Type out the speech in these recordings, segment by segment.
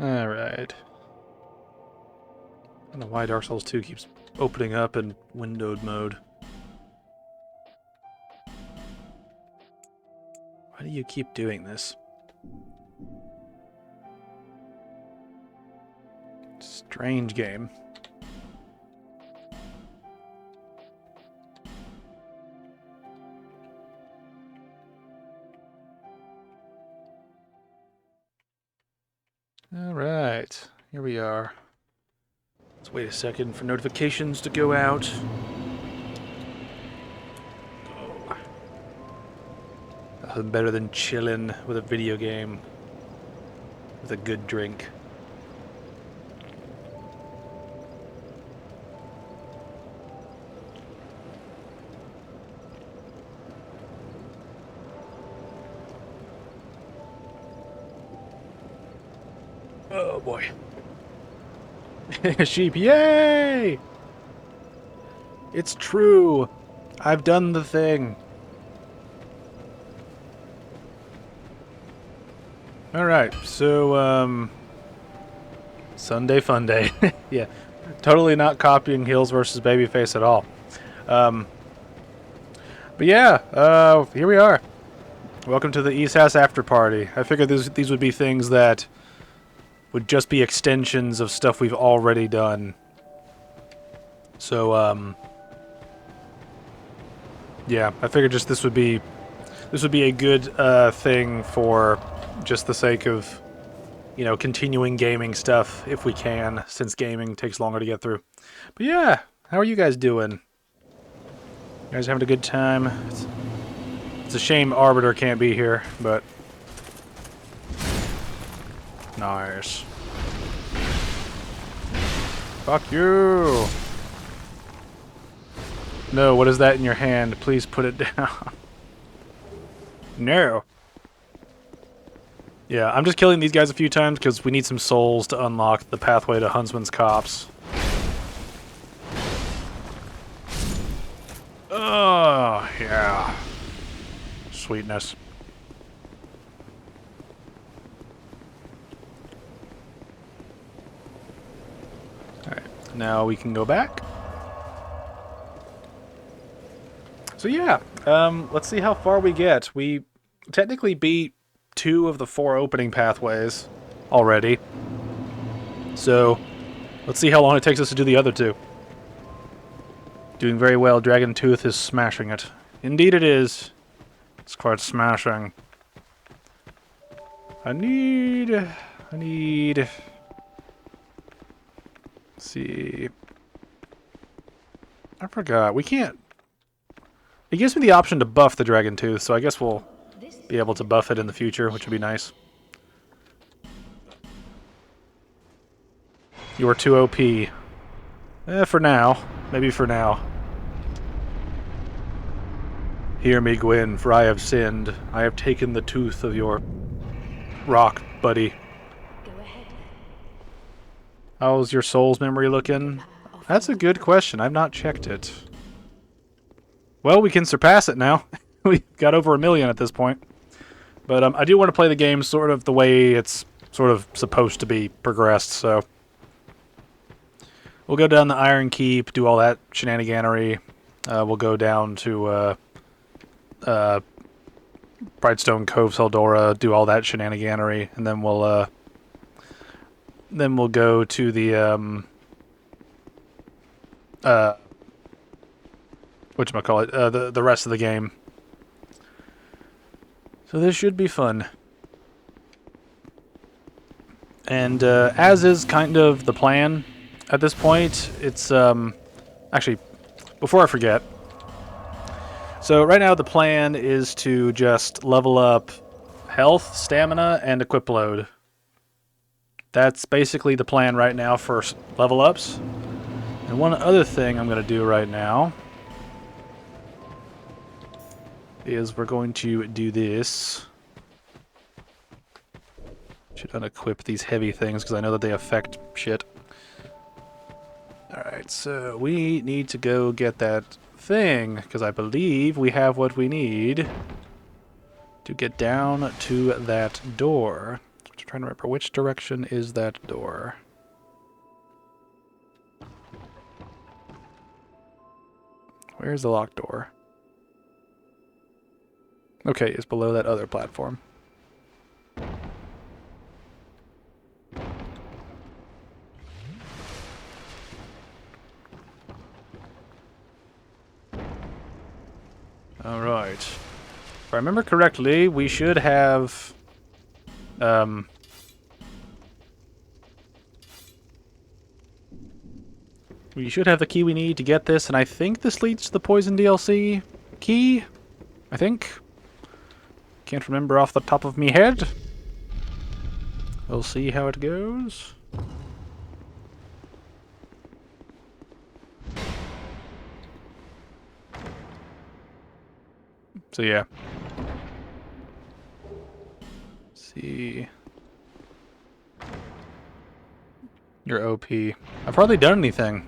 Alright. I don't know why Dark Souls 2 keeps opening up in windowed mode. Why do you keep doing this? Strange game. Alright, here we are. Let's wait a second for notifications to go out. Oh. Nothing better than chilling with a video game with a good drink. Oh boy. Sheep, yay! It's true! I've done the thing. Alright, so, Sunday Fun Day. Yeah, totally not copying Heels versus Babyface at all. But yeah, here we are. Welcome to the ESAS Afterparty. I figured these would be things that would just be extensions of stuff we've already done. So, yeah, I figured just this would be a good thing for just the sake of, you know, continuing gaming stuff if we can, since gaming takes longer to get through. But yeah, how are you guys doing? You guys having a good time? It's a shame Arbiter can't be here, but nice. Fuck you! No, what is that in your hand? Please put it down. No! Yeah, I'm just killing these guys a few times because we need some souls to unlock the pathway to Huntsman's Copse. Oh, yeah. Sweetness. Alright, now we can go back. So yeah, let's see how far we get. We technically beat 2 of the 4 opening pathways already. So, let's see how long it takes us to do the other 2. Doing very well. Dragon Tooth is smashing it. Indeed it is. It's quite smashing. I need... Let's see... I forgot. We can't... It gives me the option to buff the Dragon Tooth, so I guess we'll be able to buff it in the future, which would be nice. You are too OP. For now. Maybe for now. Hear me, Gwyn, for I have sinned. I have taken the tooth of your rock, buddy. Go ahead. How's your soul's memory looking? That's a good question. I've not checked it. Well, we can surpass it now. We've got over 1 million at this point. But I do want to play the game sort of the way it's sort of supposed to be progressed, so... We'll go down the Iron Keep, do all that shenaniganery. We'll go down to Brightstone Cove, Seldora, do all that shenaniganery, and then we'll go to the whatchamacallit, the rest of the game. So this should be fun. And as is kind of the plan at this point, it's actually, before I forget, so right now the plan is to just level up health, stamina, and equip load. That's basically the plan right now for level ups. And one other thing I'm going to do right now is we're going to do this. Should unequip these heavy things because I know that they affect shit. Alright, so we need to go get that thing because I believe we have what we need to get down to that door, which I'm trying to remember which direction is that door. Where's the locked door? Okay, it's below that other platform. Alright. If I remember correctly, we should have... we should have the key we need to get this, and I think this leads to the Poison DLC key? I think? Can't remember off the top of me head. We'll see how it goes. So yeah. Let's see. You're OP. I've hardly done anything.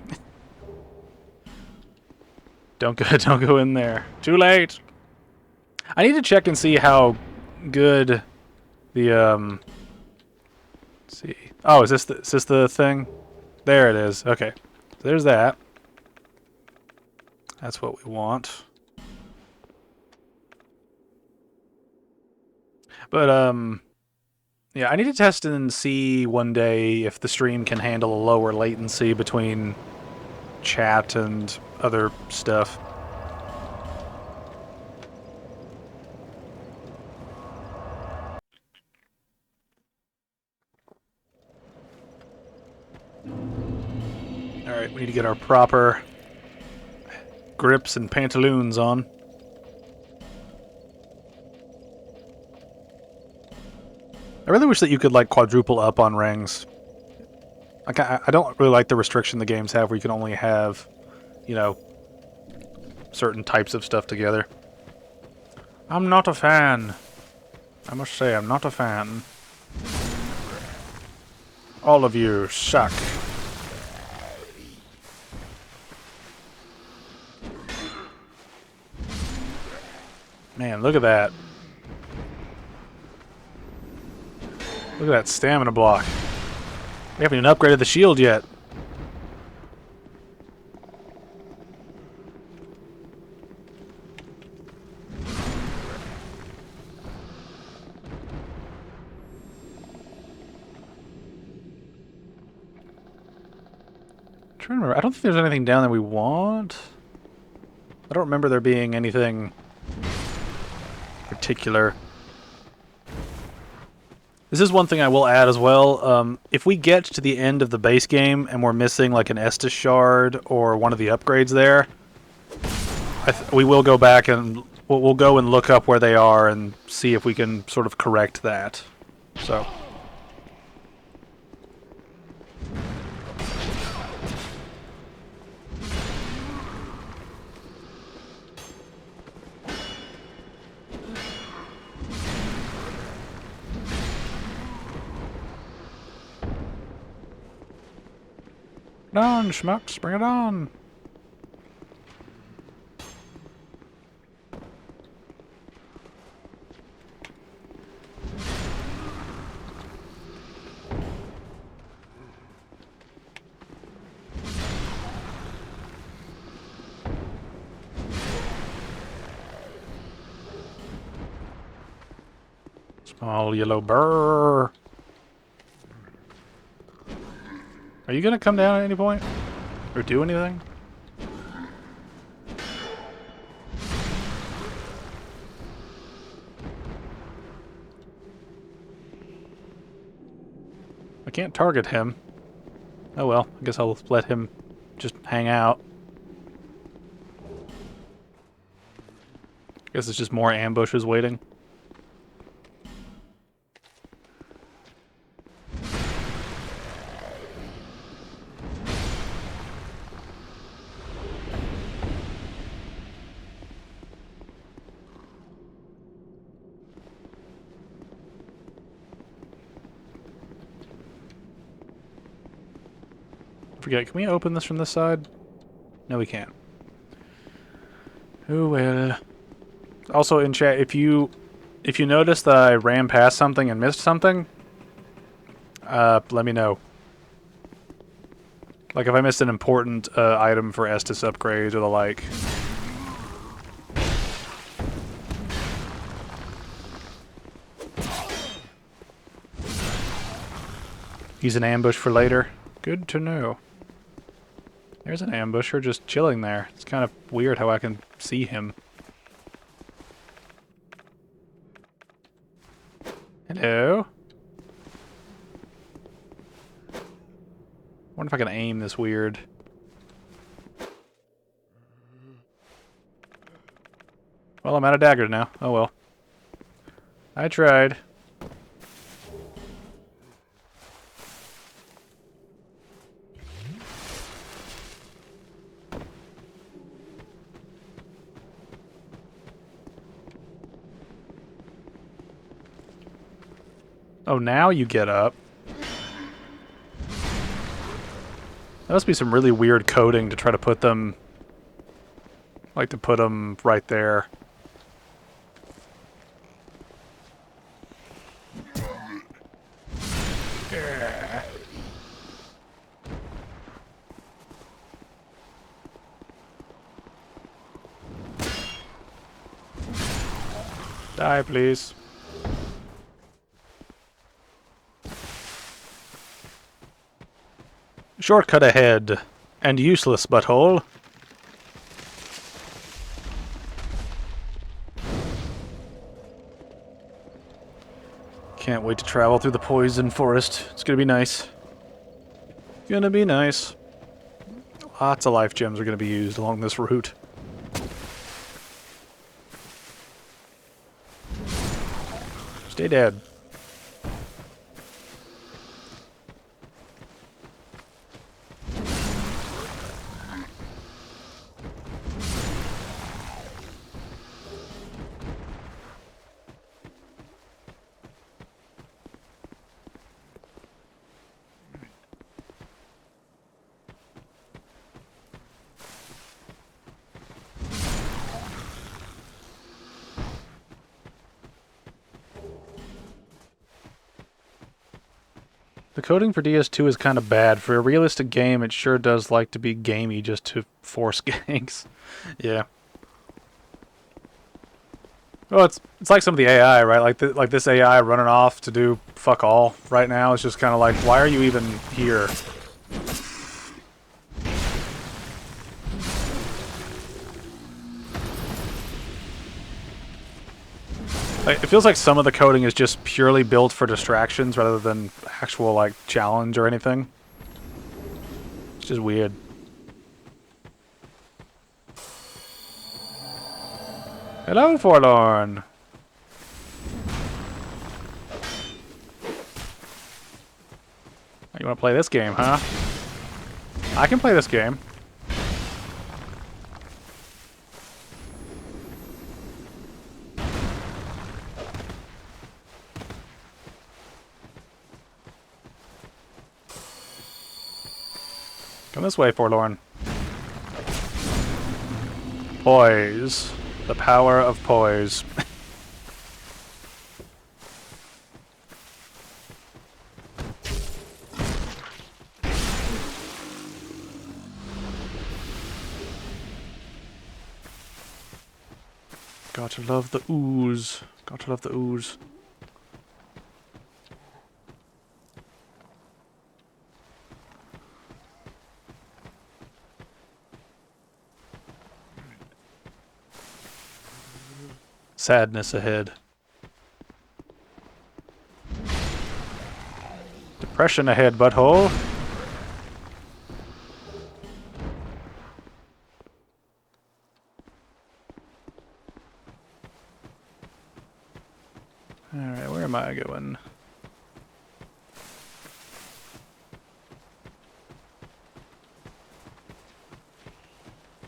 Don't go in there. Too late. I need to check and see how good the let's see. Oh, is this the thing? There it is. Okay. So there's that. That's what we want. But yeah, I need to test and see one day if the stream can handle a lower latency between chat and other stuff. Alright, we need to get our proper grips and pantaloons on. I really wish that you could, like, quadruple up on rings. Like, I don't really like the restriction the games have where you can only have, you know, certain types of stuff together. I'm not a fan. I must say, I'm not a fan. All of you suck. Man, look at that. Look at that stamina block. We haven't even upgraded the shield yet. I'm trying to remember. I don't think there's anything down there we want. I don't remember there being anything particular. This is one thing I will add as well. If we get to the end of the base game and we're missing like an Estus shard or one of the upgrades there, we will go back and we'll go and look up where they are and see if we can sort of correct that. So. Bring it on, schmucks, bring it on! Small yellow burr. Are you gonna come down at any point? Or do anything? I can't target him. Oh well, I guess I'll let him just hang out. Guess it's just more ambushes waiting. Forget, can we open this from this side? No, we can't. Oh well. Also in chat, if you notice that I ran past something and missed something, let me know. Like if I missed an important item for Estus upgrades or the like. He's an ambush for later. Good to know. There's an ambusher just chilling there. It's kind of weird how I can see him. Hello? Wonder if I can aim this weird. Well, I'm out of daggers now. Oh well. I tried. Oh, now you get up. That must be some really weird coding to try to put them... Like to put them right there. Die, please. Shortcut ahead. And useless, butthole. Can't wait to travel through the poison forest. It's gonna be nice. Gonna be nice. Lots of life gems are gonna be used along this route. Stay dead. The coding for DS2 is kind of bad. For a realistic game, it sure does like to be gamey just to force ganks. Yeah. Well, it's like some of the AI, right? Like this AI running off to do fuck all right now. It's just kind of like, why are you even here? Like, it feels like some of the coding is just purely built for distractions rather than actual, like, challenge or anything. It's just weird. Hello, Forlorn! You wanna play this game, huh? I can play this game. Come this way, Forlorn. Poise. The power of poise. Gotta love the ooze. Gotta love the ooze. Sadness ahead. Depression ahead, butthole. Alright, where am I going?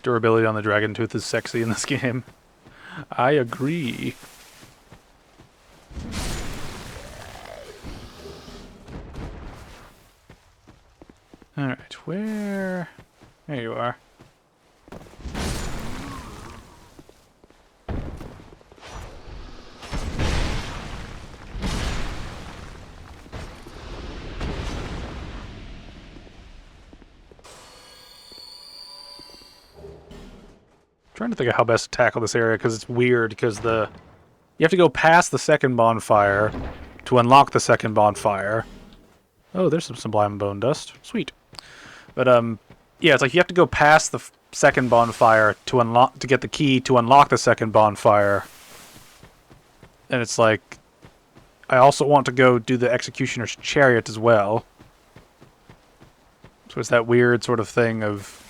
Durability on the Dragon Tooth is sexy in this game. I agree. Alright, where... There you are. Trying to think of how best to tackle this area because it's weird because you have to go past the second bonfire to unlock the second bonfire. Oh, there's some sublime bone dust. Sweet. But yeah, it's like you have to go past the second bonfire to get the key to unlock the second bonfire. And it's like I also want to go do the executioner's chariot as well. So it's that weird sort of thing of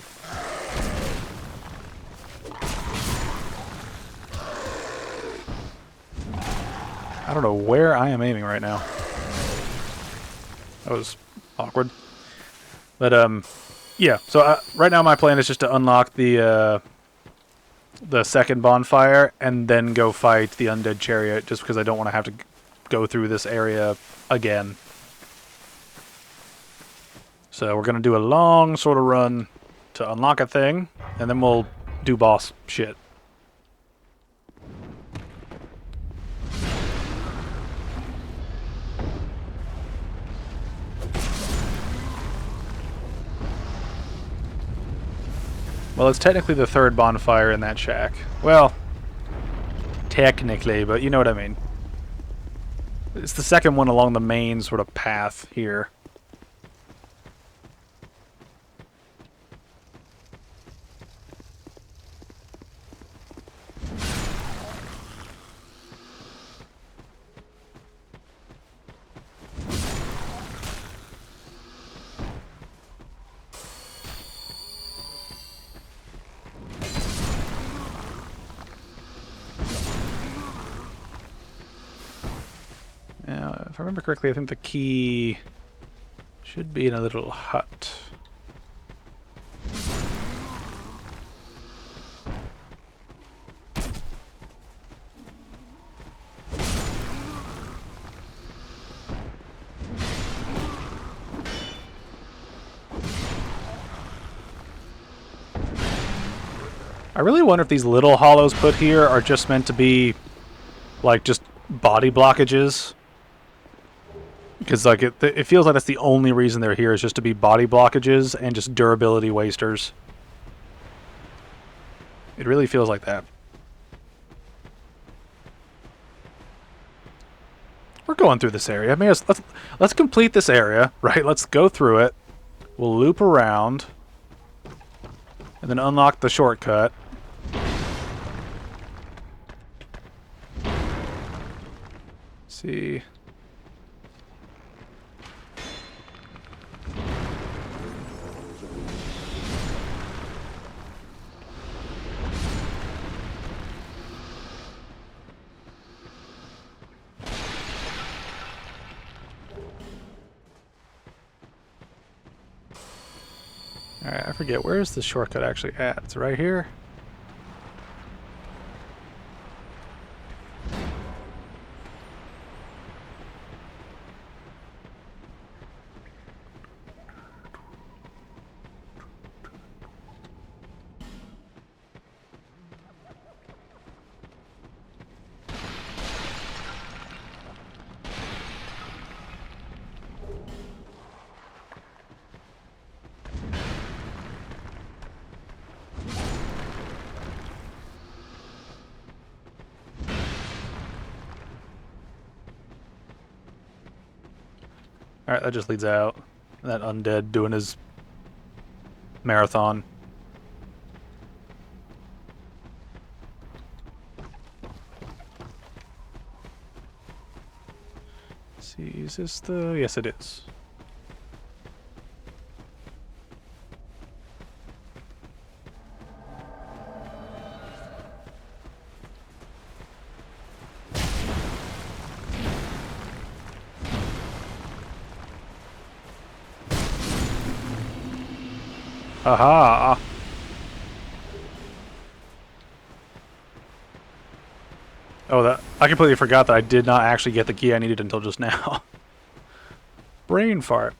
I don't know where I am aiming right now. That was awkward. But yeah. So right now my plan is just to unlock the second bonfire and then go fight the undead chariot, just because I don't want to have to go through this area again. So we're gonna do a long sort of run to unlock a thing, and then we'll do boss shit. Well, it's technically the third bonfire in that shack. Well, technically, but you know what I mean. It's the second one along the main sort of path here. Now, if I remember correctly, I think the key should be in a little hut. I really wonder if these little hollows put here are just meant to be, like, just body blockages. Because, like, it feels like that's the only reason they're here, is just to be body blockages and just durability wasters. It really feels like that. We're going through this area. I mean, let's complete this area, right? Let's go through it. We'll loop around. And then unlock the shortcut. See. Alright, I forget, where is the shortcut actually at? It's right here? Alright, that just leads out. That undead doing his marathon. Let's see, is this the... Yes, it is. Aha! Oh, that I completely forgot that I did not actually get the key I needed until just now. Brain fart.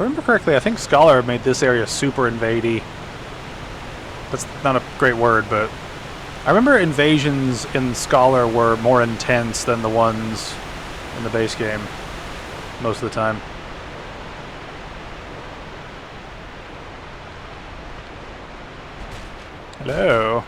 I remember correctly, I think Scholar made this area super invadey. That's not a great word, but I remember invasions in Scholar were more intense than the ones in the base game most of the time. Hello.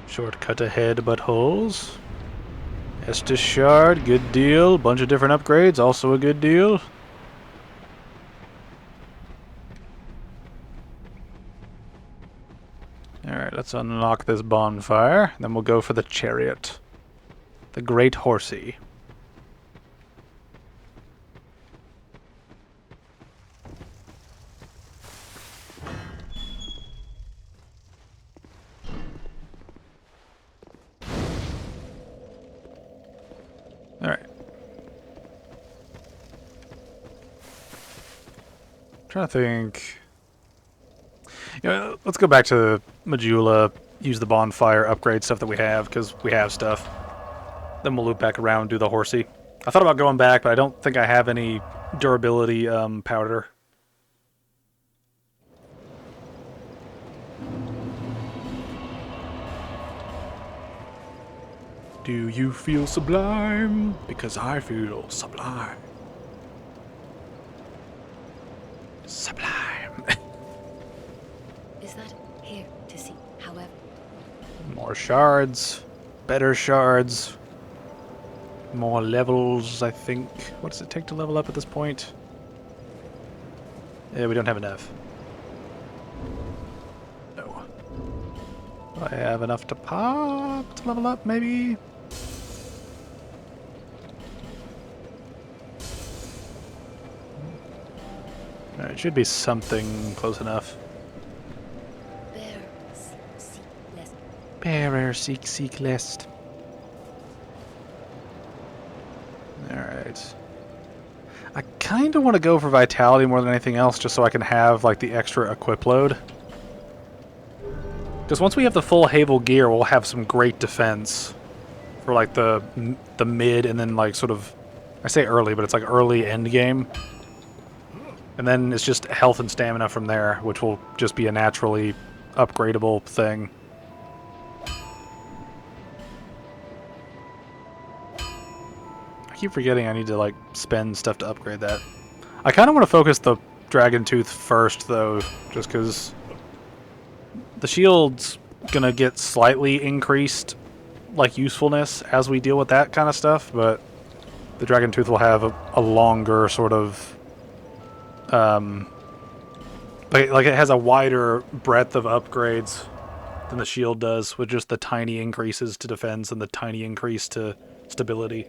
Shortcut ahead, buttholes. Estus Shard, good deal. Bunch of different upgrades, also a good deal. Alright, let's unlock this bonfire. Then we'll go for the chariot. The Great Horsey. Alright. Trying to think. You know, let's go back to Majula, use the bonfire, upgrade stuff that we have, because we have stuff. Then we'll loop back around, do the horsey. I thought about going back, but I don't think I have any durability powder. Do you feel sublime? Because I feel sublime. Sublime. Is that here to see, however? More shards. Better shards. More levels, I think. What does it take to level up at this point? Yeah, we don't have enough. No. Do I have enough to pop to level up, maybe? Alright, it should be something close enough. Bearer, seek list. Alright. I kind of want to go for Vitality more than anything else, just so I can have, like, the extra equip load. Because once we have the full Havel gear, we'll have some great defense for, like, the mid and then, like, sort of... I say early, but it's, like, early end game. And then it's just health and stamina from there, which will just be a naturally upgradable thing. I keep forgetting I need to, like, spend stuff to upgrade that. I kind of want to focus the Dragon Tooth first, though, just because the shield's gonna get slightly increased, like, usefulness as we deal with that kind of stuff, but the Dragon Tooth will have a longer sort of... like it has a wider breadth of upgrades than the shield does, with just the tiny increases to defense and the tiny increase to stability.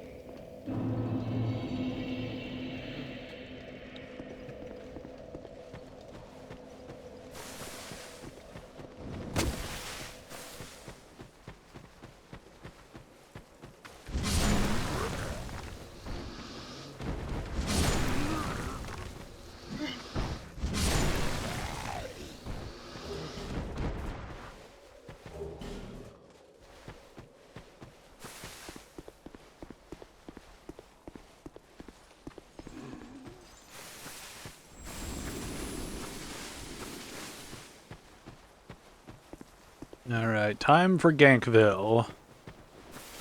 Alright, time for Gankville.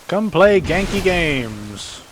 Come play Ganky games!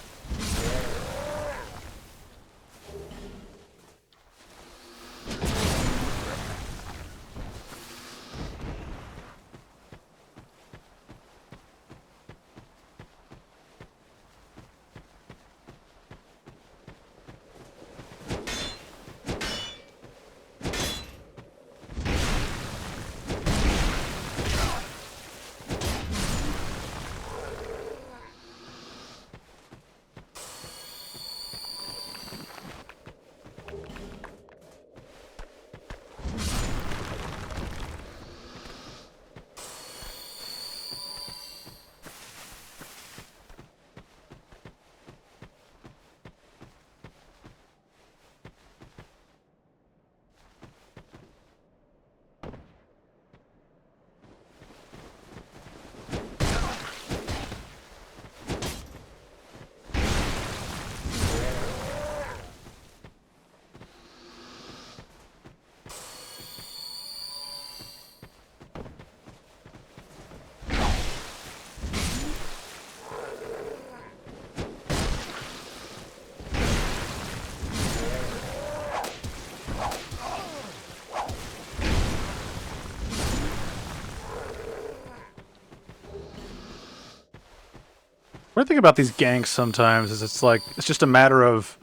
One thing about these ganks sometimes is it's just a matter of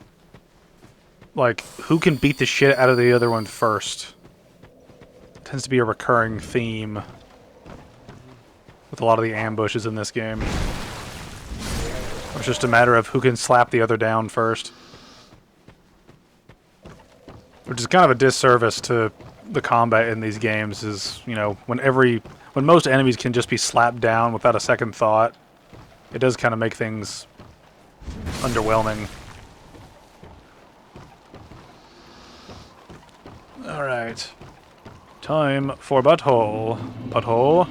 like who can beat the shit out of the other one first. It tends to be a recurring theme with a lot of the ambushes in this game. It's just a matter of who can slap the other down first. Which is kind of a disservice to the combat in these games is, you know, when most enemies can just be slapped down without a second thought, it does kind of make things underwhelming. Alright. Time for butthole. Butthole.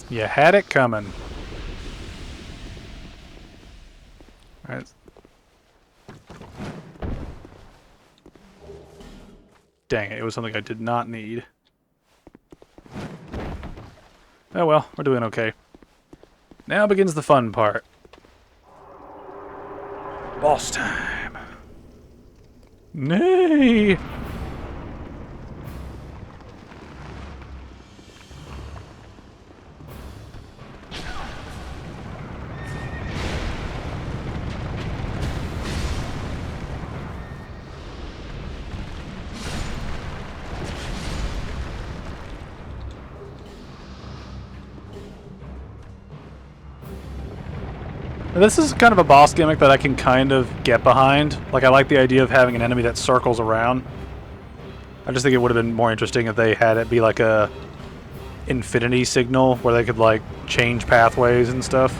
You had it coming. Alright. Dang it, it was something I did not need. Oh well, we're doing okay. Now begins the fun part. Boss time. Nay! This is kind of a boss gimmick that I can kind of get behind. Like, I like the idea of having an enemy that circles around. I just think it would have been more interesting if they had it be like a infinity signal where they could, like, change pathways and stuff.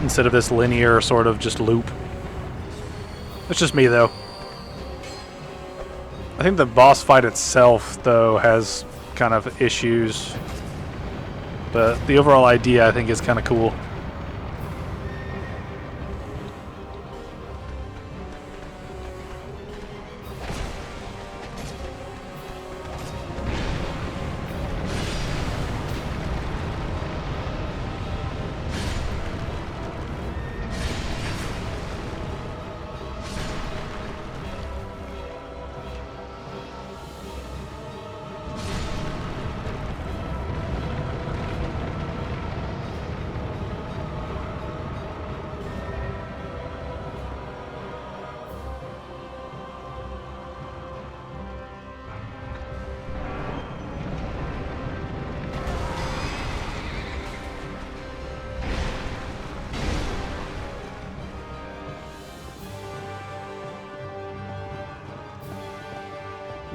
Instead of this linear sort of just loop. It's just me, though. I think the boss fight itself, though, has kind of issues. But the overall idea, I think, is kind of cool.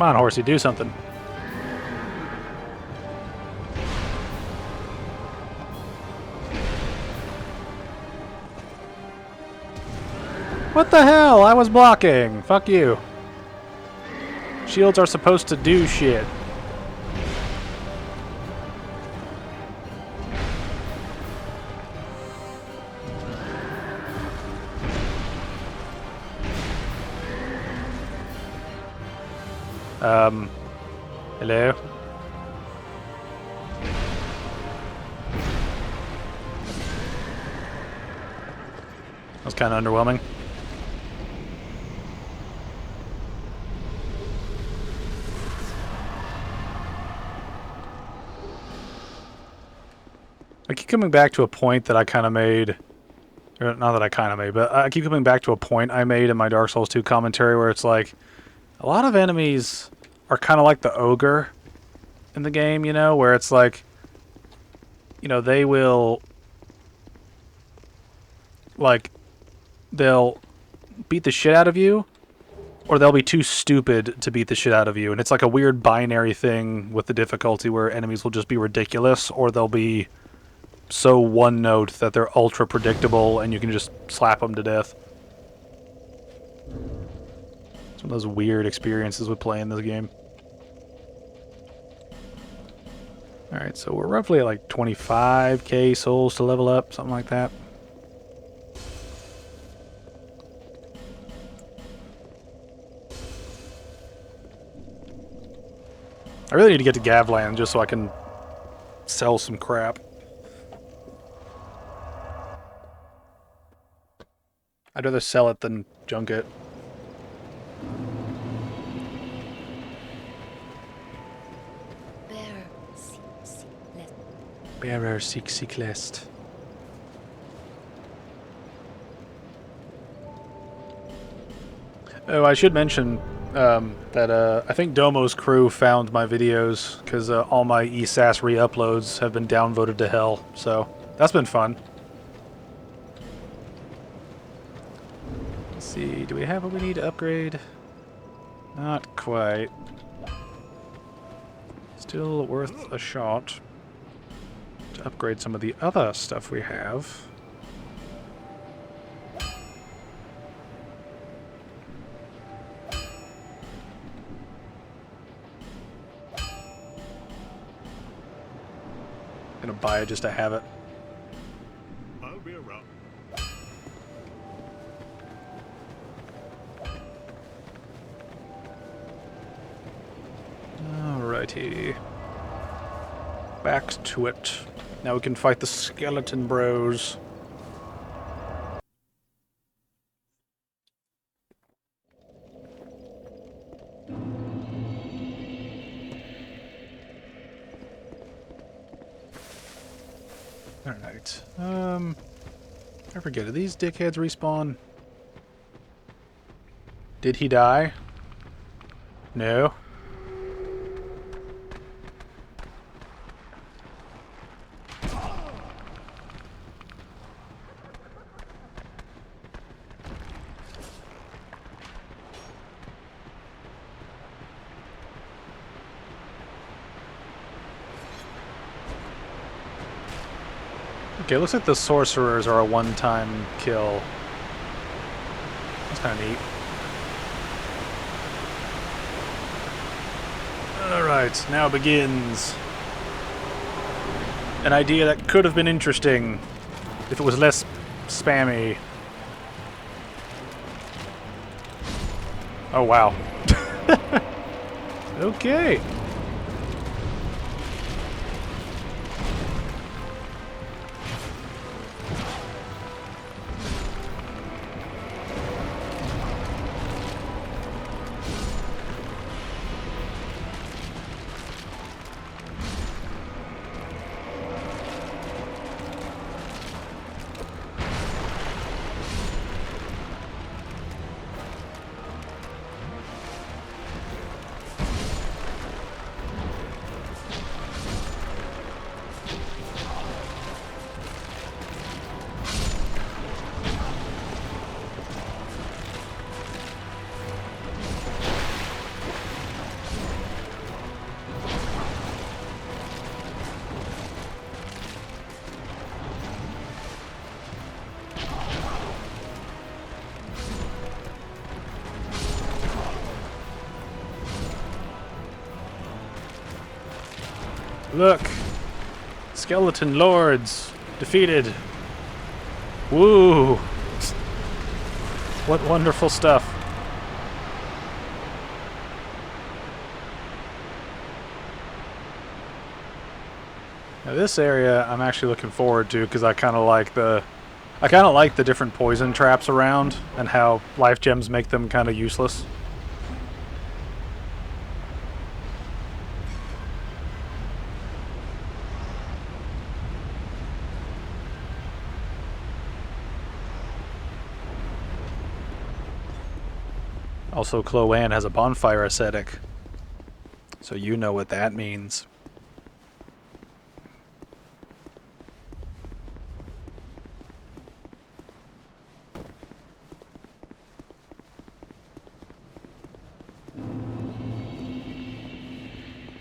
Come on, horsey, do something. What the hell? I was blocking. Fuck you. Shields are supposed to do shit. Hello? That was kind of underwhelming. I keep coming back to a point that I kind of made, or not that I kind of made, but I keep coming back to a point I made in my Dark Souls 2 commentary where it's like, a lot of enemies are kind of like the ogre in the game, you know, where it's like, you know, they will, like, they'll beat the shit out of you, or they'll be too stupid to beat the shit out of you. And it's like a weird binary thing with the difficulty where enemies will just be ridiculous, or they'll be so one note that they're ultra predictable and you can just slap them to death. It's one of those weird experiences with playing this game. Alright, so we're roughly at like 25k souls to level up, something like that. I really need to get to Gavland just so I can sell some crap. I'd rather sell it than junk it. Bearer seek list. Oh, I should mention that I think Domo's crew found my videos because all my ESAS re-uploads have been downvoted to hell, so that's been fun. Let's see, do we have what we need to upgrade? Not quite. Still worth a shot to upgrade some of the other stuff we have. Gonna buy it just to have it. I'll be around. Alrighty. Back to it. Now we can fight the skeleton bros. Alright. I forget, do these dickheads respawn? Did he die? No. Okay, looks like the sorcerers are a one-time kill. That's kind of neat. Alright, now begins an idea that could have been interesting if it was less spammy. Oh, wow. Okay. Look! Skeleton Lords! Defeated! Woo! What wonderful stuff. Now this area I'm actually looking forward to because I kind of like the different poison traps around and how life gems make them kind of useless. Also, Chloe has a bonfire aesthetic, so you know what that means.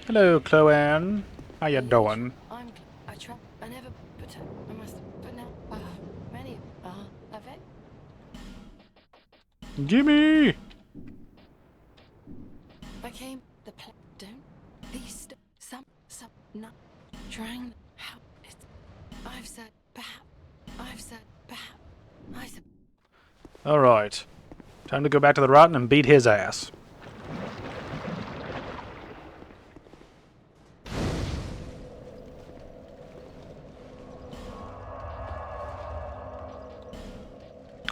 Hello, Chloe. How you doing? I never, but I must, but now, many, avec. Gimme! I came, the don't, these, some, not, trying, how, it's, I've said, perhaps, I said. Alright. Time to go back to the Rotten and beat his ass.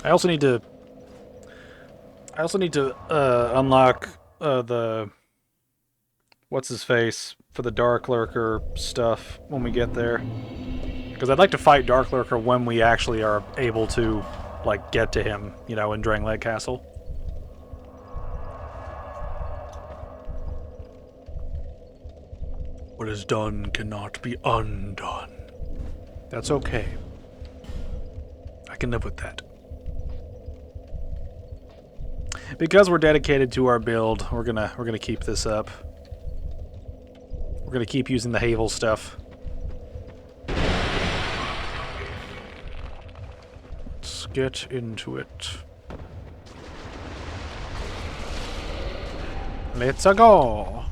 I also need to I also need to unlock the what's his face for the Dark Lurker stuff when we get there. Because I'd like to fight Dark Lurker when we actually are able to, like, get to him, you know, in Drangleic Castle. What is done cannot be undone. That's okay. I can live with that. Because we're dedicated to our build, we're gonna keep this up. We're gonna keep using the Havel stuff. Let's get into it. Let's go.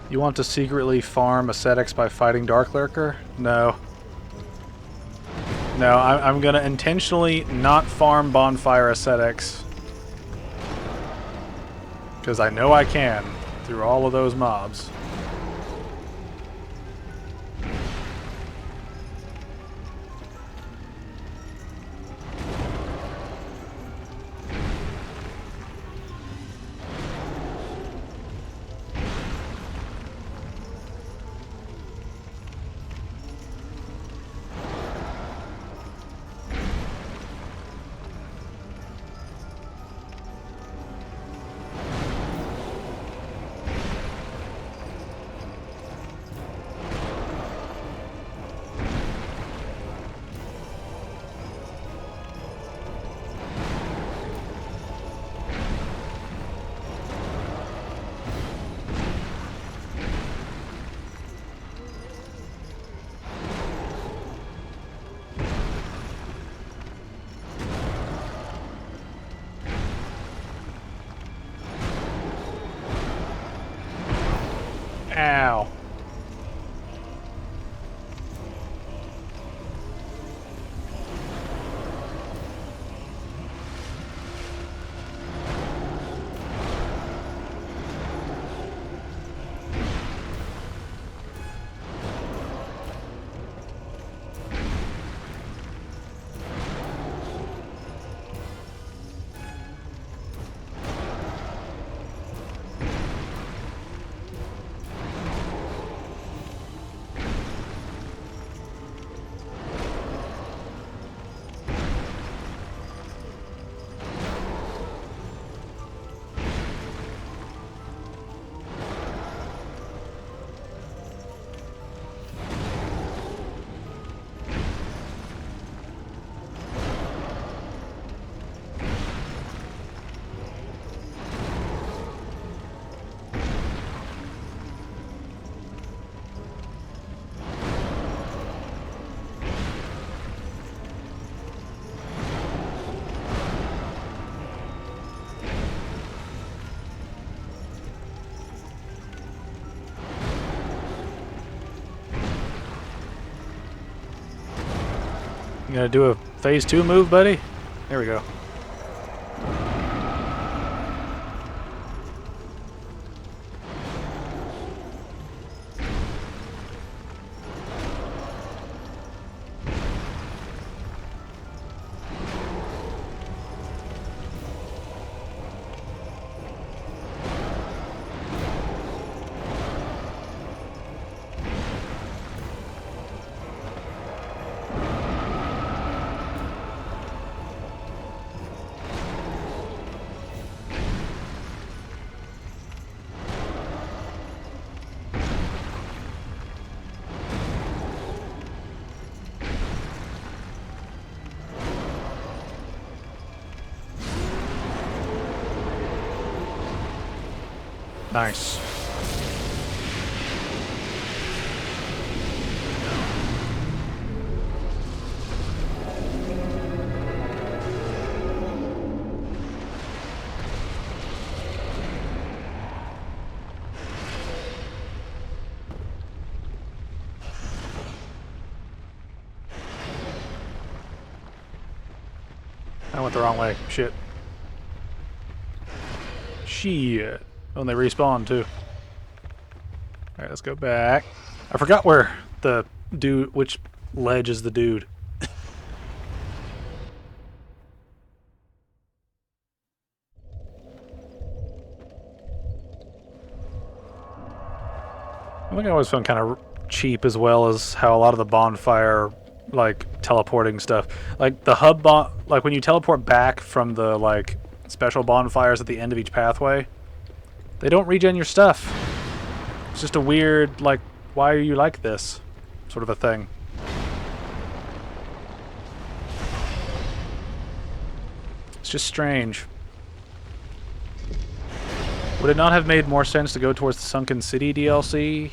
You want to secretly farm ascetics by fighting Dark Lurker? No. No, I'm gonna intentionally not farm bonfire ascetics. Because I know I can, through all of those mobs. Ow. You gonna do a phase 2 move, buddy? There we go. Nice. I went the wrong way. Shit. Shit. When they respawn, too. Alright, let's go back. I forgot where the dude... Which ledge is the dude. I think I always found kind of cheap, as well as how a lot of the bonfire, like, teleporting stuff. Like, the hub like, when you teleport back from the, like, special bonfires at the end of each pathway, they don't regen your stuff. It's just a weird, like, why are you like this sort of a thing. It's just strange. Would it not have made more sense to go towards the Sunken City DLC?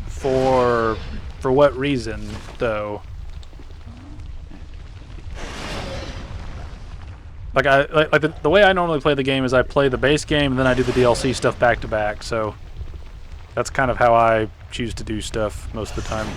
For what reason, though? Like the way I normally play the game is I play the base game and then I do the DLC stuff back to back. So that's kind of how I choose to do stuff most of the time.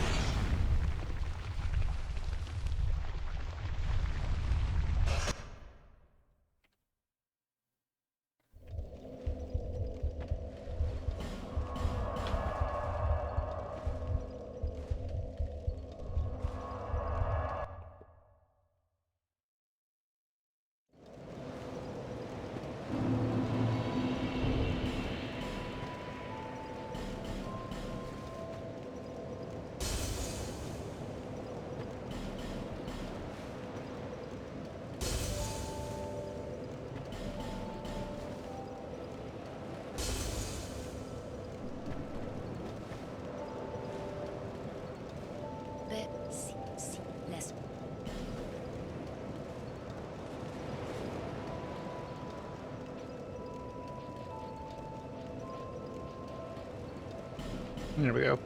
There we go.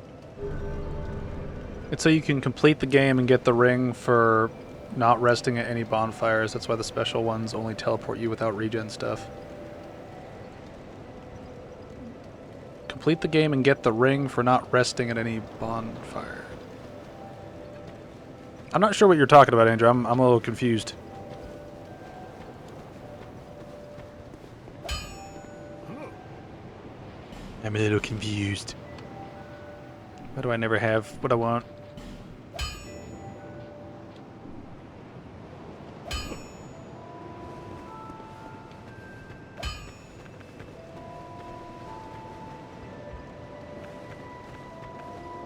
It's so you can complete the game and get the ring for not resting at any bonfires. That's why the special ones only teleport you without regen stuff. Complete the game and get the ring for not resting at any bonfire. I'm not sure what you're talking about, Andrew. I'm a little confused. I'm a little confused. Why do I never have what I want?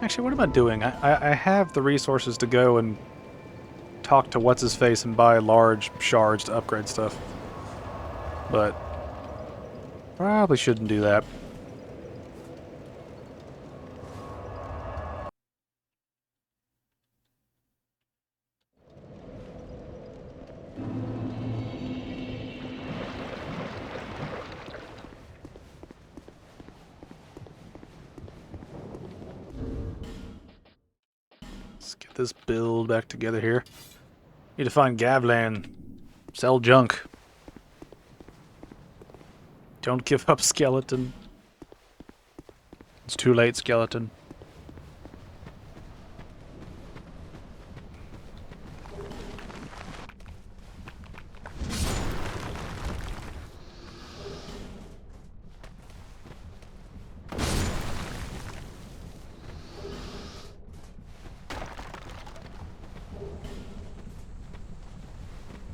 Actually, what am I doing? I have the resources to go and talk to what's-his-face and buy large shards to upgrade stuff. But probably shouldn't do that. Let's get this build back together here. Need to find Gavlan. Sell junk. Don't give up, skeleton. It's too late, skeleton.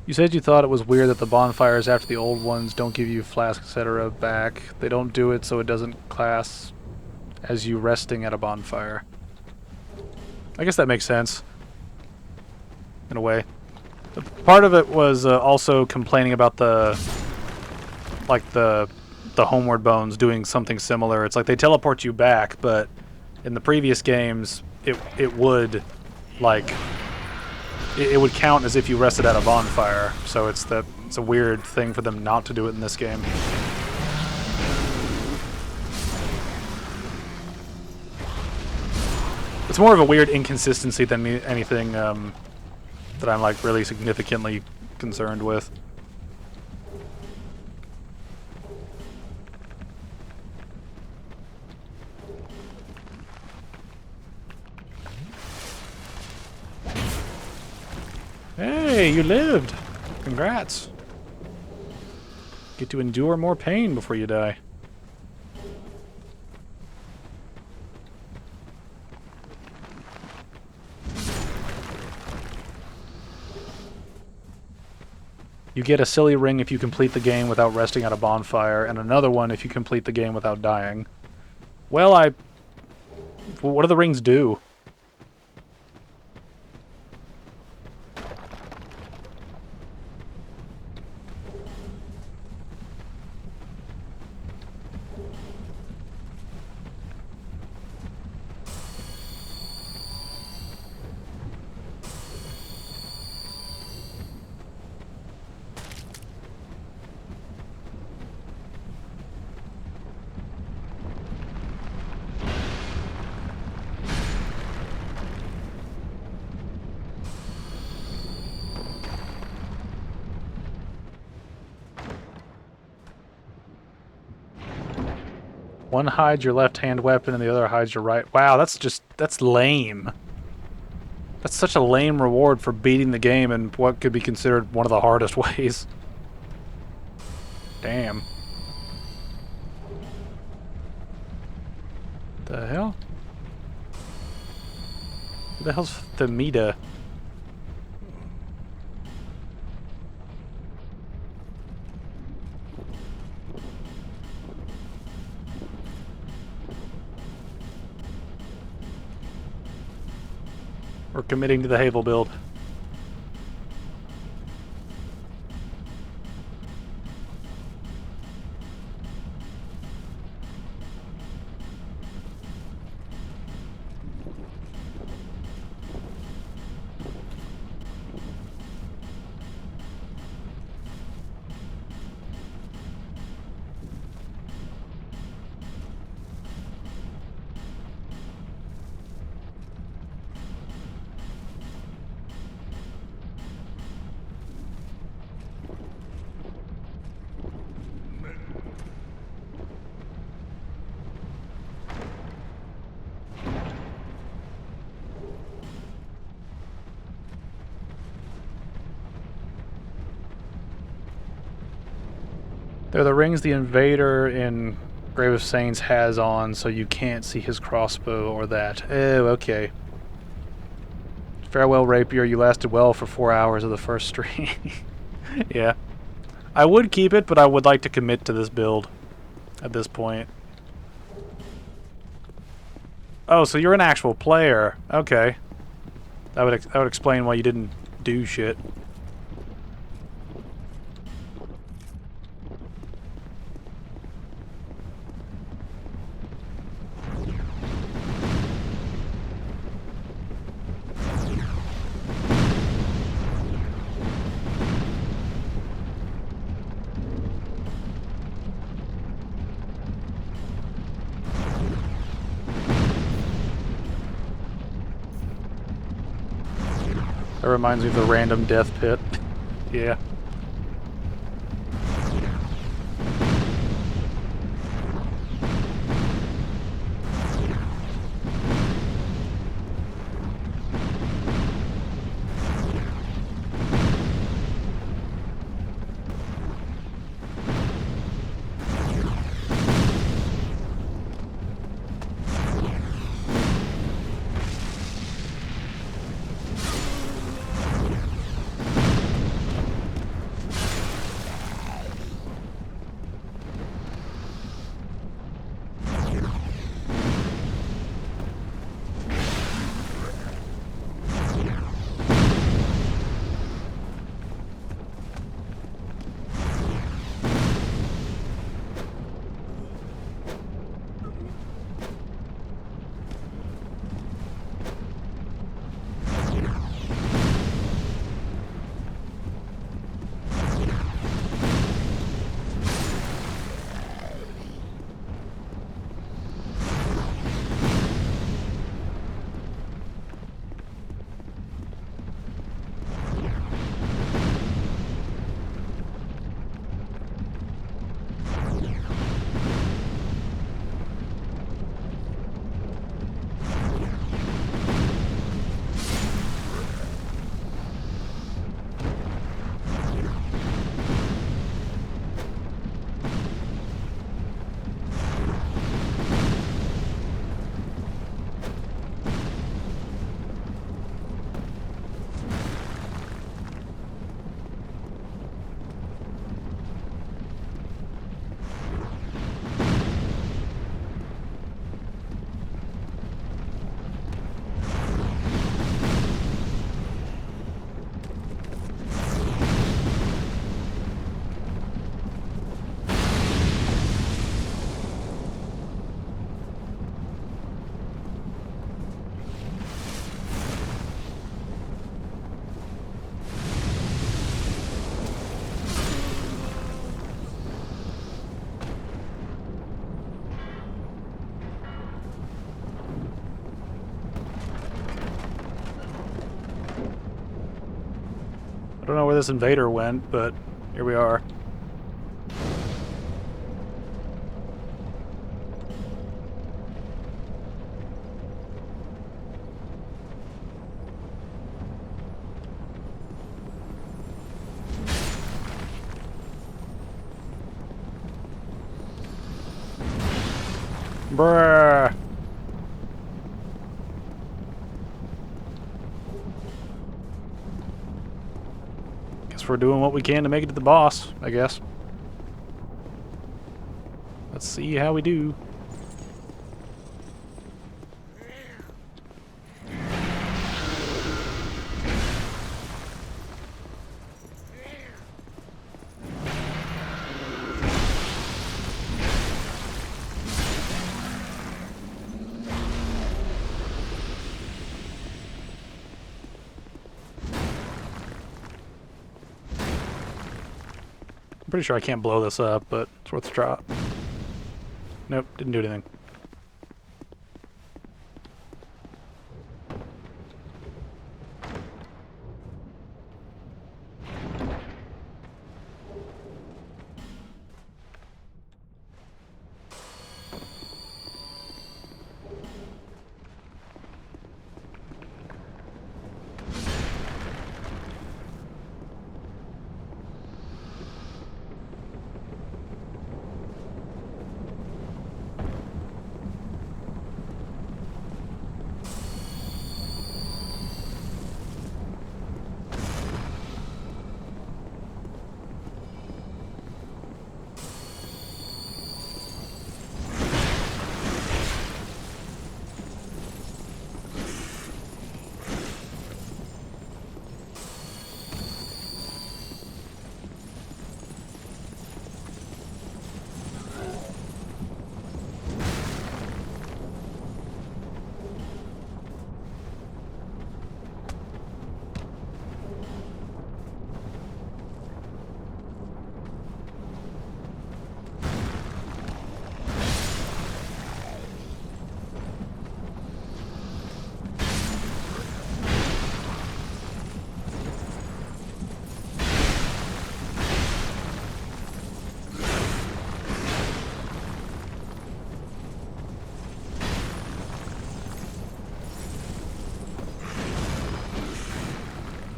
You said you thought it was weird that the bonfires after the old ones don't give you flask, etc. back. They don't do it so it doesn't class as you resting at a bonfire. I guess that makes sense. In a way. Part of it was also complaining about the homeward bones doing something similar. It's like they teleport you back, but in the previous games it would like it would count as if you rested at a bonfire, so it's a weird thing for them not to do it in this game. It's more of a weird inconsistency than anything that I'm like really significantly concerned with. Hey, you lived! Congrats. Get to endure more pain before you die. You get a silly ring if you complete the game without resting at a bonfire, and another one if you complete the game without dying. Well, what do the rings do? One hides your left-hand weapon and the other hides your right. Wow, that's lame. That's such a lame reward for beating the game in what could be considered one of the hardest ways. Damn. The hell? Who the hell's Themita? We're committing to the Havel build. They're the rings the invader in Grave of Saints has on, so you can't see his crossbow or that. Oh, okay. Farewell, Rapier. You lasted well for 4 hours of the first stream. Yeah. I would keep it, but I would like to commit to this build at this point. Oh, so you're an actual player. Okay. That would explain why you didn't do shit. That reminds me of the random death pit. Yeah. don't know where this invader went, but here we are. Bruh. Guess we're doing what we can to make it to the boss, I guess. Let's see how we do. I'm pretty sure I can't blow this up, but it's worth a try. Nope, didn't do anything.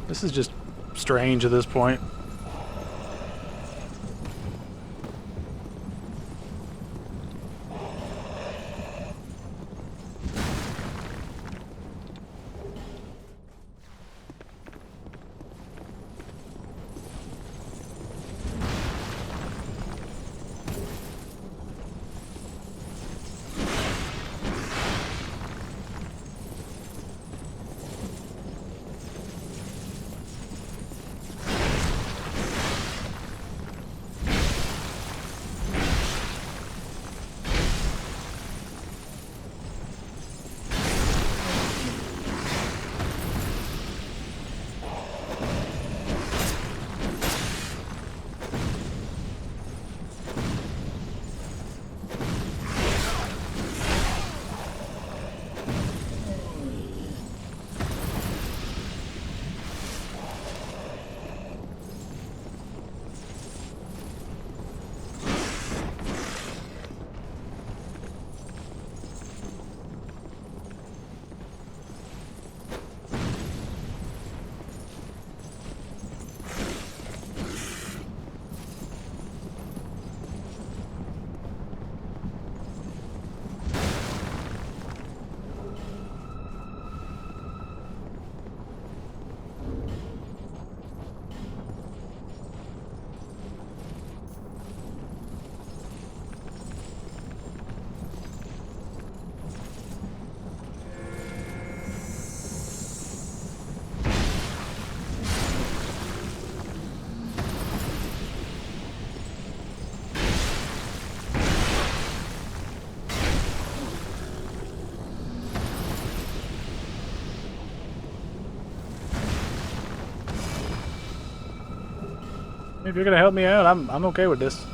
This is just strange at this point. If you're gonna help me out, I'm okay with this.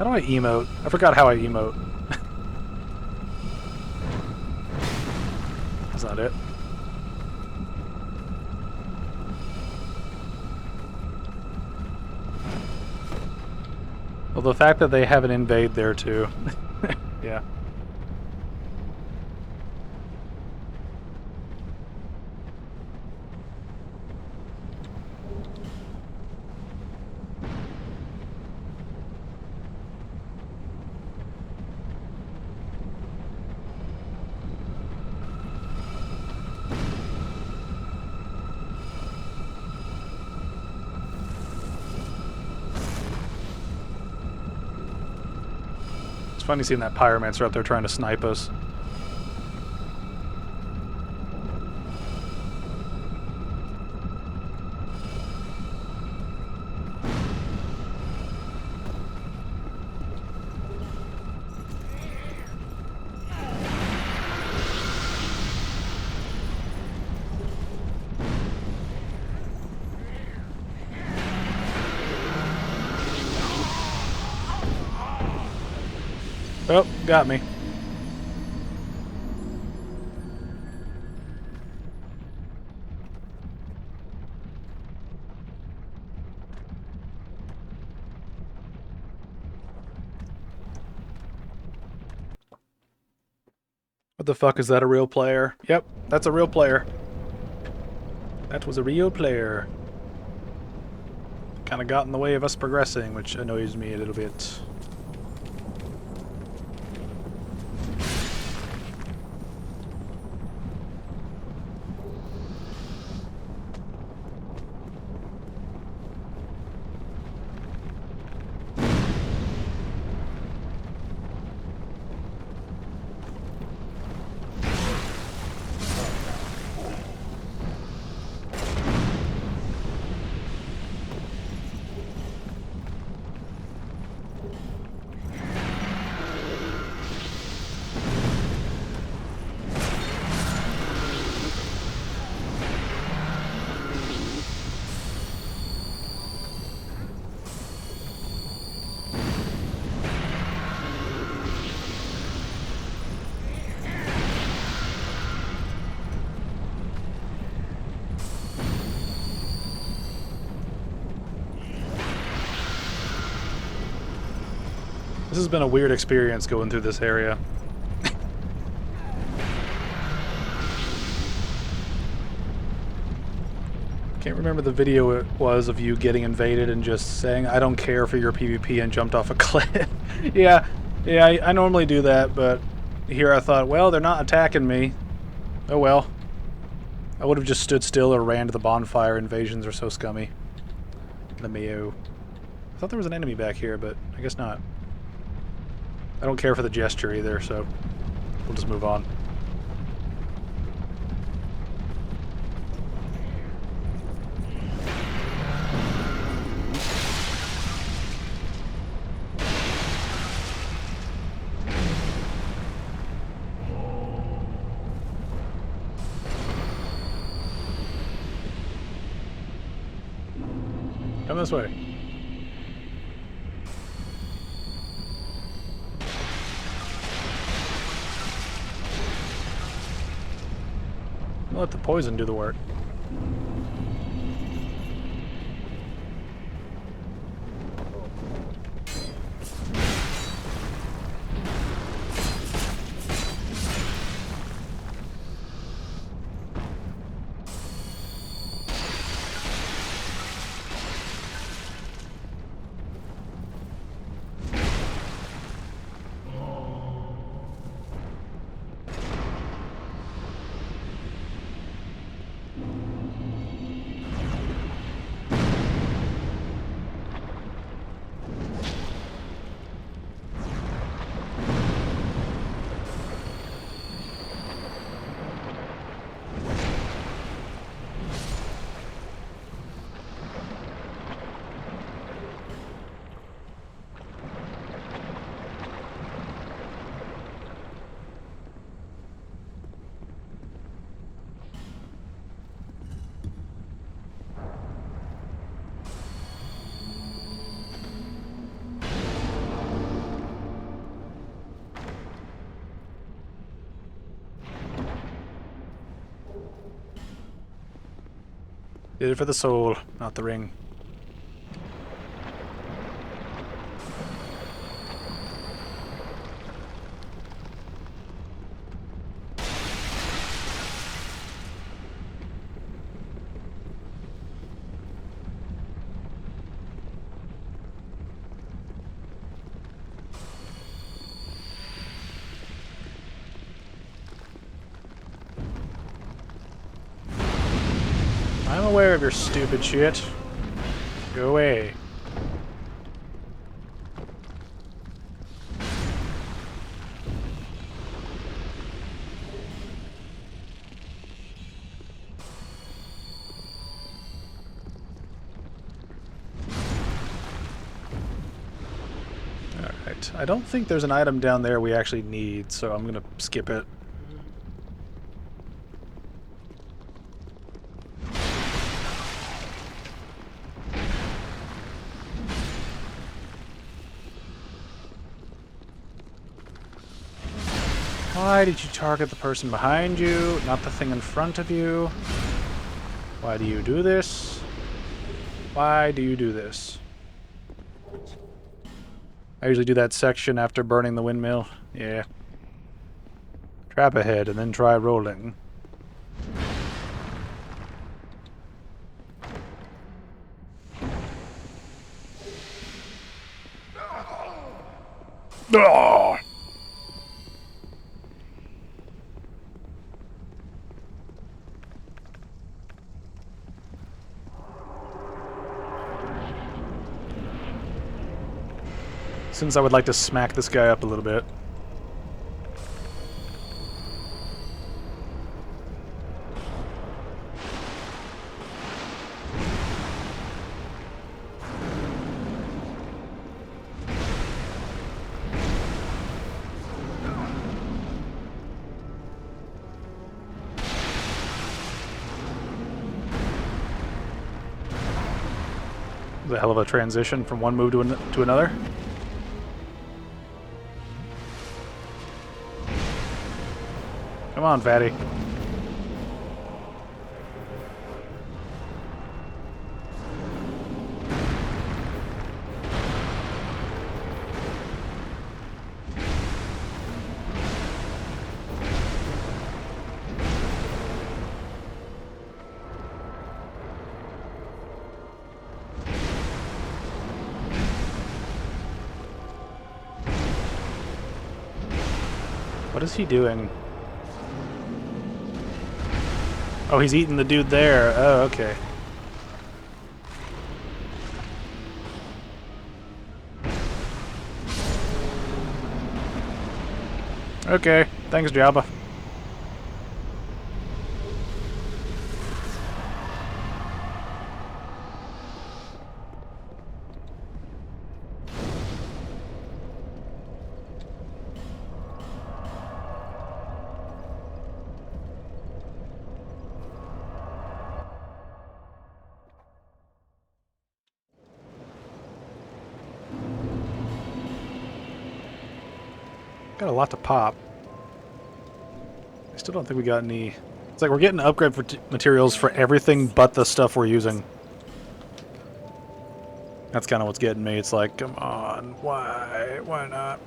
How do I emote? I forgot how I emote. That's not it. Well, the fact that they have an invade there too. Yeah. It's funny seeing that pyromancer out there trying to snipe us. Oh, got me. What the fuck, is that a real player? Yep, that's a real player. That was a real player. Kind of got in the way of us progressing, which annoys me a little bit. This has been a weird experience going through this area. Can't remember the video it was of you getting invaded and just saying, I don't care for your PvP, and jumped off a cliff. Yeah, I normally do that, but here I thought, well, they're not attacking me. Oh well. I would have just stood still or ran to the bonfire. Invasions are so scummy. Lemieux. I thought there was an enemy back here, but I guess not. I don't care for the gesture either, so we'll just move on. Come this way. Let the poison do the work. Did it for the soul, not the ring. I'm aware of your stupid shit. Go away. Alright, I don't think there's an item down there we actually need, so I'm gonna skip it. Why did you target the person behind you, not the thing in front of you? Why do you do this? Why do you do this? I usually do that section after burning the windmill. Yeah. Trap ahead and then try rolling. Oh! Since I would like to smack this guy up a little bit. It was a hell of a transition from one move to another. Come on, fatty. What is he doing? Oh, he's eating the dude there. Oh, okay. Okay, thanks, Jabba. Got a lot to pop. I still don't think we got any... It's like we're getting upgrade for materials for everything but the stuff we're using. That's kind of what's getting me. It's like, come on, why? Why not?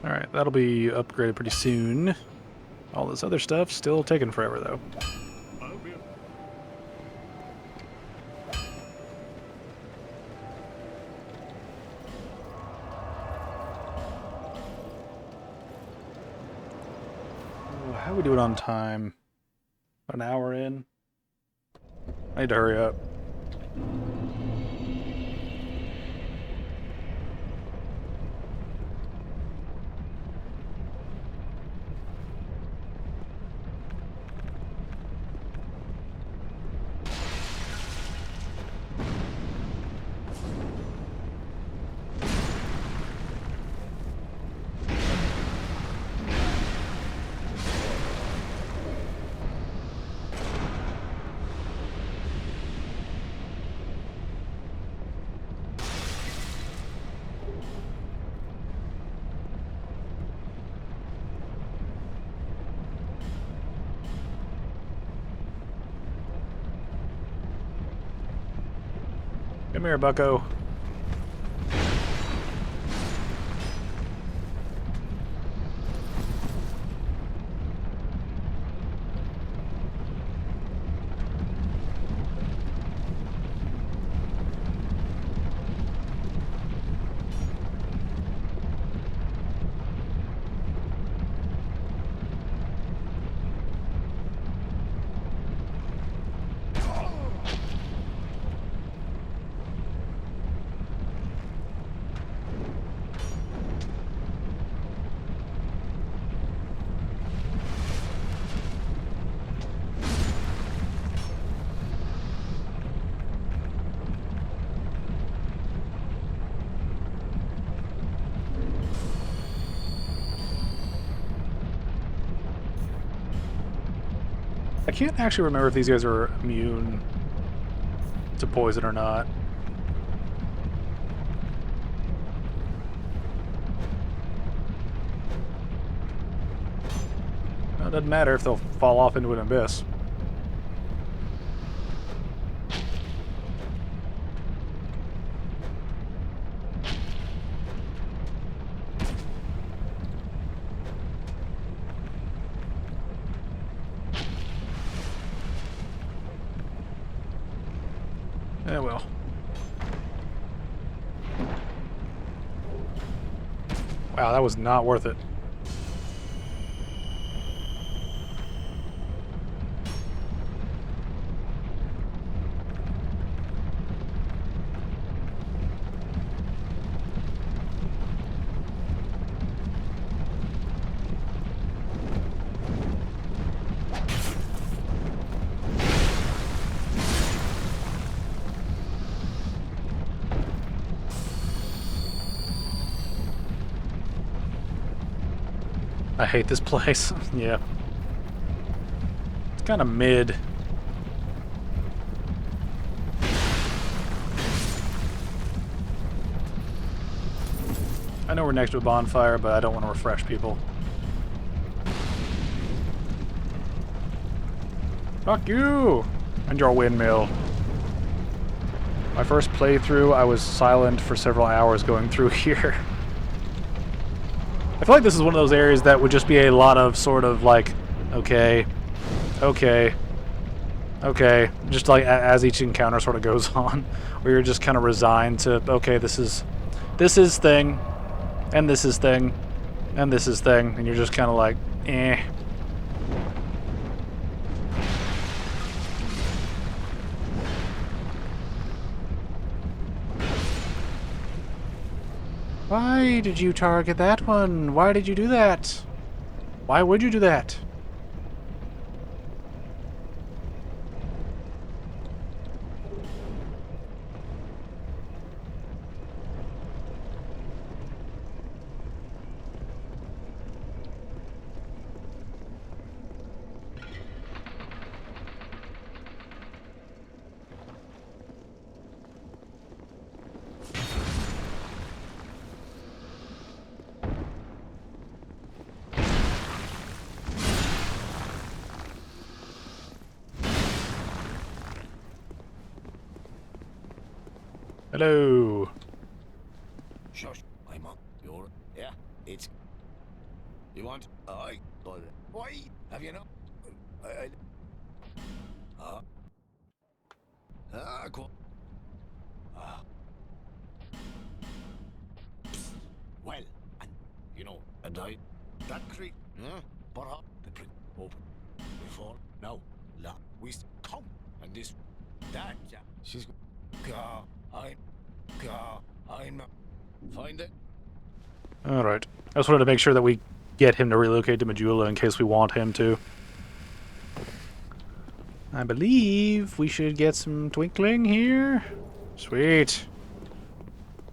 Alright, that'll be upgraded pretty soon. All this other stuff still taking forever, though. I'll be... Oh, how we do it on time? About an hour in? I need to hurry up. Come here, bucko. I can't actually remember if these guys are immune to poison or not. Well, it doesn't matter if they'll fall off into an abyss. Yeah, well. Wow, that was not worth it. I hate this place. Yeah. It's kind of mid. I know we're next to a bonfire, but I don't want to refresh people. Fuck you! And your windmill. My first playthrough, I was silent for several hours going through here. I feel like this is one of those areas that would just be a lot of sort of like, okay, okay, okay, just like as each encounter sort of goes on, where you're just kind of resigned to, okay, this is thing, and this is thing, and this is thing, and you're just kind of like, eh. Why did you target that one? Why did you do that? Why would you do that? Hello. Shush, I'm up. You're... Yeah, it's... You want... Why? Have you not... Cool. Well, and, you know, and that creek, but the print open before, now, we come, and this, that, yeah, she's, I'm, find it. Alright. I just wanted to make sure that we get him to relocate to Majula in case we want him to. I believe we should get some twinkling here. Sweet.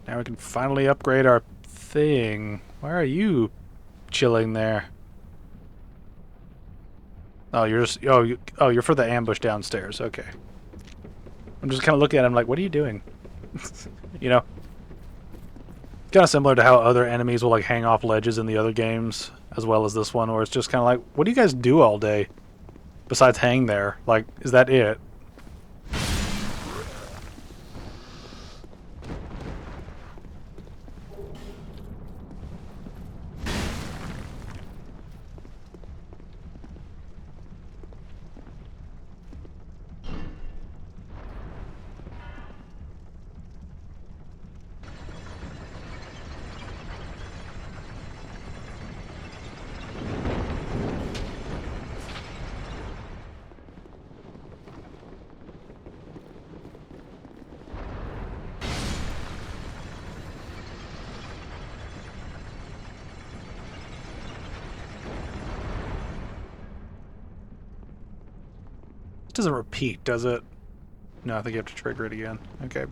Now we can finally upgrade our thing. Why are you chilling there? Oh, you're just... Oh, you're for the ambush downstairs. Okay. I'm just kind of looking at him like, what are you doing? You know? Kind of similar to how other enemies will like hang off ledges in the other games, as well as this one, where it's just kind of like, what do you guys do all day? Besides hang there. Like, is that it? doesn't repeat, does it? No, I think you have to trigger it again. Okay.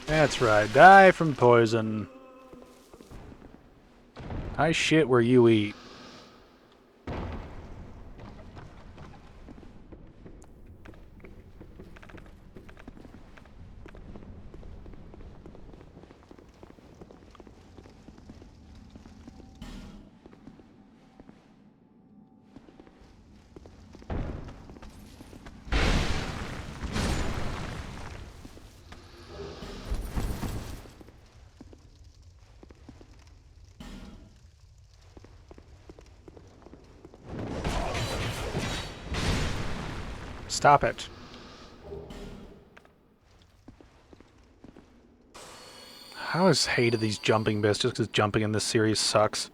That's right. Die from poison. I shit where you eat. Stop it. I always hated these jumping bits just because jumping in this series sucks.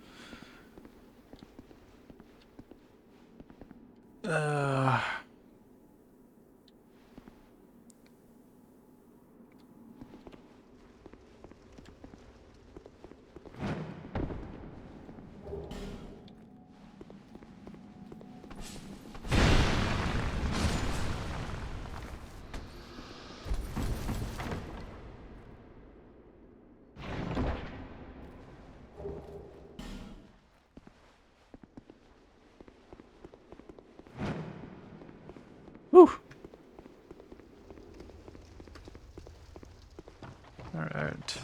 Whew. All right.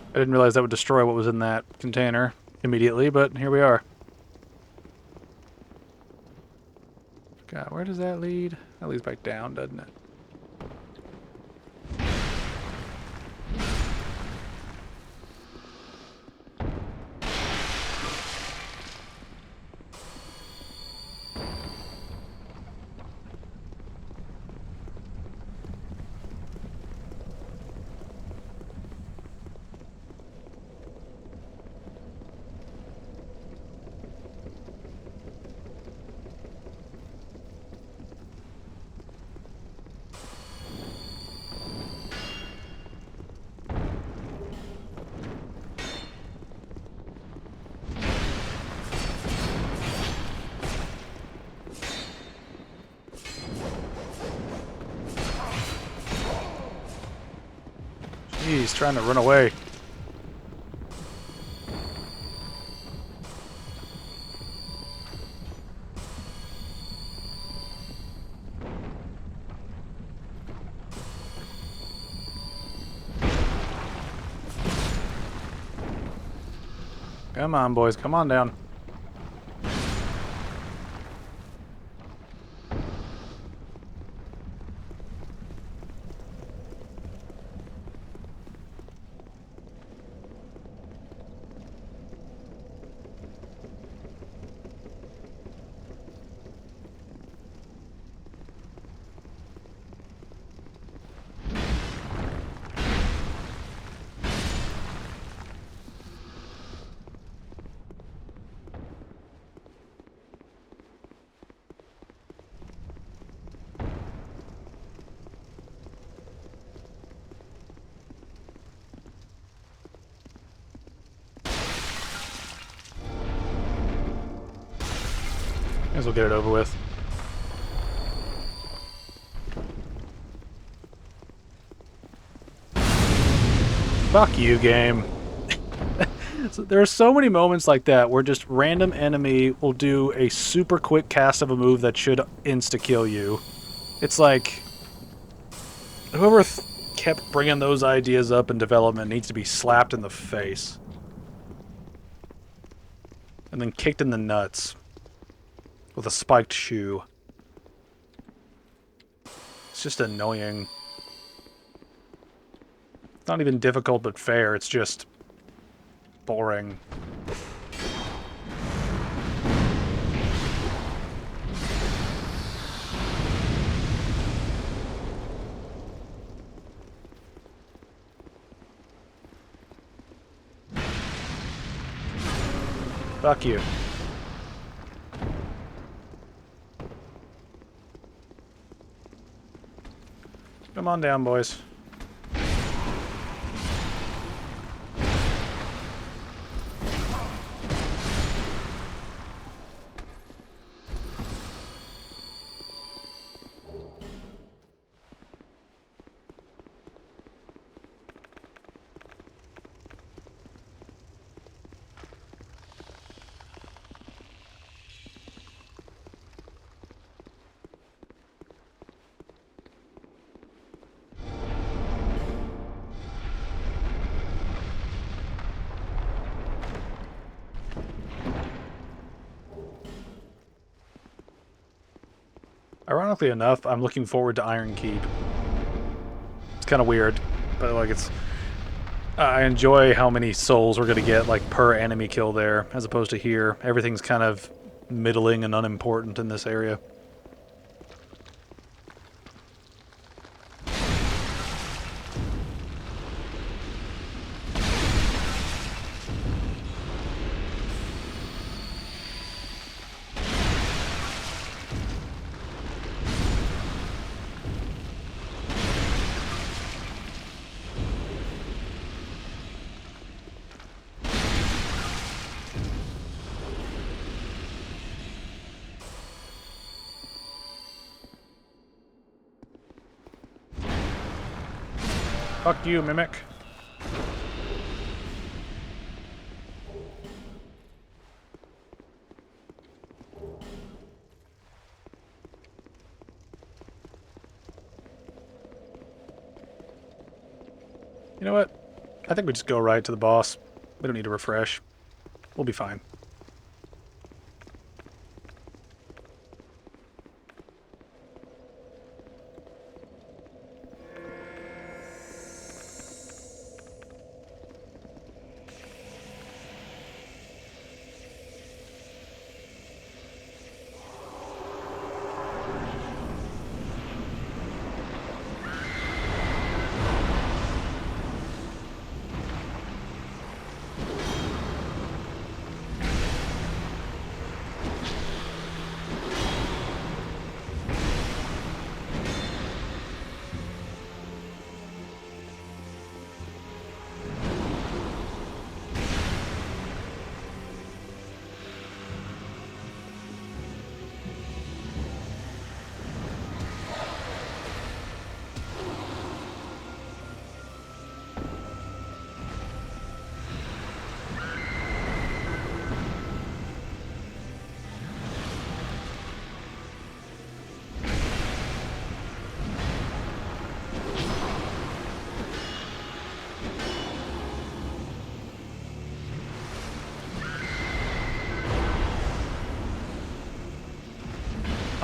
I didn't realize that would destroy what was in that container immediately, but here we are. God, where does that lead? That leads back down, doesn't it? He's trying to run away. Come on, boys. Come on down. Might as well get it over with. Fuck you, game. So there are so many moments like that where just random enemy will do a super quick cast of a move that should insta-kill you. It's like whoever kept bringing those ideas up in development needs to be slapped in the face. and then kicked in the nuts with a spiked shoe. It's just annoying. It's not even difficult but fair, it's just boring. Fuck you. Come on down, boys. Ironically enough, I'm looking forward to Iron Keep. It's kind of weird, but like it's... I enjoy how many souls we're going to get like per enemy kill there, as opposed to here. Everything's kind of middling and unimportant in this area. Fuck you, Mimic. You know what? I think we just go right to the boss. We don't need to refresh. We'll be fine.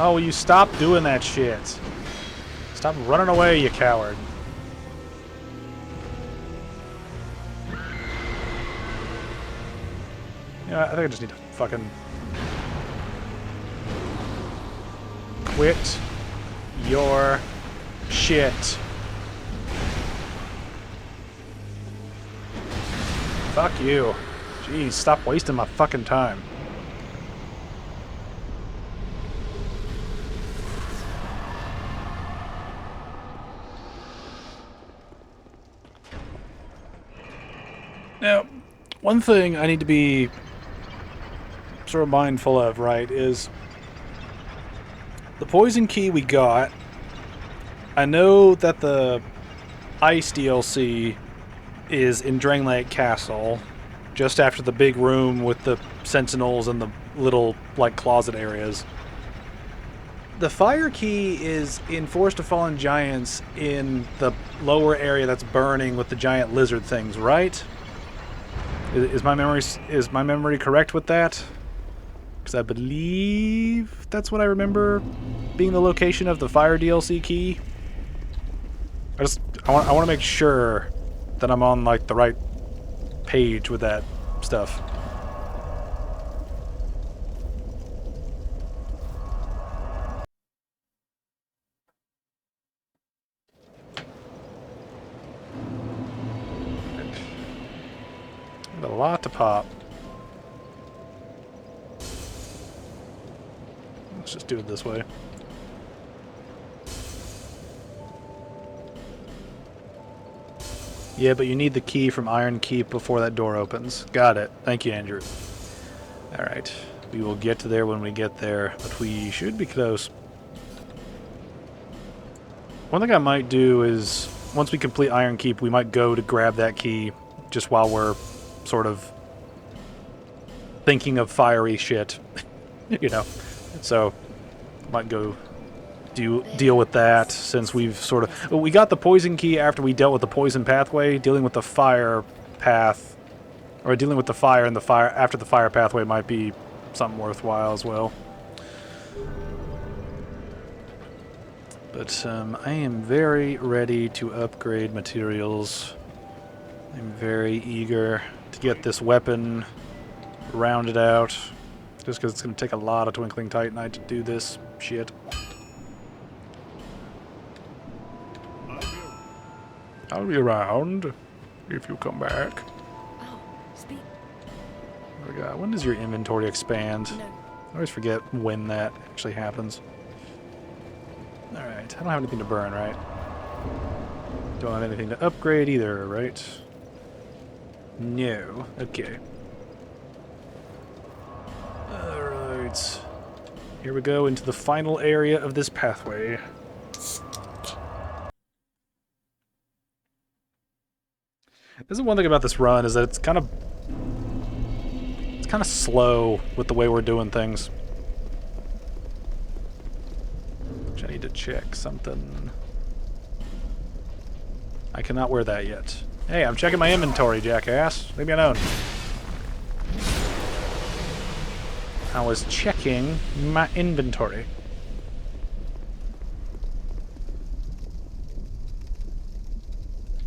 Oh, will you stop doing that shit? Stop running away, you coward. Yeah, I think I just need to fucking quit your shit. Fuck you. Jeez, stop wasting my fucking time. Now, one thing I need to be sort of mindful of, right, is the poison key we got. I know that the ice DLC is in Drain Lake Castle, just after the big room with the sentinels and the little, like, closet areas. The fire key is in Forest of Fallen Giants in the lower area that's burning with the giant lizard things, right? Is my memory correct with that? Because I believe that's what I remember being the location of the fire DLC key. I want to make sure that I'm on like the right page with that stuff. A lot to pop. Let's just do it this way. Yeah, but you need the key from Iron Keep before that door opens. Got it. Thank you, Andrew. Alright. We will get to there when we get there, but we should be close. One thing I might do is, once we complete Iron Keep, we might go to grab that key just while we're sort of thinking of fiery shit. You know. So, might go deal with that, since we've sort of... We got the poison key after we dealt with the poison pathway. Dealing with the fire path, or dealing with the fire and the fire after the fire pathway might be something worthwhile as well. But I am very ready to upgrade materials. I'm very eager to get this weapon rounded out, just because it's going to take a lot of Twinkling Titanite to do this shit. I'll be around if you come back. Oh, speak. Oh my God, when does your inventory expand? No. I always forget when that actually happens. Alright, I don't have anything to burn, right? Don't have anything to upgrade either, right? No. Okay. Alright. Here we go into the final area of this pathway. This is one thing about this run, is that it's kind of slow with the way we're doing things. Which I need to check something. I cannot wear that yet. Hey, I'm checking my inventory, jackass. Leave me alone. I was checking my inventory.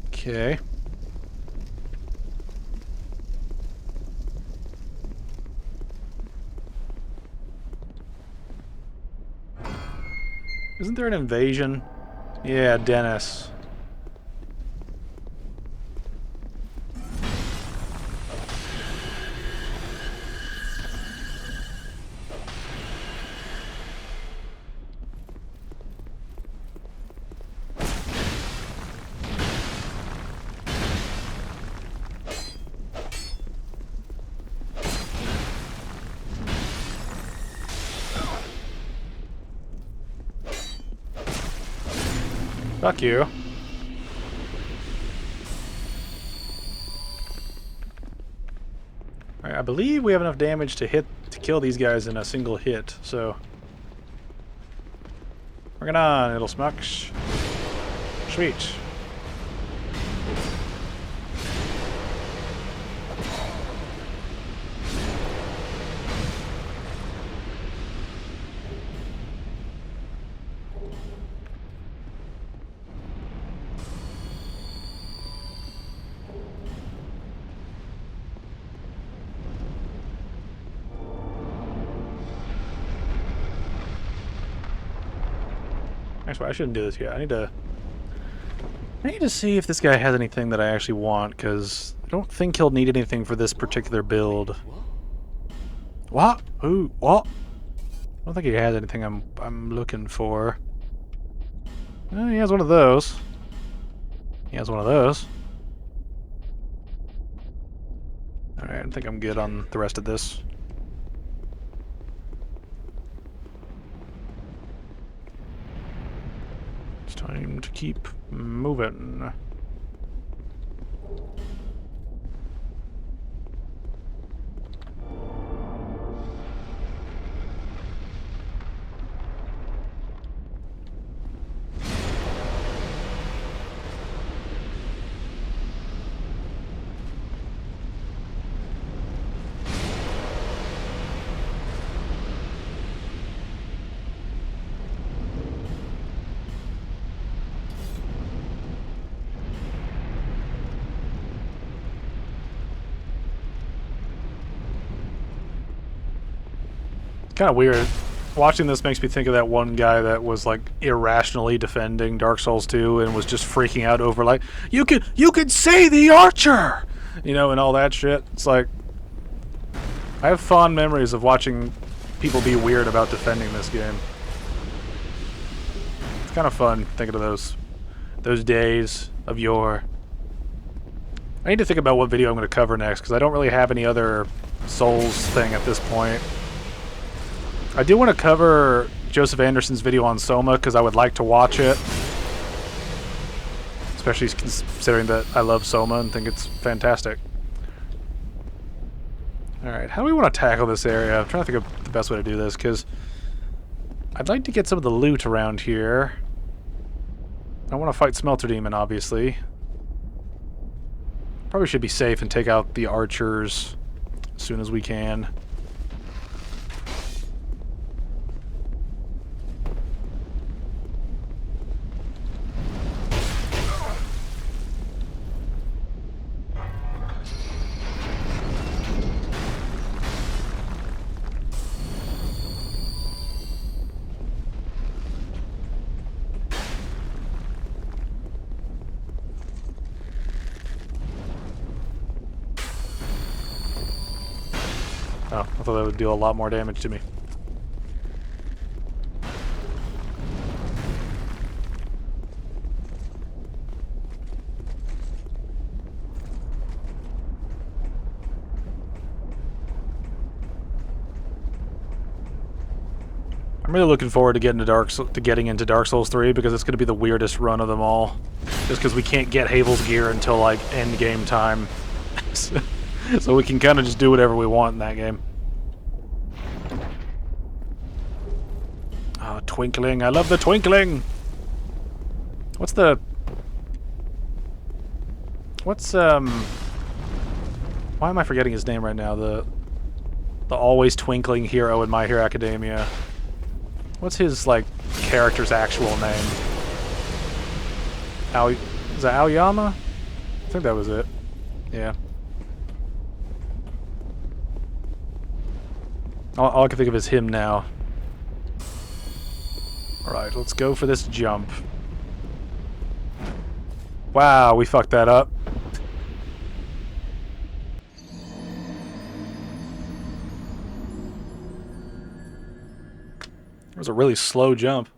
Okay. Isn't there an invasion? Yeah, Dennis. Fuck you. Alright, I believe we have enough damage to kill these guys in a single hit, so... Bring it on, little smucks. Sweet. Actually, I shouldn't do this yet. I need to see if this guy has anything that I actually want, because I don't think he'll need anything for this particular build. What? Ooh, what? I don't think he has anything I'm looking for. He has one of those. He has one of those. Alright, I think I'm good on the rest of this. It's time to keep moving. Kind of weird. Watching this makes me think of that one guy that was like irrationally defending Dark Souls 2 and was just freaking out over like, you could say the archer, you know, and all that shit. It's like, I have fond memories of watching people be weird about defending this game. It's kind of fun thinking of those days of yore. I need to think about what video I'm going to cover next because I don't really have any other Souls thing at this point. I do want to cover Joseph Anderson's video on Soma because I would like to watch it. Especially considering that I love Soma and think it's fantastic. Alright, how do we want to tackle this area? I'm trying to think of the best way to do this because I'd like to get some of the loot around here. I want to fight Smelter Demon, obviously. Probably should be safe and take out the archers as soon as we can. Oh, I thought that would deal a lot more damage to me. I'm really looking forward to getting into Dark Souls 3 because it's going to be the weirdest run of them all. Just because we can't get Havel's gear until like end game time. So we can kind of just do whatever we want in that game. Oh, twinkling. I love the twinkling! What's... Why am I forgetting his name right now? The always twinkling hero in My Hero Academia. What's his, like, character's actual name? Is that Aoyama? I think that was it. Yeah. All I can think of is him now. Alright, let's go for this jump. Wow, we fucked that up. It was a really slow jump.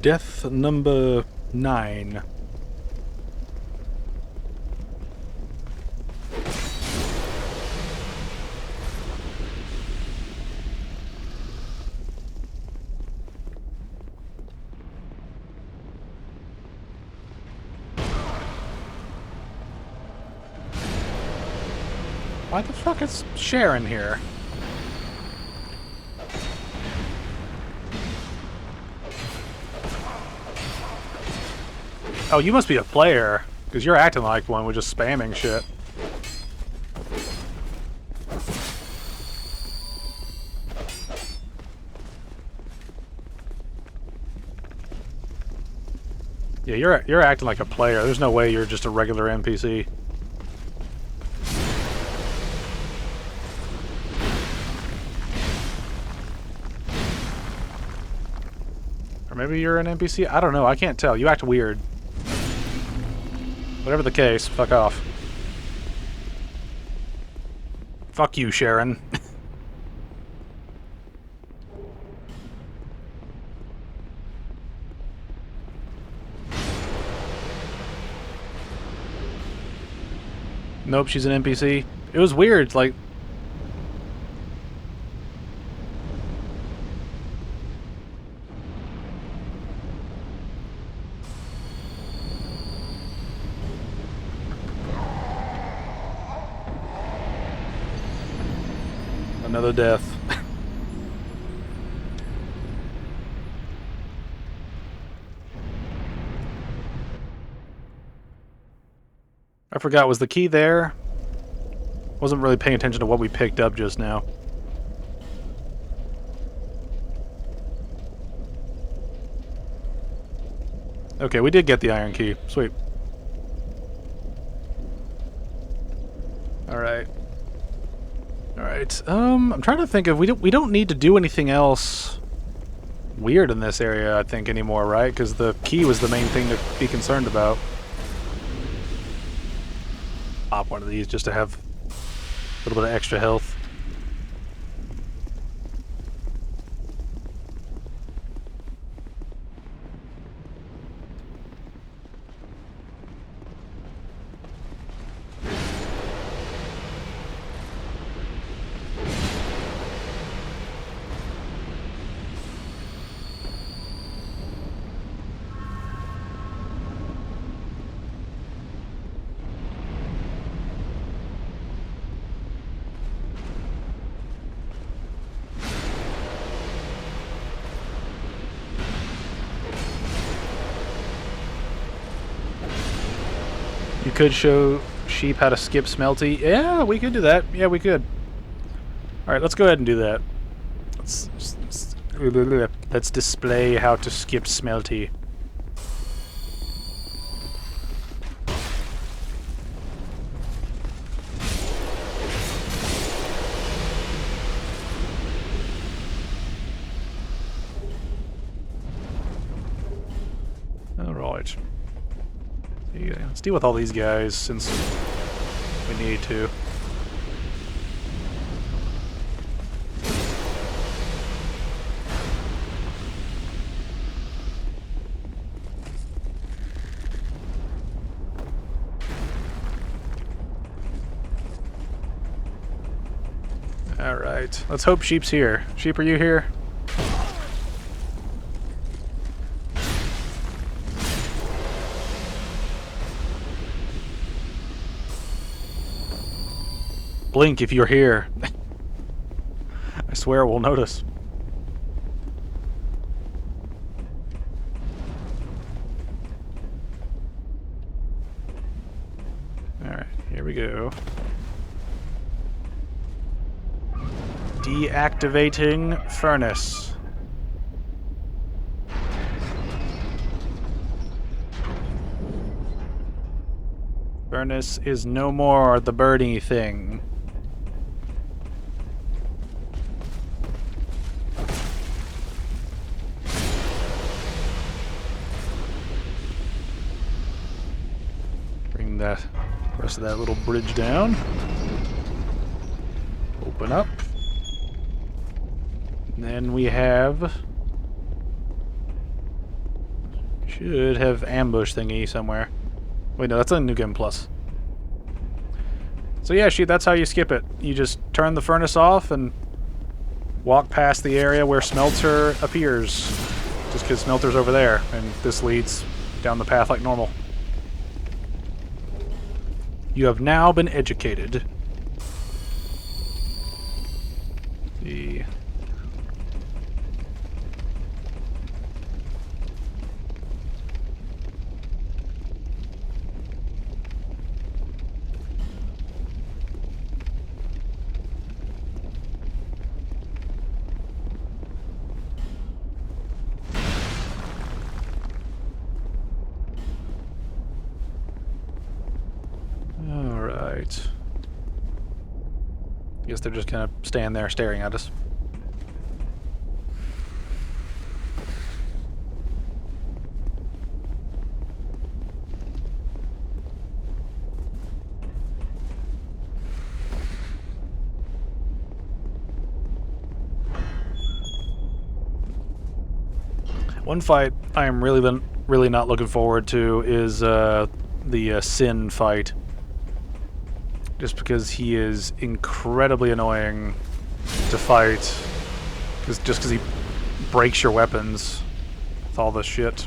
Death number 9. Why the fuck is Sharon here? Oh, you must be a player, because you're acting like one with just spamming shit. Yeah, you're acting like a player. There's no way you're just a regular NPC. Or maybe you're an NPC? I don't know. I can't tell. You act weird. Whatever the case, fuck off. Fuck you, Sharon. Nope, she's an NPC. It was weird, like... Another death. I forgot, was the key there? Wasn't really paying attention to what we picked up just now. Okay, we did get the iron key. Sweet. Alright. Alright. I'm trying to think of we don't need to do anything else weird in this area, I think, anymore, right? Because the key was the main thing to be concerned about. Pop one of these just to have a little bit of extra health. You could show sheep how to skip smelty. Yeah, we could do that. Yeah, we could. Alright, let's go ahead and do that. Let's display how to skip smelty. Alright. Yeah, let's deal with all these guys since we need to. Alright, let's hope Sheep's here. Sheep, are you here? Blink if you're here. I swear we'll notice. Alright, here we go. Deactivating furnace. Furnace is no more the birdie thing. Bring that rest of that little bridge down. Open up. And then we have... should have ambush thingy somewhere. Wait, no, that's a New Game Plus. So yeah, shoot, that's how you skip it. You just turn the furnace off and walk past the area where Smelter appears. Just because Smelter's over there, and this leads down the path like normal. You have now been educated. The... Alright. I guess they're just kind of staying there staring at us. One fight I am really not looking forward to is the Sin fight. Just because he is incredibly annoying to fight. Just because he breaks your weapons with all this shit.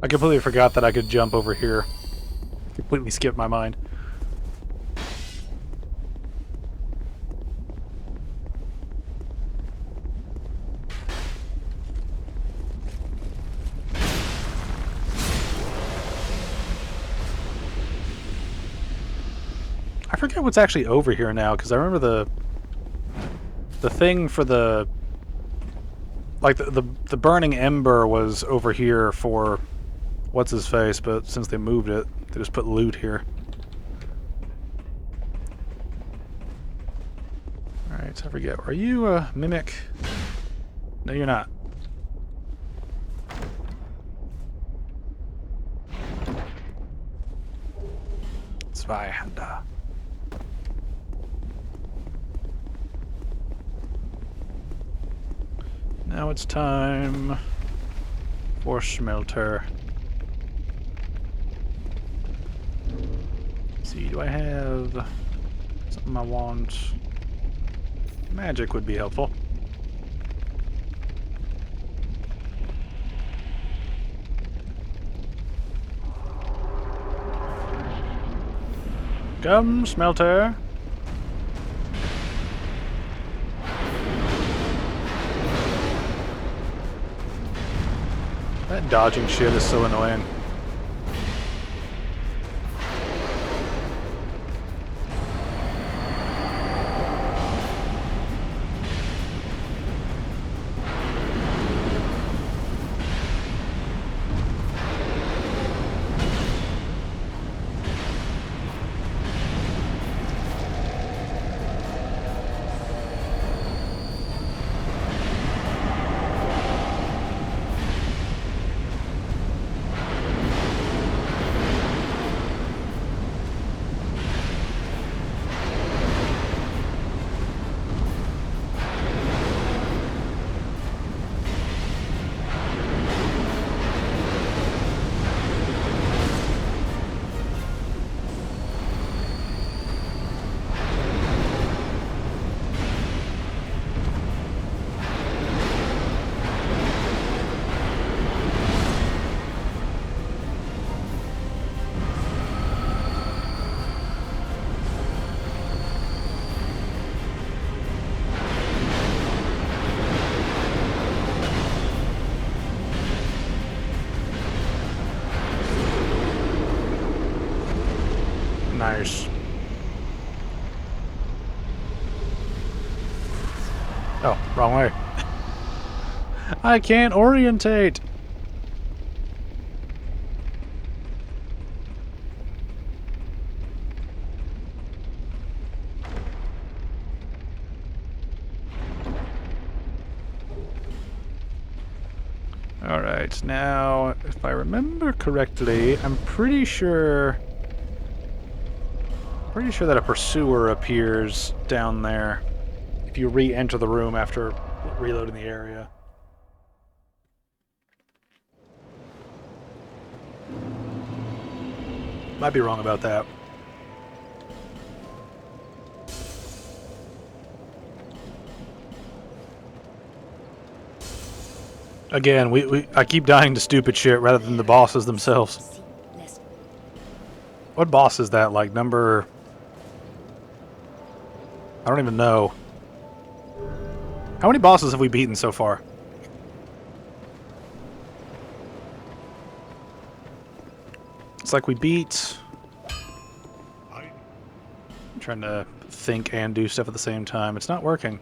I completely forgot that I could jump over here. Completely skipped my mind. I forget what's actually over here now, because I remember the thing for the... Like, the burning ember was over here for what's-his-face, but since they moved it, they just put loot here. Alright, I forget. Are you a mimic? No, you're not. Zweihänder. Now it's time for smelter. Let's see, do I have something I want? Magic would be helpful. Come, smelter. That dodging shit is so annoying. Nice. Oh, wrong way. I can't orientate. Alright, now, if I remember correctly, I'm pretty sure that a pursuer appears down there if you re-enter the room after reloading the area. Might be wrong about that. Again, I keep dying to stupid shit rather than the bosses themselves. What boss is that? Like number... I don't even know. How many bosses have we beaten so far? It's like we beat... I'm trying to think and do stuff at the same time. It's not working.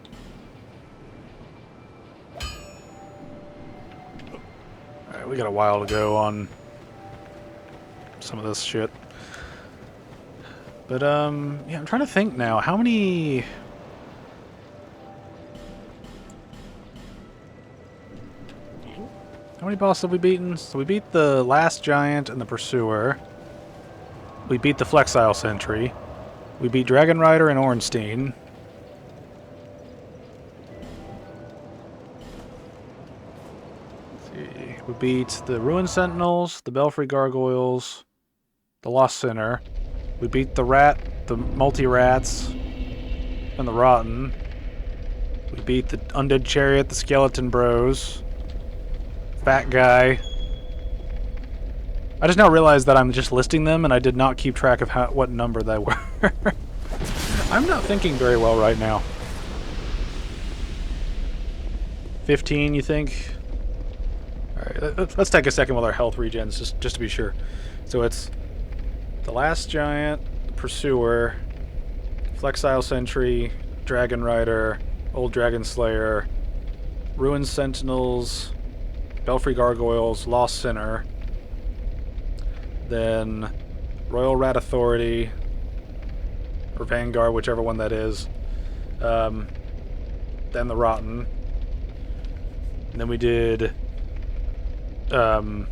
Alright, we got a while to go on some of this shit. But, yeah, I'm trying to think now. How many... How many bosses have we beaten? So we beat the last giant and the pursuer. We beat the Flexile Sentry. We beat Dragon Rider and Ornstein. Let's see. We beat the Ruin Sentinels, the Belfry Gargoyles, the Lost Sinner. We beat the Rat, the Multi-Rats, and the Rotten. We beat the Undead Chariot, the Skeleton Bros, Fat Guy. I just now realized that I'm just listing them, and I did not keep track of what number they were. I'm not thinking very well right now. 15, you think? Alright, let's take a second while our health regens, just to be sure. So it's the last giant, the pursuer, Flexile Sentry, Dragon Rider, Old Dragon Slayer, Ruined Sentinels, Belfry Gargoyles, Lost Sinner, then Royal Rat Authority, or Vanguard, whichever one that is, then the Rotten, and then we did the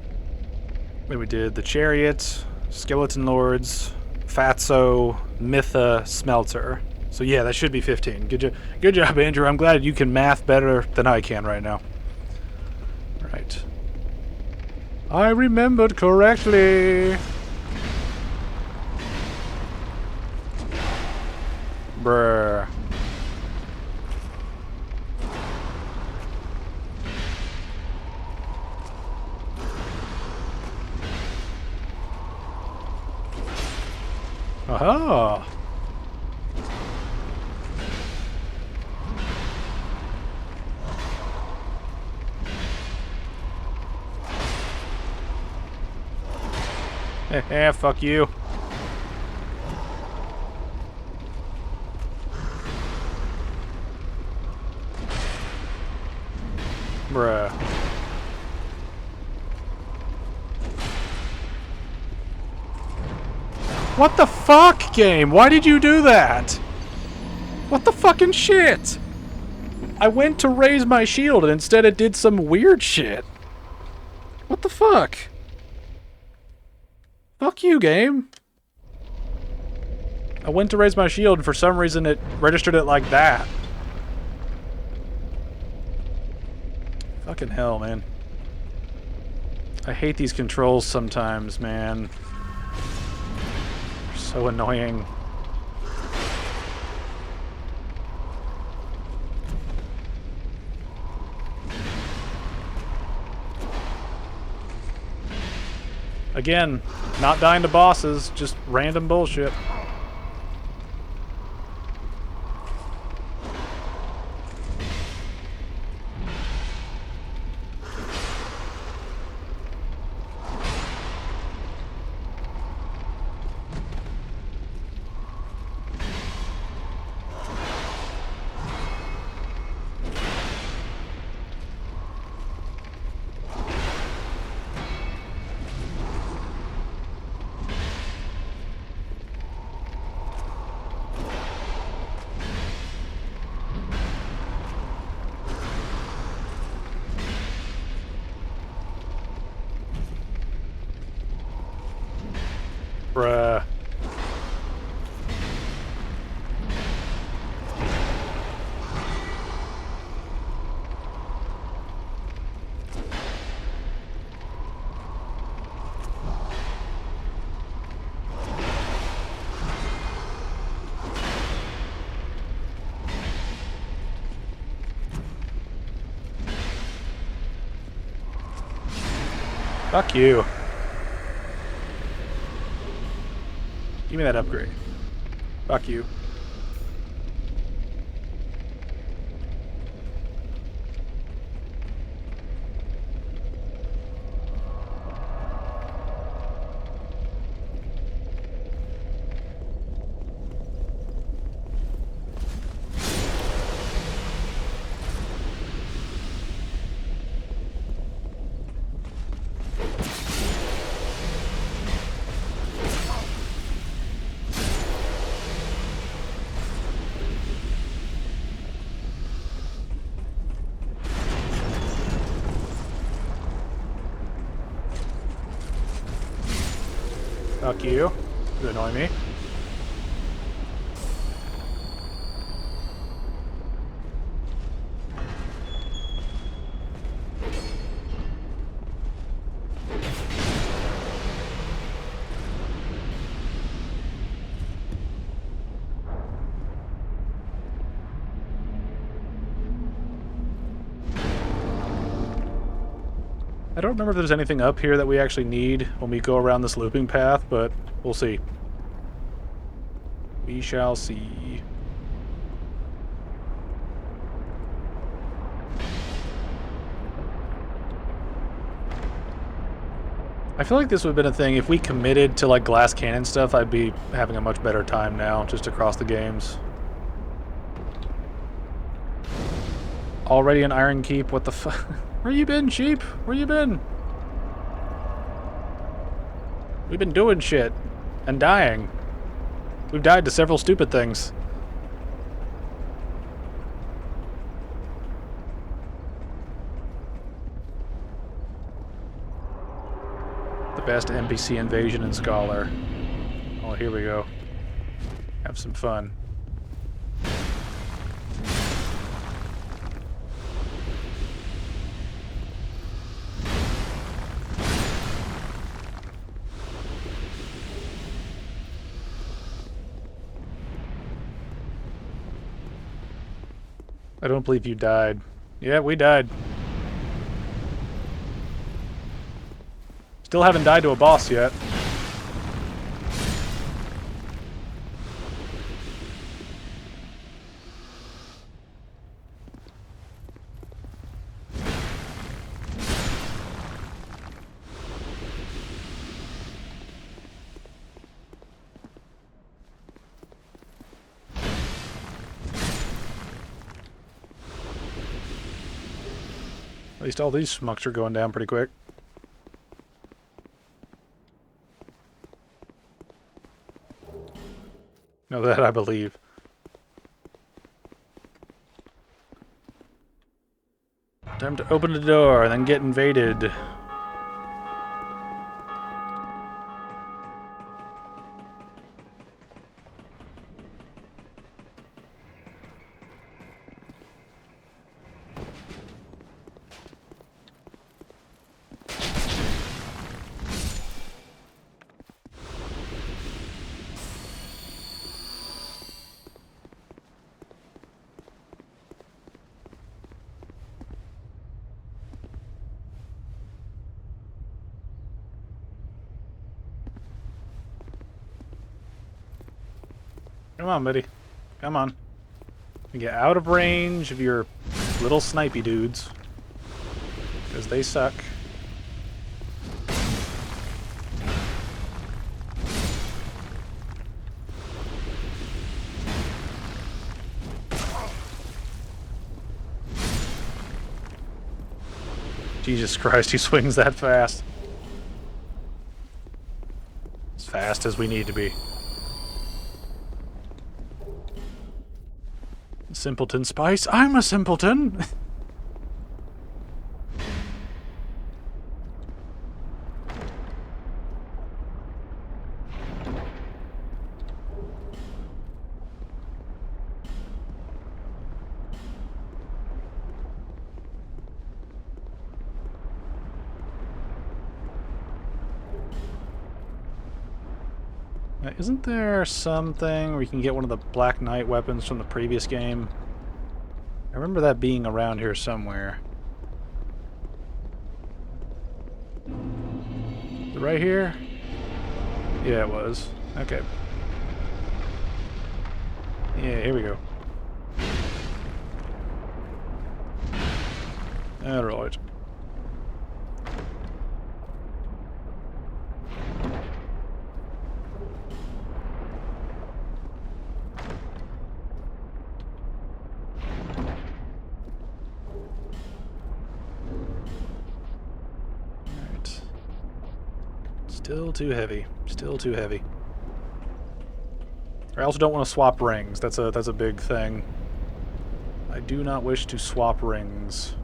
Chariot, Skeleton Lords, Fatso, Mytha, Smelter. So yeah, that should be 15. Good job, Andrew. I'm glad you can math better than I can right now. Right. I remembered correctly. Brr. Aha! Heh, fuck you. Bruh. What the fuck, game? Why did you do that? What the fucking shit? I went to raise my shield and instead it did some weird shit. What the fuck? Fuck you, game. I went to raise my shield and for some reason it registered it like that. Fucking hell, man. I hate these controls sometimes, man. They're so annoying. Again, not dying to bosses, just random bullshit. Bruh. Fuck you. Give me that upgrade. Fuck you. Fuck you. You annoy me. I don't remember if there's anything up here that we actually need when we go around this looping path, but we'll see. We shall see. I feel like this would have been a thing if we committed to like glass cannon stuff. I'd be having a much better time now, just across the games. Already an Iron Keep. What the fuck? Where you been, sheep? Where you been? We've been doing shit and dying. We've died to several stupid things. The best NPC invasion in Scholar. Oh, here we go. Have some fun. I don't believe you died. Yeah, we died. Still haven't died to a boss yet. At least all these schmucks are going down pretty quick. No, that I believe. Time to open the door and then get invaded. Come on, buddy. Come on. Get out of range of your little snipey dudes. Because they suck. Jesus Christ, he swings that fast. As fast as we need to be. Simpleton Spice? I'm a simpleton! Isn't there something where you can get one of the Black Knight weapons from the previous game? I remember that being around here somewhere. Is it right here? Yeah, it was. Okay. Yeah, here we go. Alright. Still too heavy. Still too heavy. I also don't want to swap rings. That's a big thing. I do not wish to swap rings.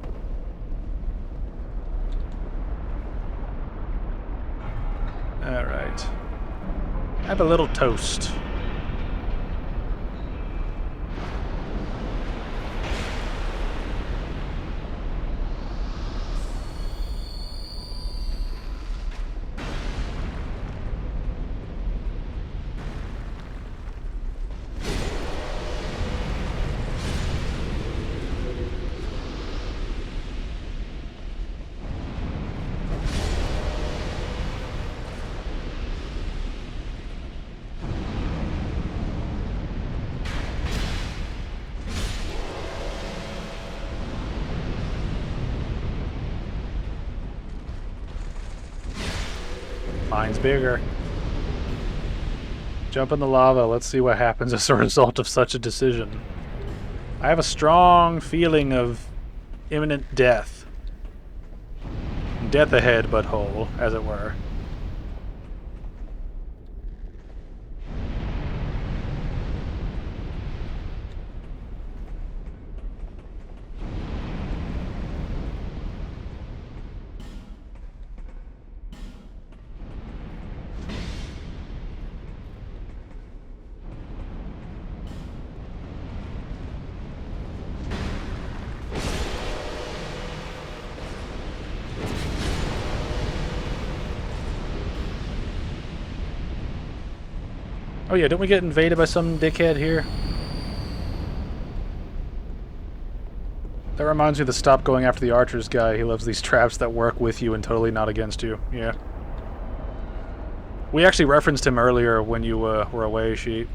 Alright. Have a little toast. Mine's bigger. Jump in the lava. Let's see what happens as a result of such a decision. I have a strong feeling of imminent death. Death ahead, butthole, as it were. Oh yeah, don't we get invaded by some dickhead here? That reminds me to stop going after the archers guy. He loves these traps that work with you and totally not against you. Yeah. We actually referenced him earlier when you were away, Sheet.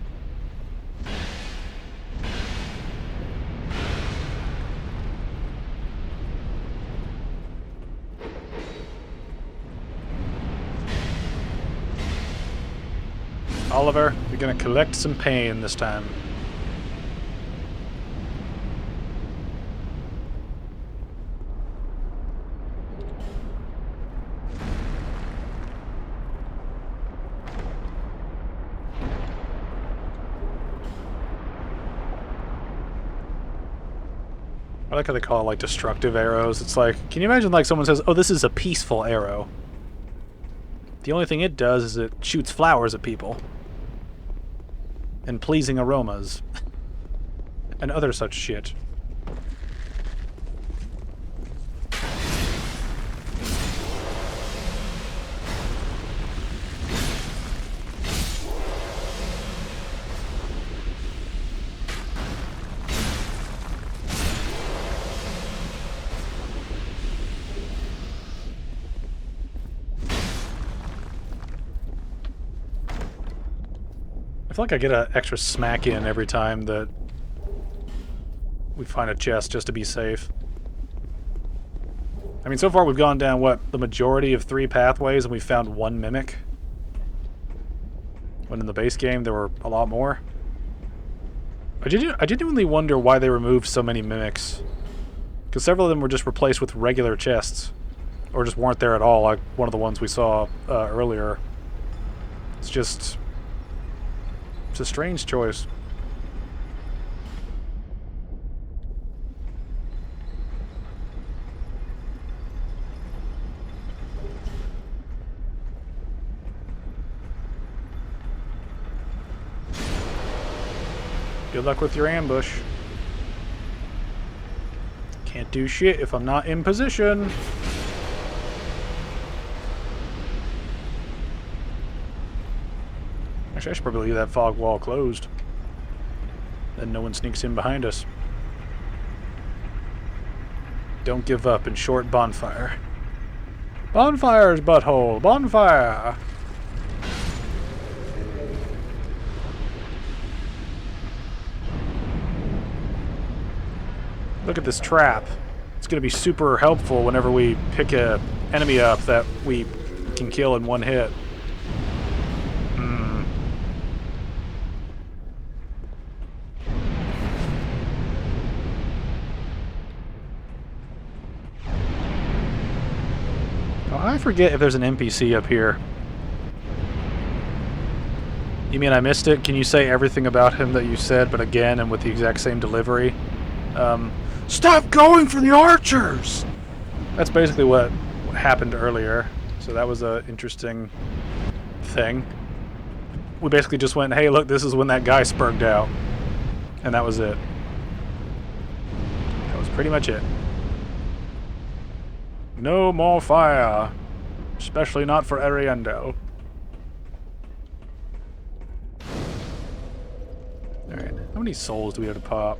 Oliver, you're gonna collect some pain this time. I like how they call it, like, destructive arrows. It's like, can you imagine, like, someone says, oh, this is a peaceful arrow. The only thing it does is it shoots flowers at people. And pleasing aromas. And other such shit. I feel like I get an extra smack in every time that we find a chest just to be safe. I mean, so far we've gone down, what, the majority of 3 pathways and we found 1 mimic? When in the base game there were a lot more. I genuinely wonder why they removed so many mimics. Because several of them were just replaced with regular chests. Or just weren't there at all, like one of the ones we saw earlier. It's just... it's a strange choice. Good luck with your ambush. Can't do shit if I'm not in position. Actually, I should probably leave that fog wall closed. Then no one sneaks in behind us. Don't give up and short bonfire. Bonfire's butthole! Bonfire! Look at this trap. It's going to be super helpful whenever we pick a enemy up that we can kill in one hit. I forget if there's an NPC up here. You mean I missed it? Can you say everything about him that you said, but again and with the exact same delivery? Stop going for the archers! That's basically what happened earlier. So that was an interesting thing. We basically just went, hey, look, this is when that guy spurged out. And that was it. That was pretty much it. No more fire. Especially not for Ariendo. Alright, how many souls do we have to pop?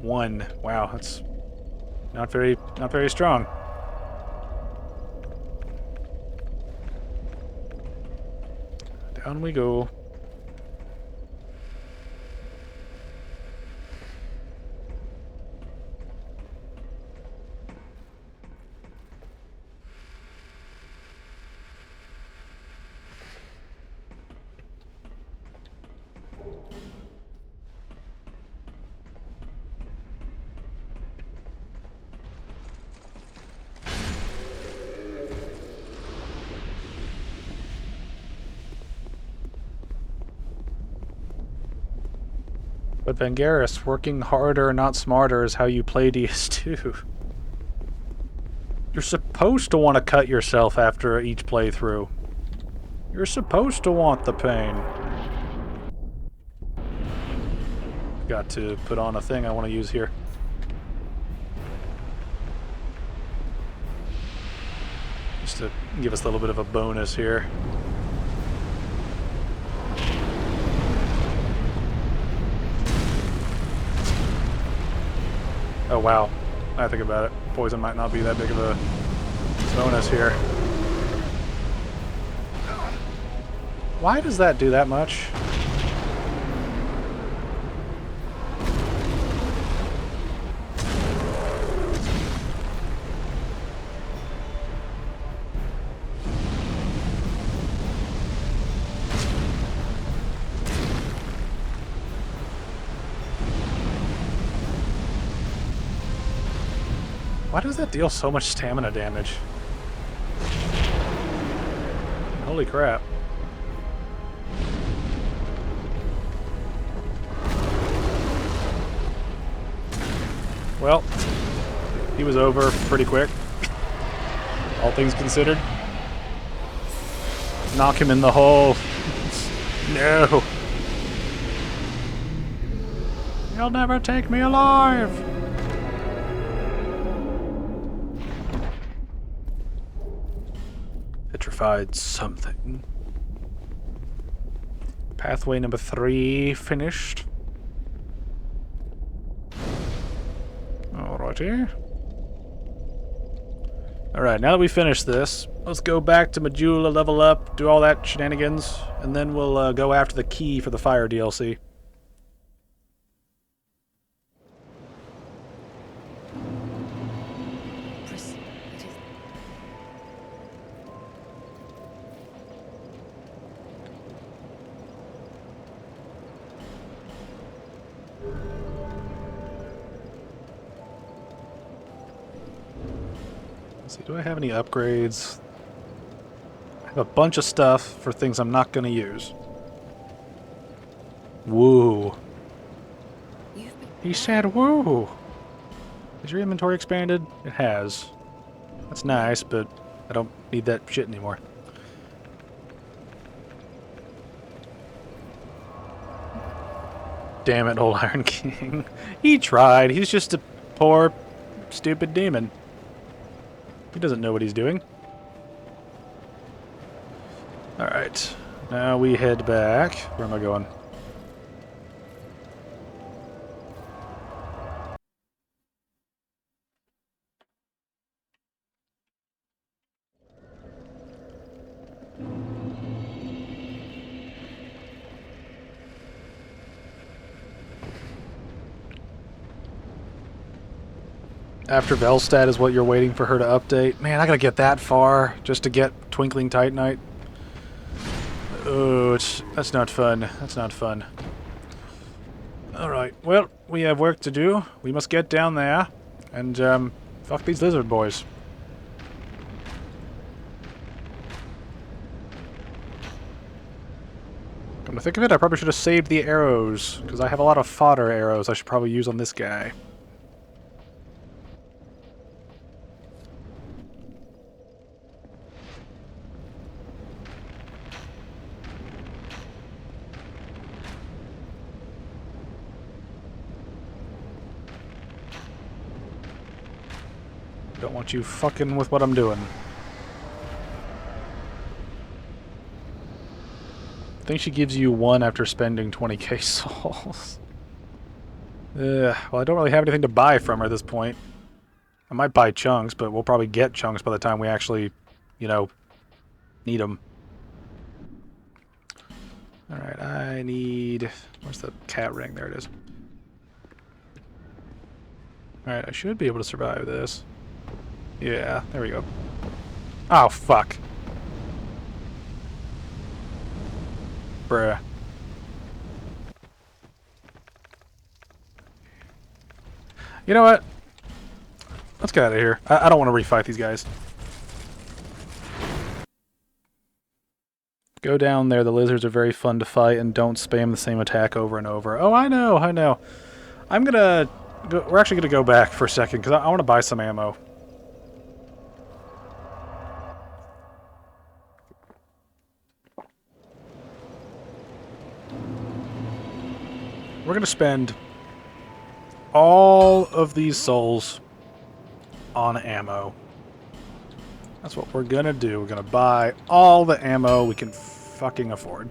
1. Wow, that's not very strong. Down we go. But Vangeris, working harder, not smarter, is how you play DS2. You're supposed to want to cut yourself after each playthrough. You're supposed to want the pain. Got to put on a thing I want to use here. Just to give us a little bit of a bonus here. Oh wow, I think about it. Poison might not be that big of a bonus here. Why does that do that much? Why does that deal so much stamina damage? Holy crap. Well, he was over pretty quick, all things considered. Knock him in the hole. No. You'll never take me alive. Petrified something. Pathway number 3 finished. Alrighty. Alright, now that we finished this, let's go back to Majula, level up, do all that shenanigans, and then we'll go after the key for the fire DLC. Let's see, do I have any upgrades? I have a bunch of stuff for things I'm not going to use. Woo. He said woo. Is your inventory expanded? It has. That's nice, but I don't need that shit anymore. Damn it, old Iron King. He tried. He's just a poor, stupid demon. He doesn't know what he's doing. Alright. Now we head back. Where am I going? After Velstad is what you're waiting for her to update. Man, I gotta get that far just to get Twinkling Titanite. Oh, that's not fun. That's not fun. Alright, well, we have work to do. We must get down there and, fuck these lizard boys. Come to think of it, I probably should have saved the arrows, because I have a lot of fodder arrows I should probably use on this guy. Don't want you fucking with what I'm doing. I think she gives you 1 after spending 20k souls. Well, I don't really have anything to buy from her at this point. I might buy chunks, but we'll probably get chunks by the time we actually, you know, need them. Alright, I need... Where's the cat ring? There it is. Alright, I should be able to survive this. Yeah, there we go. Oh, fuck. Bruh. You know what? Let's get out of here. I don't want to refight these guys. Go down there. The lizards are very fun to fight, and don't spam the same attack over and over. Oh, I know, I know. I'm gonna... We're actually gonna go back for a second, because I want to buy some ammo. We're gonna spend all of these souls on ammo. That's what we're gonna do. We're gonna buy all the ammo we can fucking afford.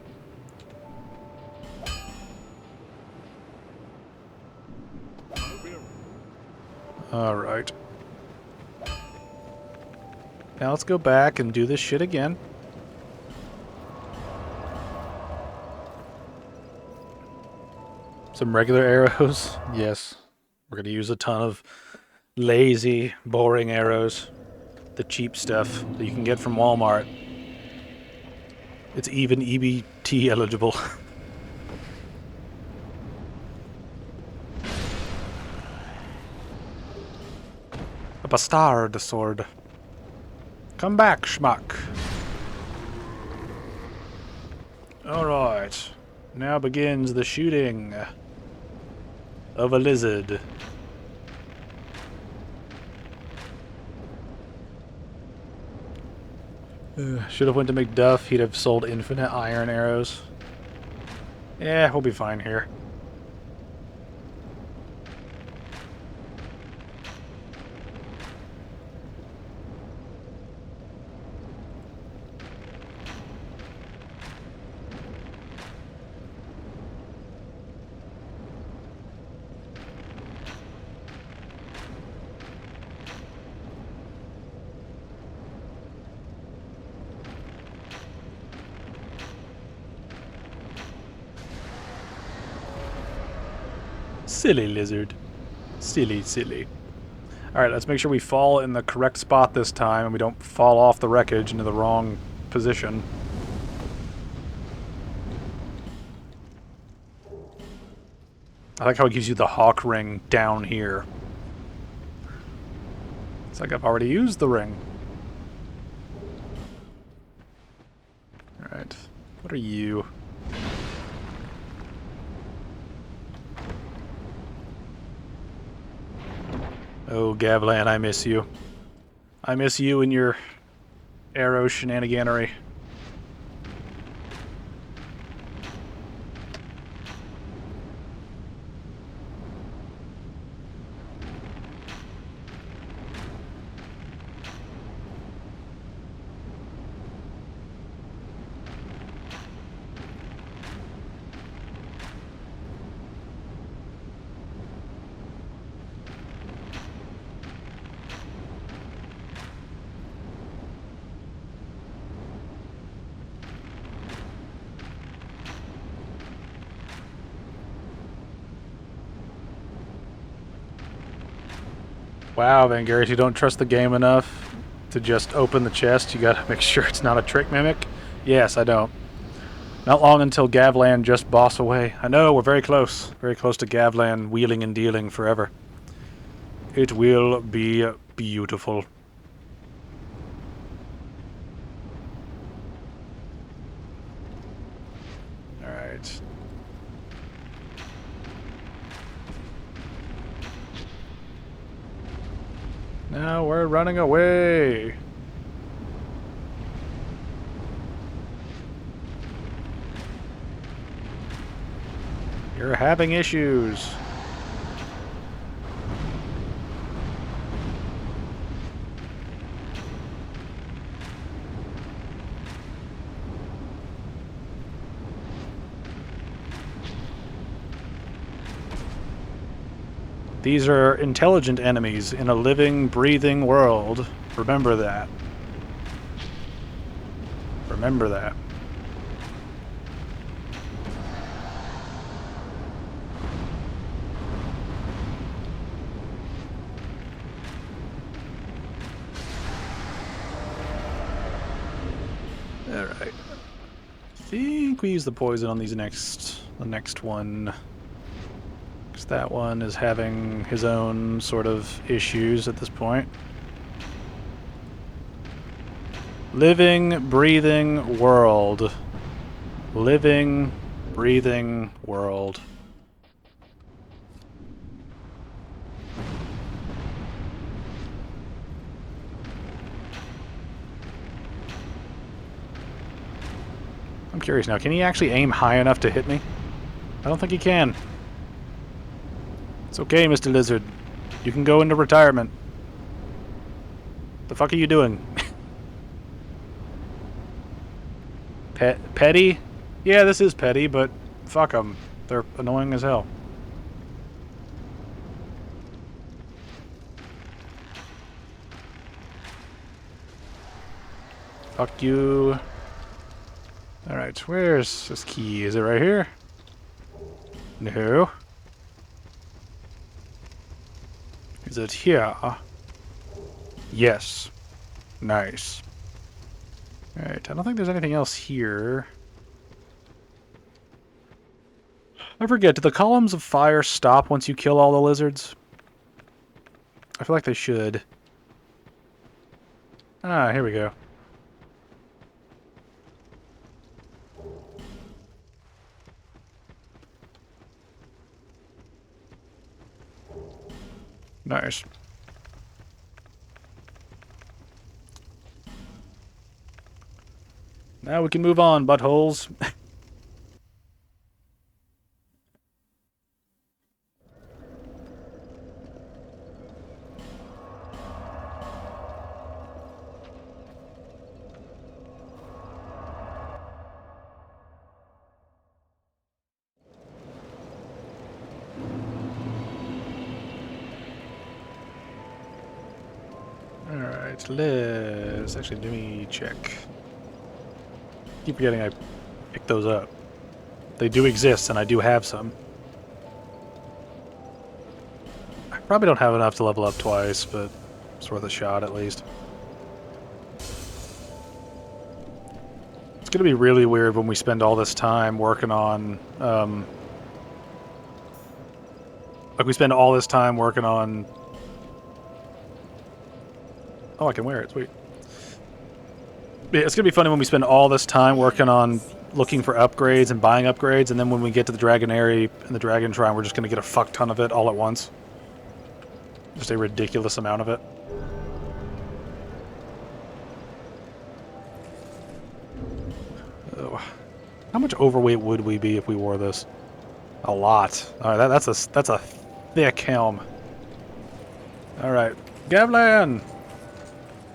Alright. Now let's go back and do this shit again. Some regular arrows. Yes. We're gonna use a ton of lazy, boring arrows. The cheap stuff that you can get from Walmart. It's even EBT eligible. A bastard sword. Come back, schmuck. Alright. Now begins the shooting of a lizard. Should have went to McDuff. He'd have sold infinite iron arrows. Yeah, we'll be fine here. Silly lizard. Silly, silly. Alright, let's make sure we fall in the correct spot this time and we don't fall off the wreckage into the wrong position. I like how it gives you the hawk ring down here. It's like I've already used the ring. Alright. What are you? Oh, Gavlan, I miss you. I miss you and your arrow shenaniganery. Wow, Vangaris, you don't trust the game enough to just open the chest. You gotta make sure it's not a trick mimic. Yes, I don't. Not long until Gavlan just boss away. I know, we're very close. Very close to Gavlan wheeling and dealing forever. It will be beautiful. Alright. Now we're running away. You're having issues. These are intelligent enemies in a living, breathing world. Remember that. Remember that. Alright. I think we use the poison on these the next one. That one is having his own sort of issues at this point. Living, breathing world. living, breathing world. I'm curious now, can he actually aim high enough to hit me? I don't think he can. It's okay, Mr. Lizard. You can go into retirement. The fuck are you doing? Petty? Yeah, this is petty, but fuck them. They're annoying as hell. Fuck you. Alright, where's this key? Is it right here? No. Is it here? Yes. Nice. Alright, I don't think there's anything else here. I forget, do the columns of fire stop once you kill all the lizards? I feel like they should. Ah, here we go. Nice. Now we can move on, buttholes. Alright, let's actually let me check. Keep forgetting I picked those up. They do exist, and I do have some. I probably don't have enough to level up twice, but it's worth a shot at least. It's gonna be really weird when we spend all this time working on, like we spend all this time working on... Oh, I can wear it, sweet. Yeah, it's gonna be funny when we spend all this time working on looking for upgrades and buying upgrades, and then when we get to the Dragonary and the Dragon Shrine, we're just gonna get a fuck ton of it all at once. Just a ridiculous amount of it. Oh. How much overweight would we be if we wore this? A lot. Alright, that's a thick helm. Alright. Gavlan!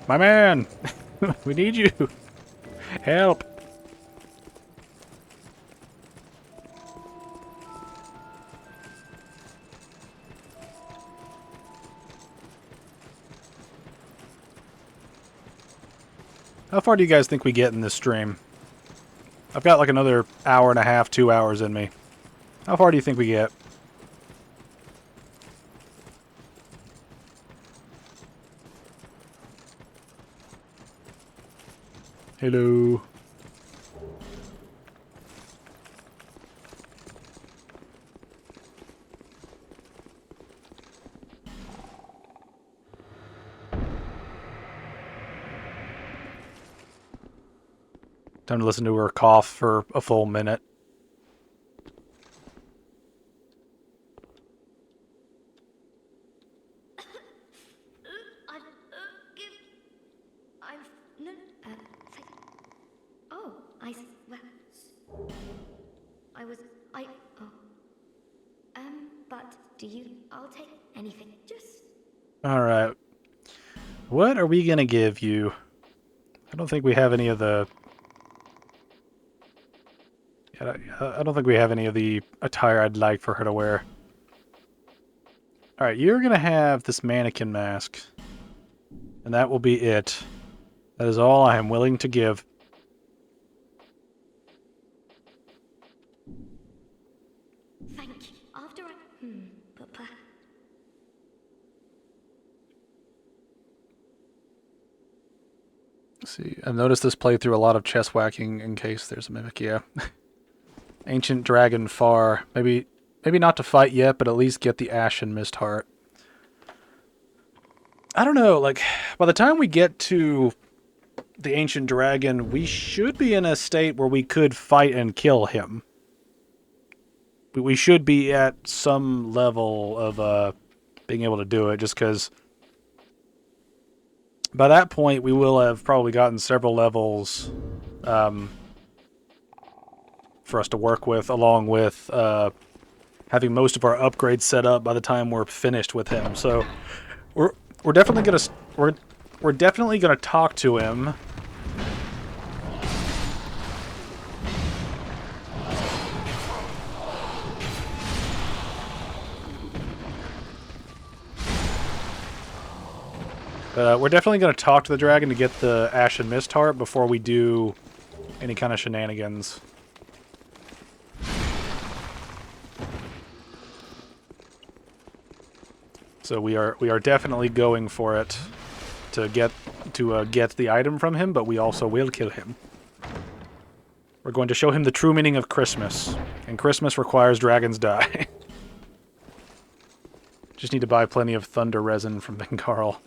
My man! We need you! Help! How far do you guys think we get in this stream? I've got like another hour and a half, 2 hours in me. How far do you think we get? Hello. Time to listen to her cough for a full minute. But do you? I'll take anything. Just. All right. What are we gonna give you? I don't think we have any of the. I don't think we have any of the attire I'd like for her to wear. All right, you're gonna have this mannequin mask, and that will be it. That is all I am willing to give. Thank you. After I. Papa. Let's see, I've noticed this playthrough a lot of chest whacking in case there's a mimic. Yeah. Ancient Dragon Far. Maybe not to fight yet, but at least get the Ashen Mist Heart. I don't know, like, by the time we get to the ancient dragon, we should be in a state where we could fight and kill him. We should be at some level of being able to do it, just because by that point we will have probably gotten several levels for us to work with, along with having most of our upgrades set up by the time we're finished with him. So we're definitely gonna talk to him. We're definitely going to talk to the dragon to get the Ashen Mist Heart before we do any kind of shenanigans. So we are definitely going for it to get the item from him, but we also will kill him. We're going to show him the true meaning of Christmas, and Christmas requires dragons die. Just need to buy plenty of thunder resin from Bengarl.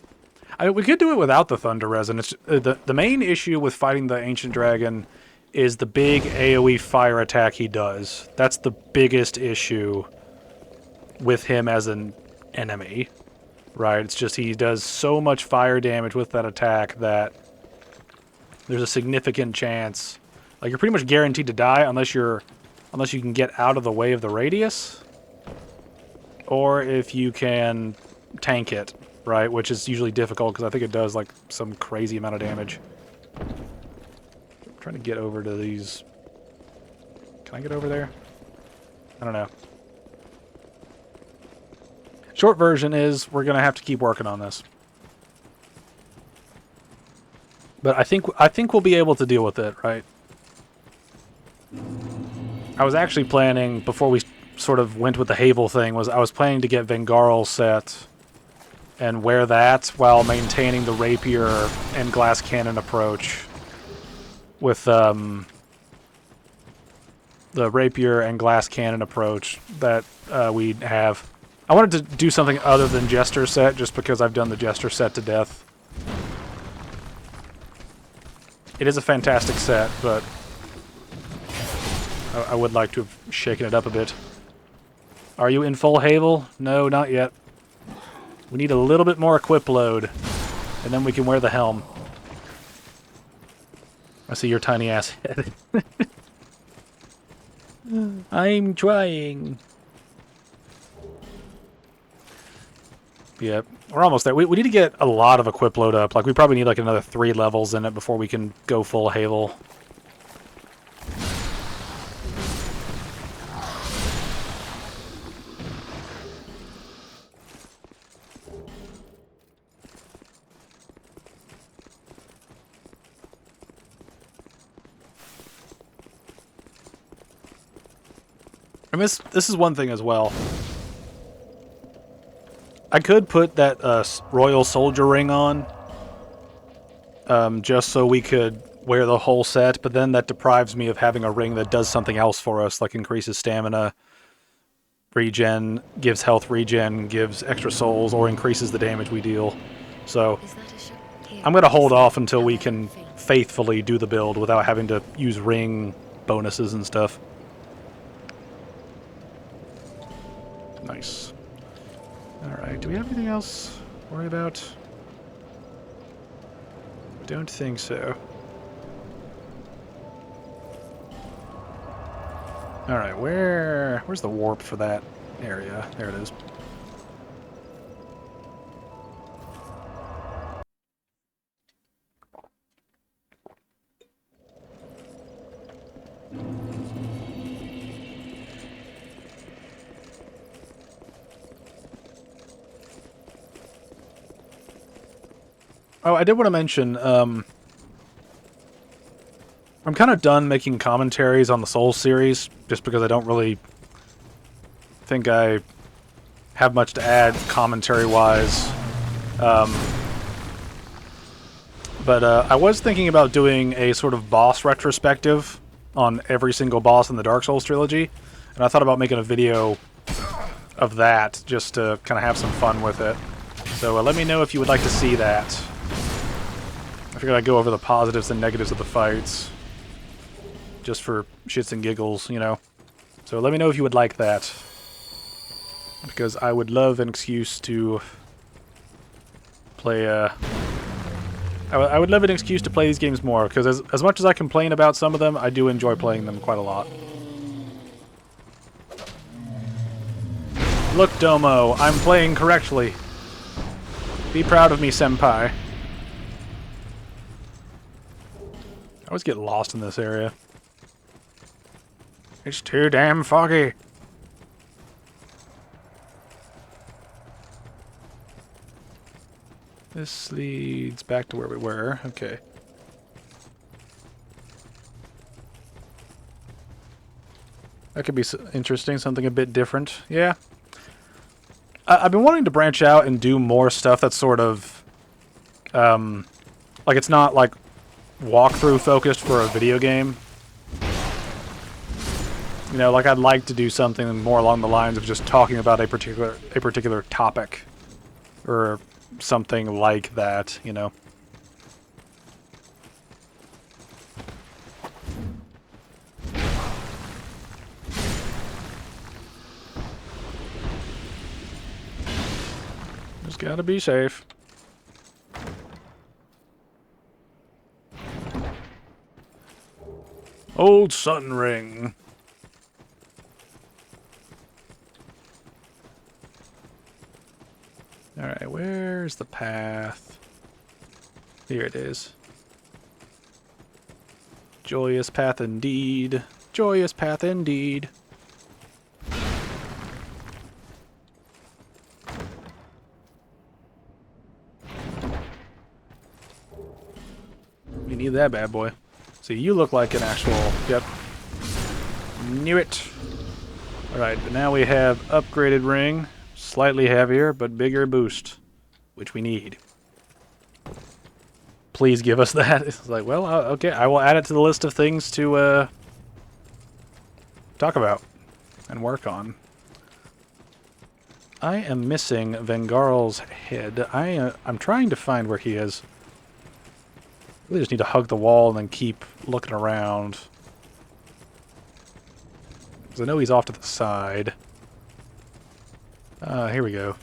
I mean, we could do it without the thunder resin. It's, the main issue with fighting the ancient dragon is the big AoE fire attack he does. That's the biggest issue with him as an enemy, right? It's just he does so much fire damage with that attack that there's a significant chance, like you're pretty much guaranteed to die unless you can get out of the way of the radius, or if you can tank it. Right, which is usually difficult because I think it does like some crazy amount of damage. I'm trying to get over to these. Can I get over there? I don't know. Short version is we're gonna have to keep working on this, but I think we'll be able to deal with it, right? I was actually planning, before we sort of went with the Havel thing, I was planning to get Vengarl set and wear that while maintaining the rapier and glass cannon approach with the rapier and glass cannon approach that we have. I wanted to do something other than Jester set just because I've done the Jester set to death. It is a fantastic set, but I would like to have shaken it up a bit. Are you in full Havel? No, not yet. We need a little bit more equip load, and then we can wear the helm. I see your tiny ass head. I'm trying. Yep, we're almost there. We need to get a lot of equip load up. Like, we probably need like another 3 levels in it before we can go full Havel. And this is one thing as well. I could put that Royal Soldier ring on, just so we could wear the whole set, but then that deprives me of having a ring that does something else for us, like increases stamina, regen, gives health regen, gives extra souls, or increases the damage we deal. So I'm going to hold off until we can faithfully do the build without having to use ring bonuses and stuff. Nice. Alright, do we have anything else to worry about? Don't think so. Alright, where's the warp for that area? There it is. Oh, I did want to mention, I'm kind of done making commentaries on the Souls series, just because I don't really think I have much to add commentary-wise. But I was thinking about doing a sort of boss retrospective on every single boss in the Dark Souls trilogy, and I thought about making a video of that, just to kind of have some fun with it. So let me know if you would like to see that. I figured I'd go over the positives and negatives of the fights. Just for shits and giggles, you know. So let me know if you would like that. Because I would love an excuse to play, I would love an excuse to play these games more, because as much as I complain about some of them, I do enjoy playing them quite a lot. Look, Domo, I'm playing correctly. Be proud of me, senpai. I always get lost in this area. It's too damn foggy. This leads back to where we were. Okay. That could be interesting, something a bit different. Yeah. I've been wanting to branch out and do more stuff that's sort of... like, it's not, like, walkthrough focused for a video game. You know, like, I'd like to do something more along the lines of just talking about a particular topic. Or something like that, you know. Just gotta be safe. Old Sun Ring. Alright, where's the path? Here it is. Joyous path indeed. Joyous path indeed. We need that bad boy. See, you look like an actual... Yep. Knew it. Alright, but now we have upgraded ring. Slightly heavier, but bigger boost. Which we need. Please give us that. It's like, well, okay, I will add it to the list of things to talk about and work on. I am missing Vengarl's head. I'm trying to find where he is. Really just need to hug the wall and then keep looking around. Because I know he's off to the side. Here we go.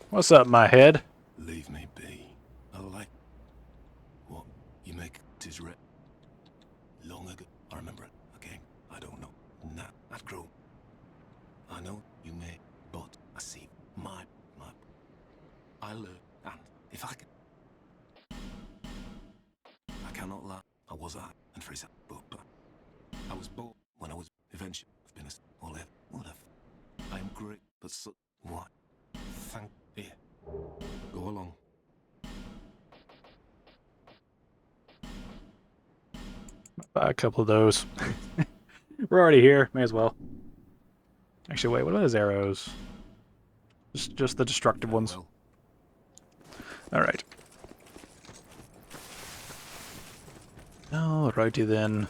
What's up, my head? Leave me be. I like what you make tis red. Long ago, I remember it again. I don't know. Nah, I'd grow. I know you may, but I see my. I learn, and if I can, I cannot lie. I was and Fraser, but I was born when I was eventually. I've been a whatever. I am great, but so what? Thank you. Go along. Buy a couple of those. We're already here. May as well. Actually, wait. What are those arrows? Just the destructive ones. All right. Alrighty then.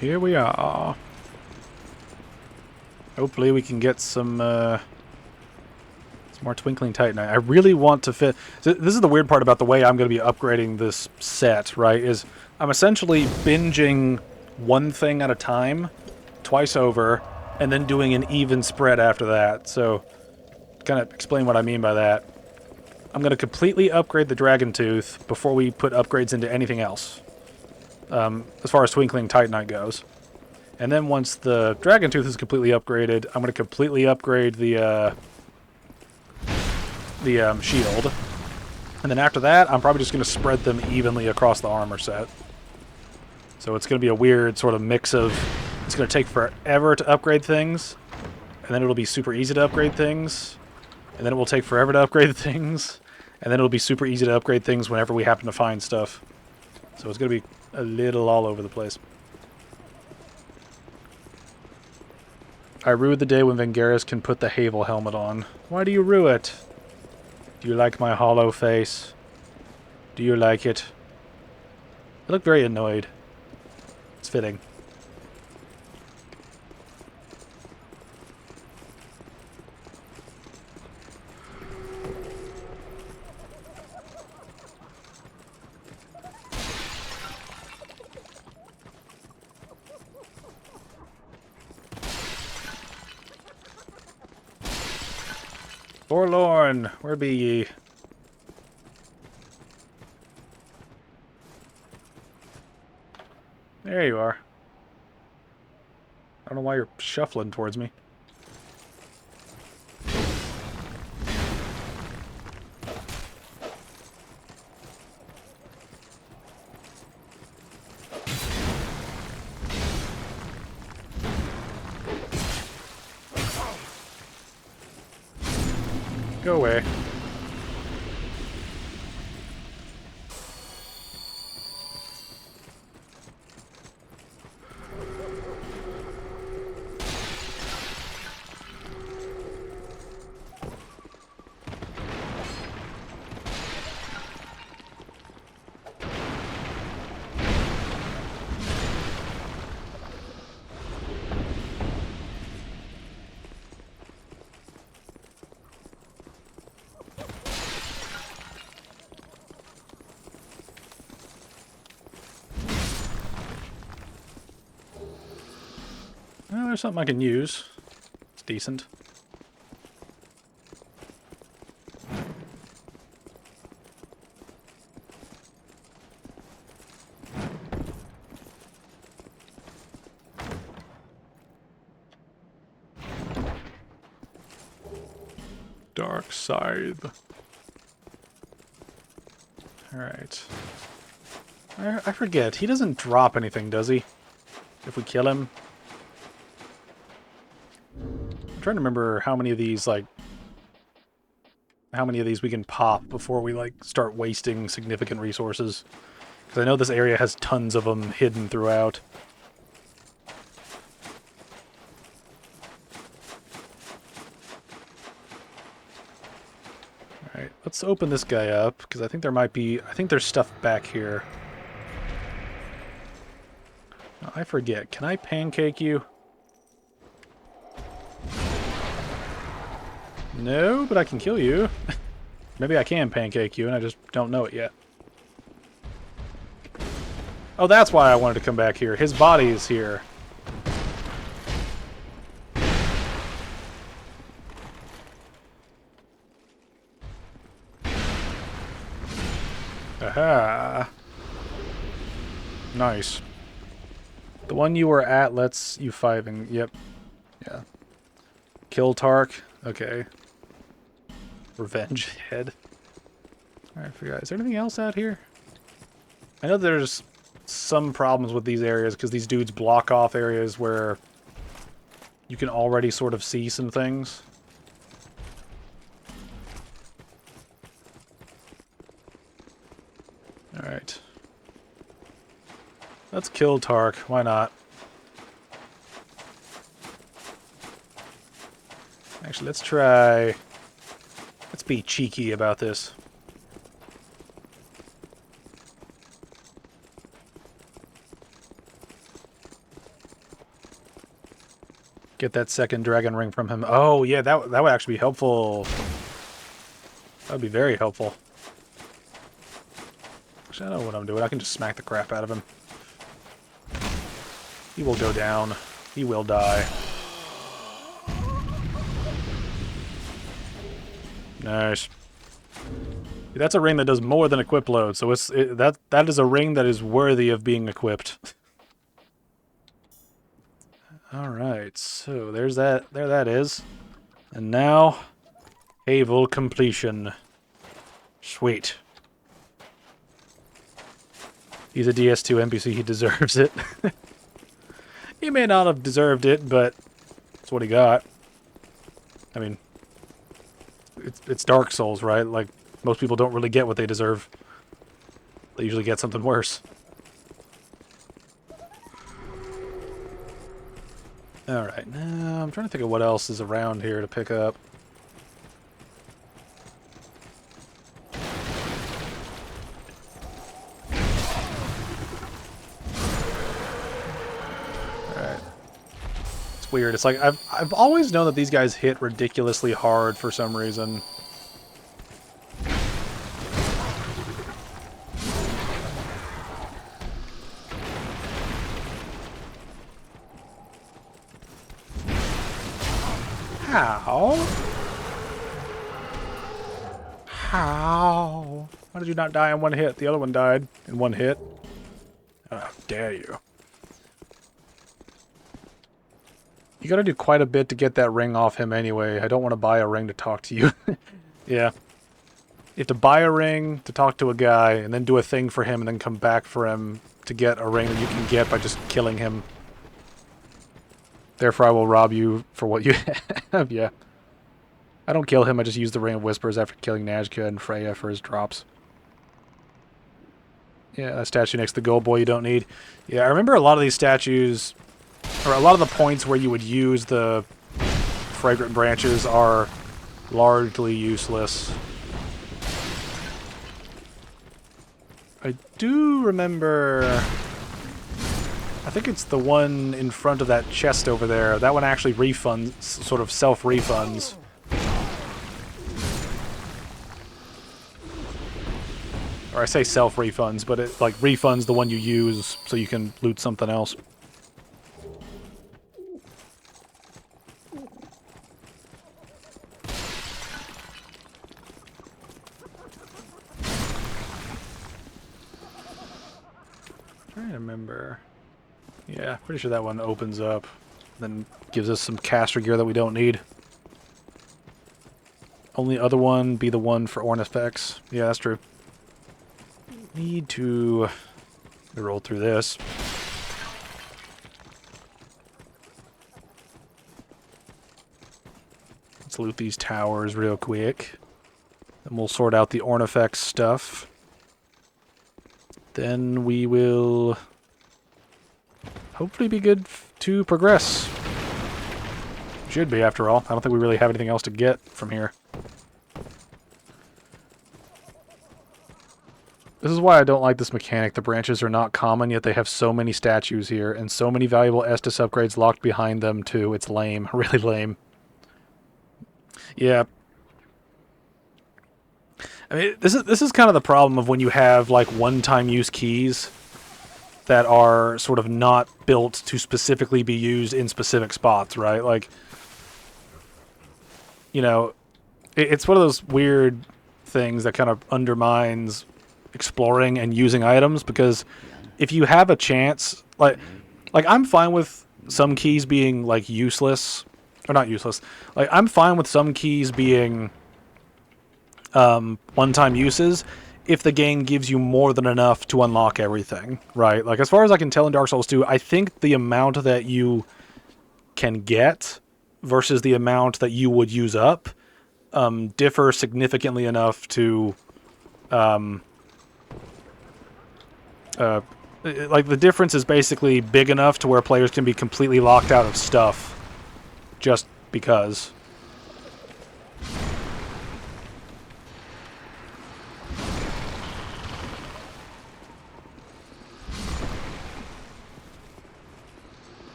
Here we are. Hopefully we can get some more Twinkling Titanite. I really want to fit... This is the weird part about the way I'm going to be upgrading this set, right? Is I'm essentially binging one thing at a time, twice over, and then doing an even spread after that. So, to kind of explain what I mean by that. I'm going to completely upgrade the Dragon Tooth before we put upgrades into anything else. As far as Twinkling Titanite goes. And then once the Dragon Tooth is completely upgraded, I'm going to completely upgrade the shield. And then after that, I'm probably just going to spread them evenly across the armor set. So it's going to be a weird sort of mix of... It's going to take forever to upgrade things, and then it'll be super easy to upgrade things, and then it will take forever to upgrade things, and then it'll be super easy to upgrade things whenever we happen to find stuff. So it's going to be a little all over the place. I rue the day when Vengaris can put the Havel helmet on. Why do you rue it? Do you like my hollow face? Do you like it? I look very annoyed. It's fitting. Forlorn, where be ye? There you are. I don't know why you're shuffling towards me. Go away. Well, there's something I can use. It's decent. Dark Scythe. Alright. I forget. He doesn't drop anything, does he? If we kill him? I'm trying to remember how many of these, like... how many of these we can pop before we, like, start wasting significant resources. Because I know this area has tons of them hidden throughout. Alright, let's open this guy up, because I think there might be... I think there's stuff back here. Oh, I forget. Can I pancake you? No, but I can kill you. Maybe I can pancake you, and I just don't know it yet. Oh, that's why I wanted to come back here. His body is here. Aha. Nice. The one you were at lets you fiving. Yep. Yeah. Kill Tark. Okay. Revenge head. Alright, is there anything else out here? I know there's some problems with these areas because these dudes block off areas where you can already sort of see some things. Alright. Let's kill Tark. Why not? Actually, let's try... Let's be cheeky about this. Get that second dragon ring from him. Oh, yeah, that would actually be helpful. That would be very helpful. Actually, I don't know what I'm doing. I can just smack the crap out of him. He will go down. He will die. Nice. That's a ring that does more than equip load, so that is a ring that is worthy of being equipped. Alright, so there's that. There that is. And now, Havel completion. Sweet. He's a DS2 NPC, he deserves it. He may not have deserved it, but that's what he got. I mean, it's Dark Souls, right? Like, most people don't really get what they deserve. They usually get something worse. Alright, now I'm trying to think of what else is around here to pick up. Alright. It's weird. It's like I've always known that these guys hit ridiculously hard for some reason. How? How? Why did you not die in one hit? The other one died in one hit. How dare you. You gotta do quite a bit to get that ring off him anyway. I don't want to buy a ring to talk to you. Yeah. You have to buy a ring to talk to a guy, and then do a thing for him, and then come back for him to get a ring that you can get by just killing him. Therefore, I will rob you for what you have, yeah. I don't kill him, I just use the Ring of Whispers after killing Nazca and Freya for his drops. Yeah, that statue next to the gold boy you don't need. Yeah, I remember a lot of these statues, or a lot of the points where you would use the fragrant branches are largely useless. I do remember... I think it's the one in front of that chest over there. That one actually refunds, sort of self-refunds. Or I say self-refunds, but it like refunds the one you use so you can loot something else. Trying to remember. Yeah, pretty sure that one opens up, then gives us some caster gear that we don't need. Only other one be the one for Ornifex. Yeah, that's true. Need to roll through this. Let's loot these towers real quick. Then we'll sort out the Ornifex stuff. Then we will hopefully be good to progress. Should be, after all. I don't think we really have anything else to get from here. This is why I don't like this mechanic. The branches are not common, yet they have so many statues here, and so many valuable Estus upgrades locked behind them, too. It's lame. Really lame. Yeah. I mean, this is kind of the problem of when you have, like, one-time use keys that are sort of not built to specifically be used in specific spots, right? Like, you know, it's one of those weird things that kind of undermines exploring and using items, because if you have a chance, like I'm fine with some keys being like useless, or not useless, like I'm fine with some keys being one-time uses if the game gives you more than enough to unlock everything, right? Like as far as I can tell in Dark Souls 2, I think the amount that you can get versus the amount that you would use up differ significantly enough to like the difference is basically big enough to where players can be completely locked out of stuff just because.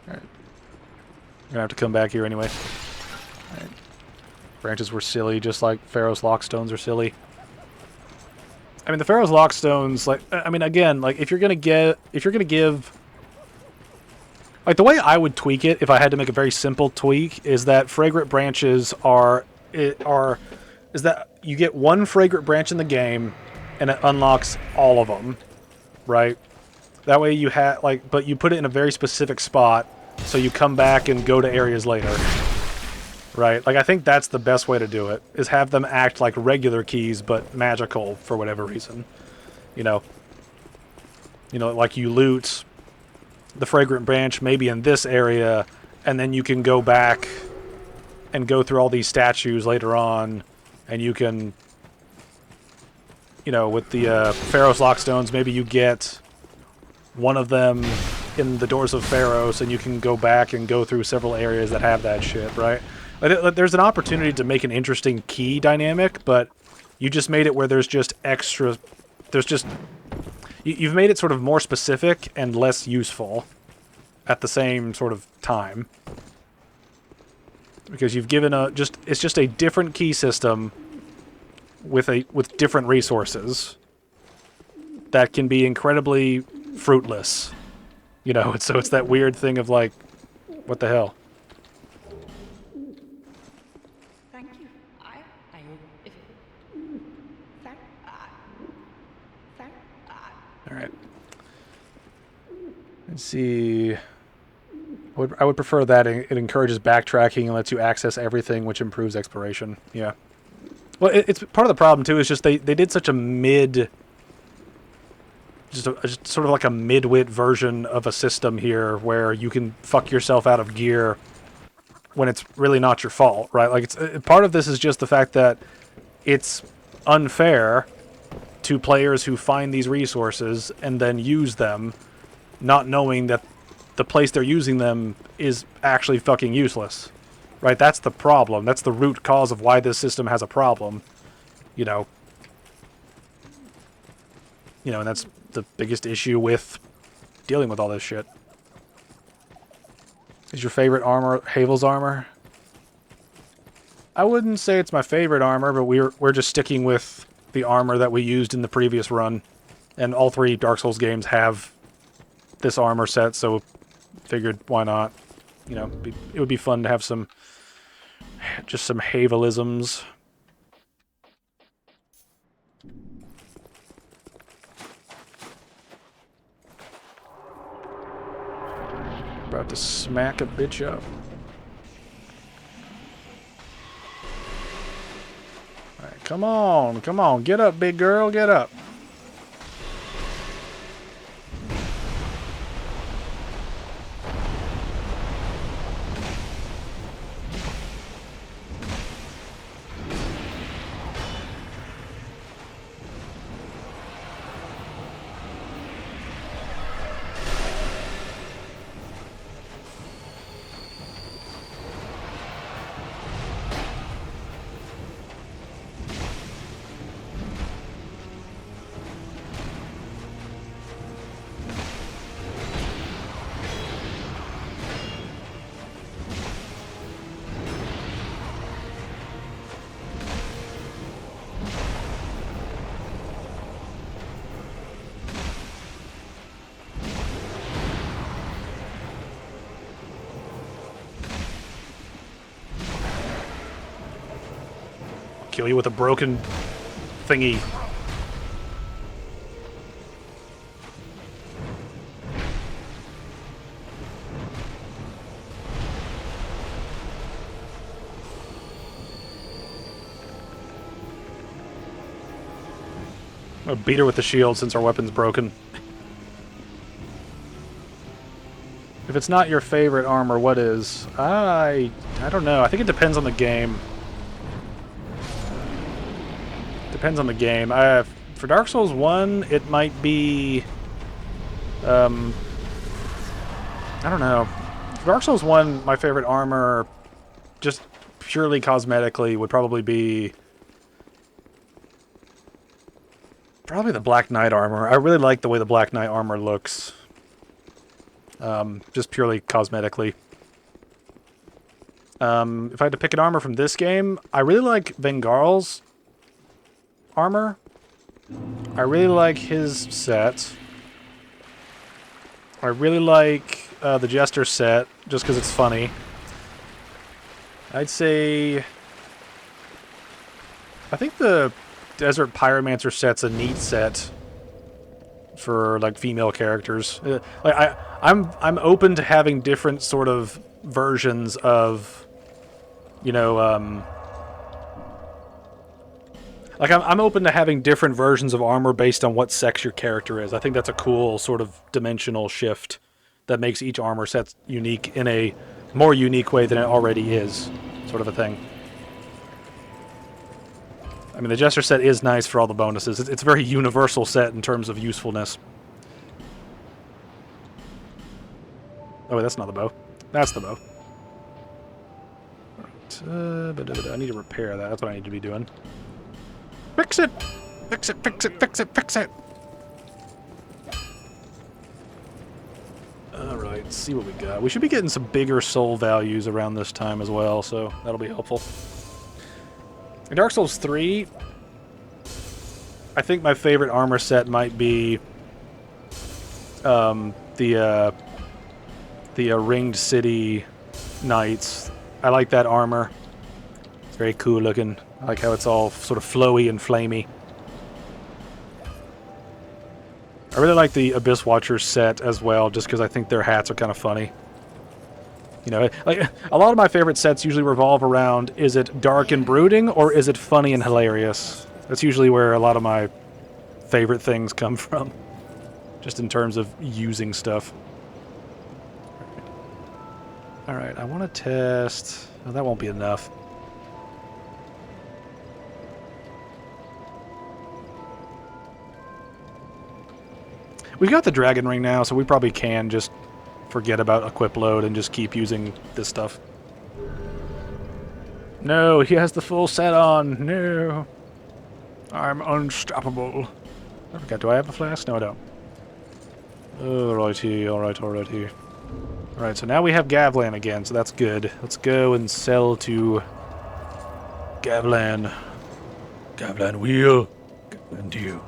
Alright. I'm gonna have to come back here anyway. Alright. Branches were silly, just like Pharaoh's Lockstones are silly. I mean, the Pharaoh's Lockstones, like, I mean, again, like, if you're gonna give, like, the way I would tweak it, if I had to make a very simple tweak, is that fragrant branches is that you get one fragrant branch in the game, and it unlocks all of them, right? That way you have, like, but you put it in a very specific spot, so you come back and go to areas later. Right, like I think that's the best way to do it, is have them act like regular keys, but magical for whatever reason. You know, like you loot the fragrant branch maybe in this area, and then you can go back and go through all these statues later on, and you can, you know, with the Pharaoh's Lockstones, maybe you get one of them in the Doors of Pharos, and you can go back and go through several areas that have that shit, right? There's an opportunity to make an interesting key dynamic, but you just made it where there's just extra... There's just... You've made it sort of more specific and less useful at the same sort of time. Because you've given a... It's just a different key system with different resources that can be incredibly fruitless. You know, so it's that weird thing of like, what the hell? Thank you. All right. Let's see. I would prefer that. It encourages backtracking and lets you access everything, which improves exploration. Yeah. Well, it's part of the problem too. Is just they did such a mid. Just sort of like a mid-wit version of a system here where you can fuck yourself out of gear when it's really not your fault, right? Like, it's part of this is just the fact that it's unfair to players who find these resources and then use them, not knowing that the place they're using them is actually fucking useless, right? That's the problem. That's the root cause of why this system has a problem, you know. And that's the biggest issue with dealing with all this shit. Is your favorite armor Havel's armor? I wouldn't say it's my favorite armor, but we're just sticking with the armor that we used in the previous run. And all 3 Dark Souls games have this armor set, so figured why not. You know, it would be fun to have some Havelisms. About to smack a bitch up. Alright, come on, get up, big girl, get up. Kill you with a broken thingy. I'll beat her with the shield since our weapon's broken. If it's not your favorite armor, what is? I don't know. I think it depends on the game. Depends on the game. For Dark Souls 1, it might be... I don't know. For Dark Souls 1, my favorite armor, just purely cosmetically, would probably be... probably the Black Knight armor. I really like the way the Black Knight armor looks. Just purely cosmetically. If I had to pick an armor from this game, I really like Vengarl's armor. I really like his set. I really like the Jester set, just because it's funny. I'd say... I think the Desert Pyromancer set's a neat set for, like, female characters. I'm open to having different sort of versions of, you know, like, I'm open to having different versions of armor based on what sex your character is. I think that's a cool sort of dimensional shift that makes each armor set unique in a more unique way than it already is, sort of a thing. I mean, the Jester set is nice for all the bonuses. It's a very universal set in terms of usefulness. Oh, wait, that's not the bow. That's the bow. Alright, I need to repair that. That's what I need to be doing. Fix it! Fix it, fix it, fix it, fix it! Alright, let's see what we got. We should be getting some bigger soul values around this time as well, so that'll be helpful. In Dark Souls 3, I think my favorite armor set might be the Ringed City Knights. I like that armor. It's very cool looking. I like how it's all sort of flowy and flamey. I really like the Abyss Watcher set as well, just because I think their hats are kind of funny. You know, like a lot of my favorite sets usually revolve around, is it dark and brooding, or is it funny and hilarious? That's usually where a lot of my favorite things come from. Just in terms of using stuff. Alright, I want to test... Oh, that won't be enough. We've got the Dragon Ring now, so we probably can just forget about equip load and just keep using this stuff. No, he has the full set on. No. I'm unstoppable. I forgot, do I have a flask? No, I don't. Alrighty, alrighty. Alright, so now we have Gavlan again, so that's good. Let's go and sell to Gavlan. Gavlan wheel. Gavlan to you.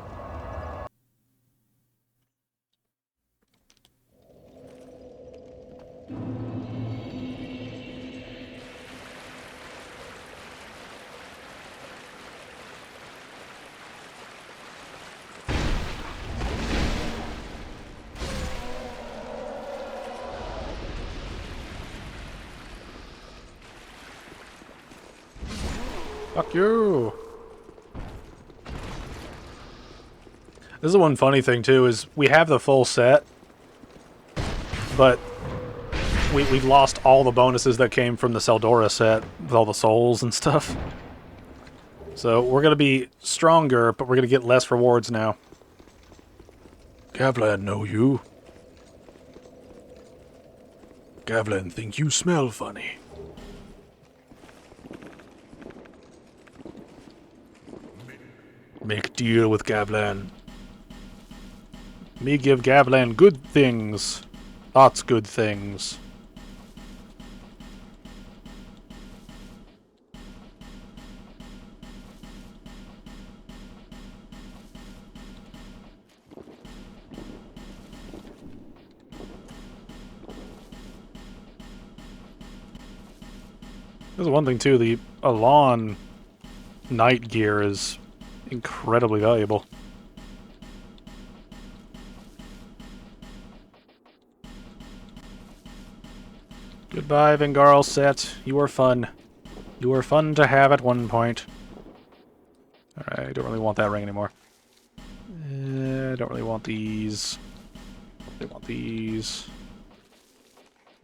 Fuck you! This is the one funny thing, too, is we have the full set, but we've lost all the bonuses that came from the Seldora set, with all the souls and stuff. So we're going to be stronger, but we're going to get less rewards now. Gavlan know you. Gavlan think you smell funny. Make deal with Gavlan. Me give Gavlan good things. Lots good things. There's one thing too, the Alon night gear is incredibly valuable. Goodbye, Vengarl set. You were fun. You were fun to have at one point. Alright, I don't really want that ring anymore. I don't really want these. I want these.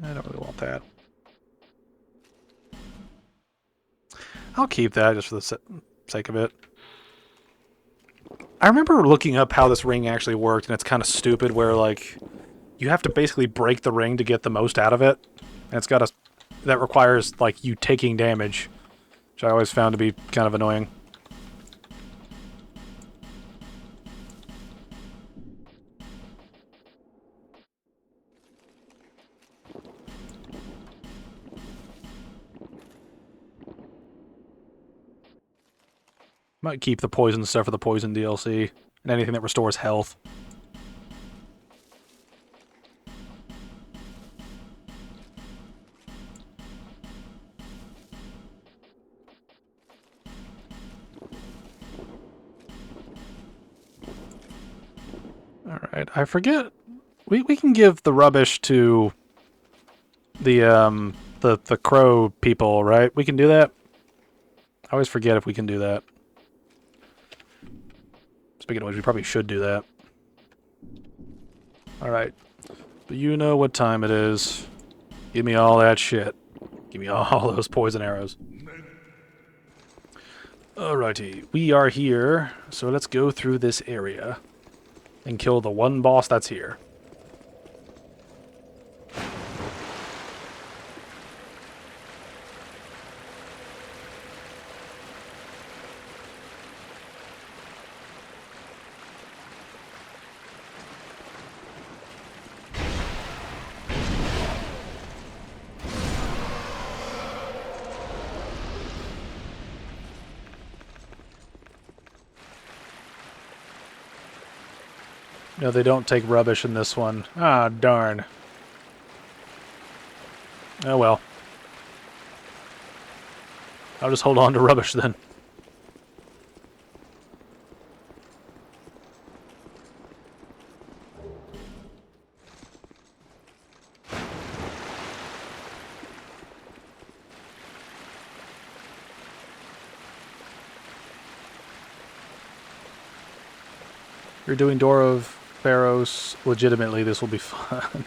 I don't really want that. I'll keep that just for the sake of it. I remember looking up how this ring actually worked, and it's kind of stupid where, like, you have to basically break the ring to get the most out of it. And it's got a... that requires, like, you taking damage, which I always found to be kind of annoying. Might keep the poison stuff for the poison DLC, and anything that restores health. Alright, I forget. We can give the rubbish to the crow people, right? We can do that? I always forget if we can do that. Speaking of which, we probably should do that. Alright. But you know what time it is. Give me all that shit. Give me all those poison arrows. Alrighty. We are here, so let's go through this area and kill the one boss that's here. No, they don't take rubbish in this one. Ah, darn. Oh well. I'll just hold on to rubbish then. You're doing Door of Pharaohs legitimately, this will be fun.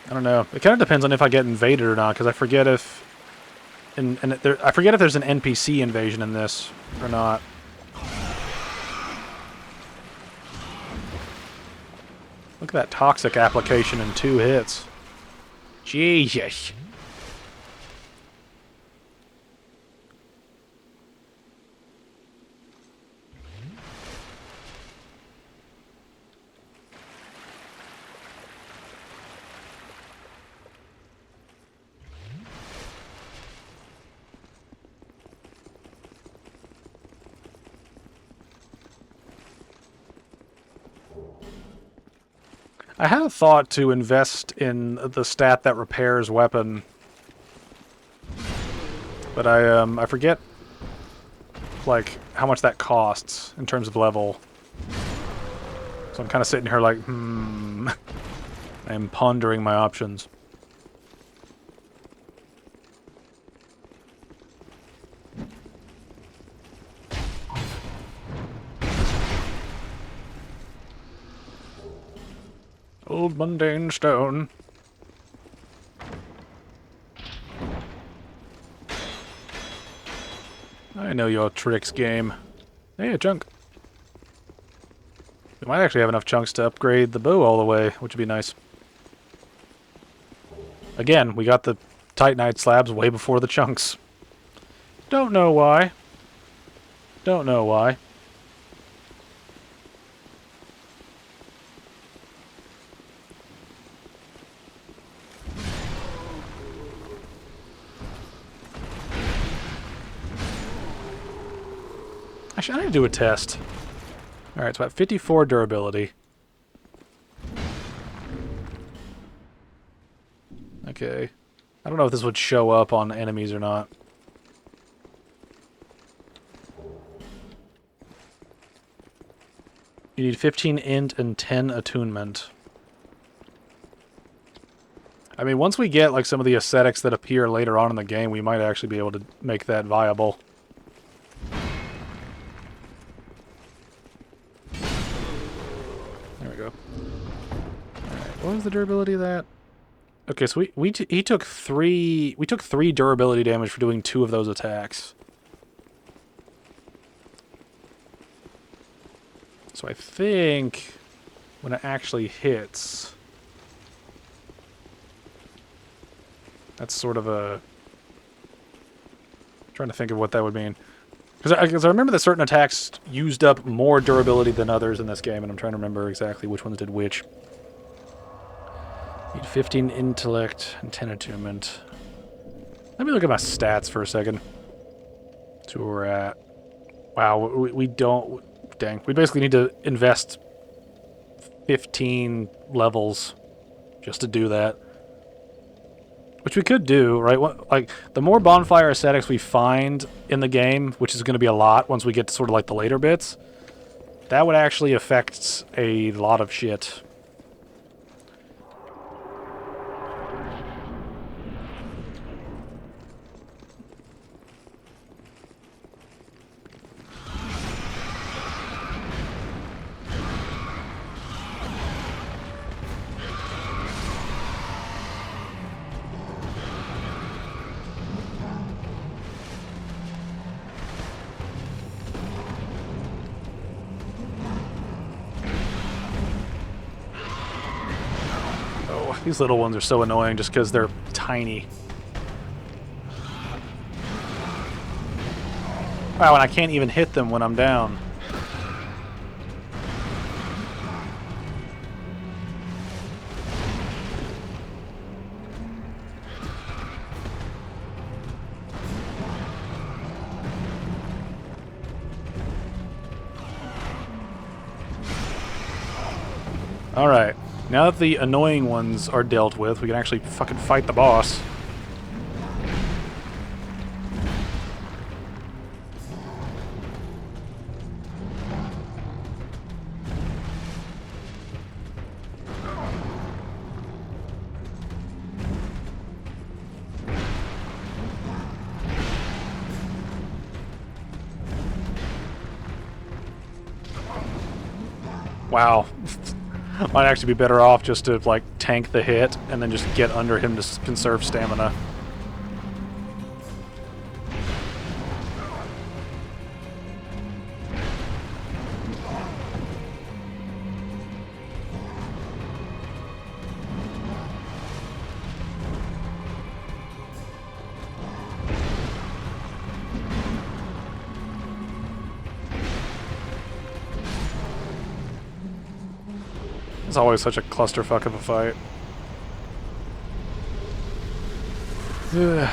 I don't know. It kind of depends on if I get invaded or not, because I forget if... I forget if there's an NPC invasion in this or not. Look at that toxic application in 2 hits. Jesus. I had a thought to invest in the stat that repairs weapon, but I forget like how much that costs in terms of level. So I'm kind of sitting here like, I am pondering my options. Old mundane stone. I know your tricks, game. Hey, a chunk. We might actually have enough chunks to upgrade the bow all the way, which would be nice. Again, we got the Titanite slabs way before the chunks. Don't know why. Don't know why. Actually, I need to do a test. Alright, so about 54 durability. Okay. I don't know if this would show up on enemies or not. You need 15 int and 10 attunement. I mean, once we get like some of the aesthetics that appear later on in the game, we might actually be able to make that viable. There we go. Alright, what was the durability of that? Okay, so he took 3 durability damage for doing 2 of those attacks. So I think when it actually hits, that's sort of a... I'm trying to think of what that would mean. Because I remember that certain attacks used up more durability than others in this game, and I'm trying to remember exactly which ones did which. Need 15 intellect and 10 attunement. Let me look at my stats for a second. That's where we're at. Wow, we don't... Dang. We basically need to invest 15 levels just to do that. Which we could do, right? Like, the more bonfire aesthetics we find in the game, which is going to be a lot once we get to sort of like the later bits, that would actually affect a lot of shit. These little ones are so annoying just because they're tiny. Wow, and I can't even hit them when I'm down. Alright. Now that the annoying ones are dealt with, we can actually fucking fight the boss. Wow. Might actually be better off just to, like, tank the hit and then just get under him to conserve stamina. It's always such a clusterfuck of a fight. Ugh.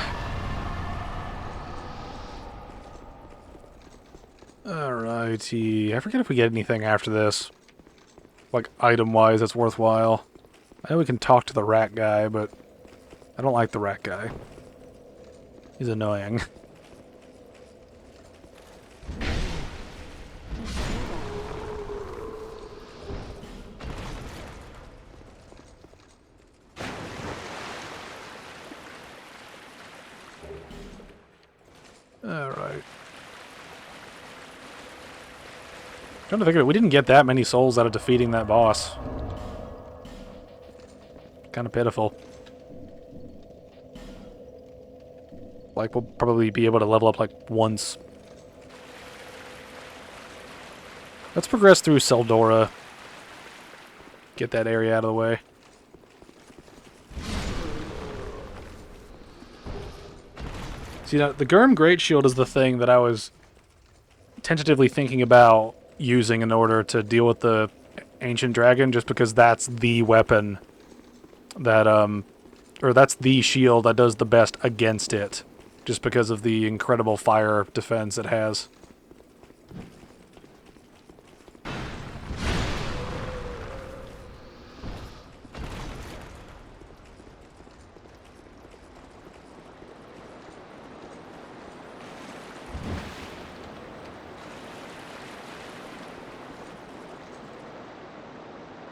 Alrighty. I forget if we get anything after this. Like, item-wise, that's worthwhile. I know we can talk to the rat guy, but I don't like the rat guy. He's annoying. Alright. Trying to think of it, we didn't get that many souls out of defeating that boss. Kind of pitiful. Like, we'll probably be able to level up, like, once. Let's progress through Seldora. Get that area out of the way. See, now, the Gurm Great Shield is the thing that I was tentatively thinking about using in order to deal with the Ancient Dragon, just because that's the weapon that, or that's the shield that does the best against it, just because of the incredible fire defense it has.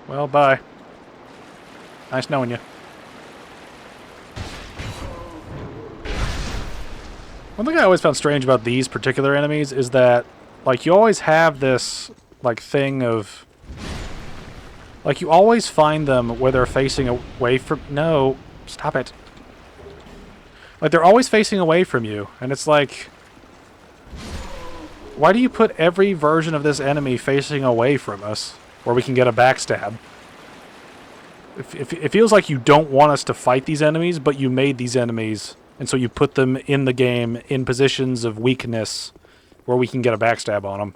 Well, bye. Nice knowing you. One thing I always found strange about these particular enemies is that, like, you always have this, like, thing of... Like, you always find them where they're facing away from... No, stop it. Like, they're always facing away from you, and it's like... Why do you put every version of this enemy facing away from us? Where we can get a backstab. It feels like you don't want us to fight these enemies, but you made these enemies, and so you put them in the game in positions of weakness where we can get a backstab on them.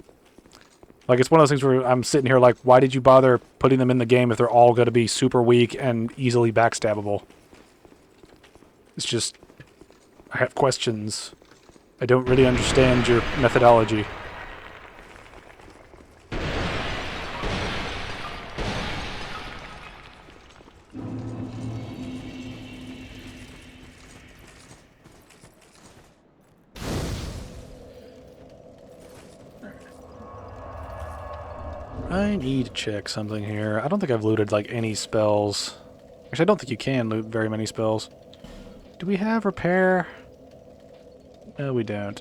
Like, it's one of those things where I'm sitting here like, why did you bother putting them in the game if they're all going to be super weak and easily backstabbable? It's just... I have questions. I don't really understand your methodology. I need to check something here. I don't think I've looted, like, any spells. Actually, I don't think you can loot very many spells. Do we have repair? No, we don't.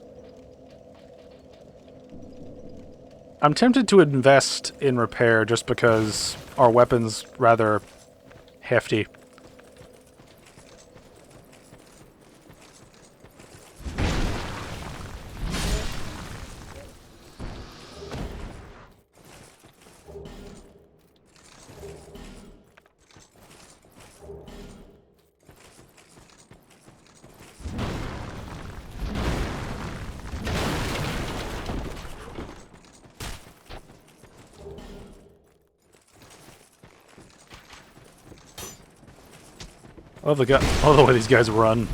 I'm tempted to invest in repair just because our weapon's rather hefty. I love the way these guys run.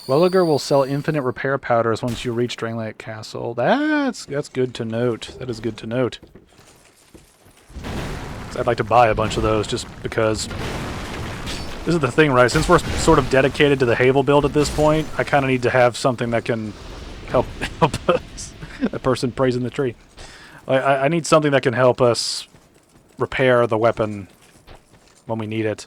Welliger will sell infinite repair powders once you reach Drangleic Castle. That's good to note. That is good to note. I'd like to buy a bunch of those just because this is the thing, right? Since we're sort of dedicated to the Havel build at this point, I kind of need to have something that can help us. That person praising the tree. I need something that can help us repair the weapon when we need it.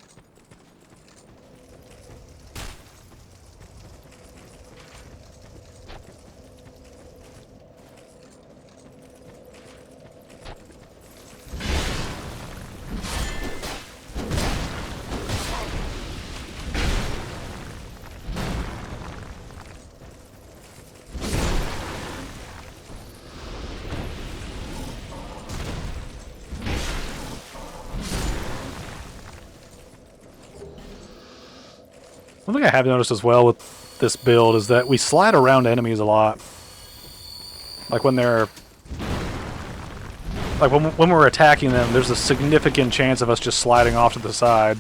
One thing I have noticed as well with this build is that we slide around enemies a lot. Like when they're... Like when we're attacking them, there's a significant chance of us just sliding off to the side.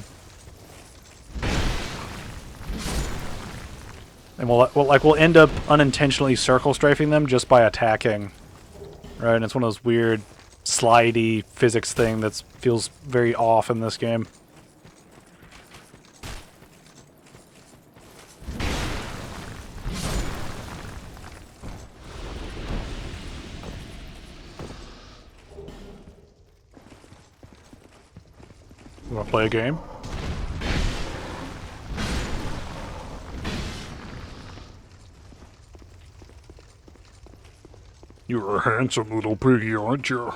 And we'll end up unintentionally circle strafing them just by attacking. Right, and it's one of those weird slidey physics thing that feels very off in this game. You want to play a game? You're a handsome little piggy, aren't you?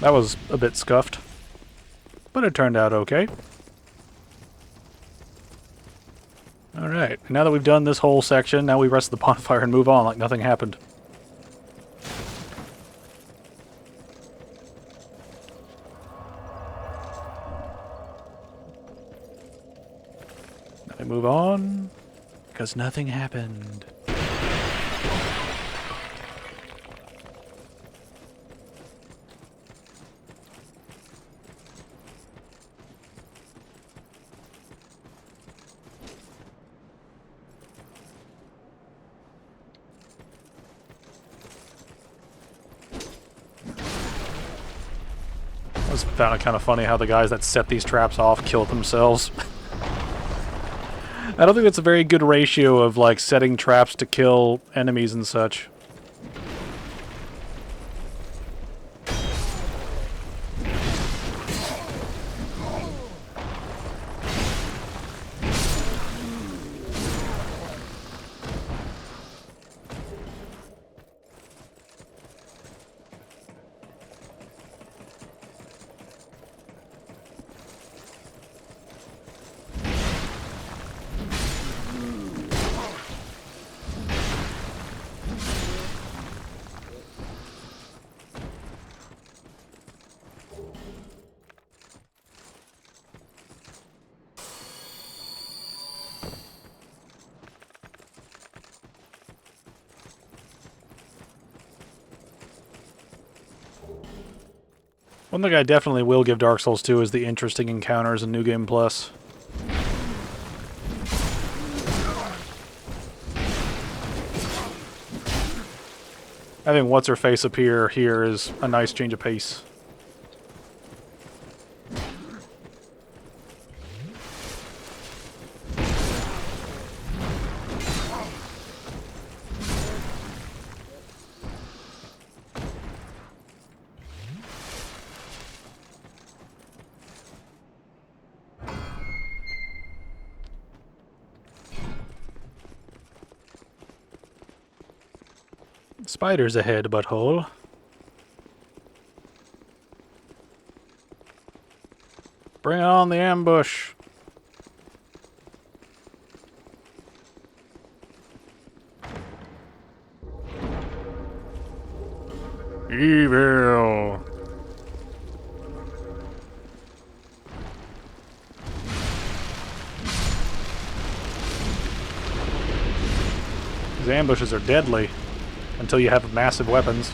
That was a bit scuffed, but it turned out okay. Alright, now that we've done this whole section, now we rest the bonfire and move on like nothing happened. Now we move on, because nothing happened. I just found it kind of funny how the guys that set these traps off kill themselves. I don't think that's a very good ratio of, like, setting traps to kill enemies and such. One thing I definitely will give Dark Souls 2 is the interesting encounters in New Game Plus. Having What's-Her-Face appear here is a nice change of pace. Spiders ahead, butthole. Bring on the ambush. Evil. These ambushes are deadly until you have massive weapons.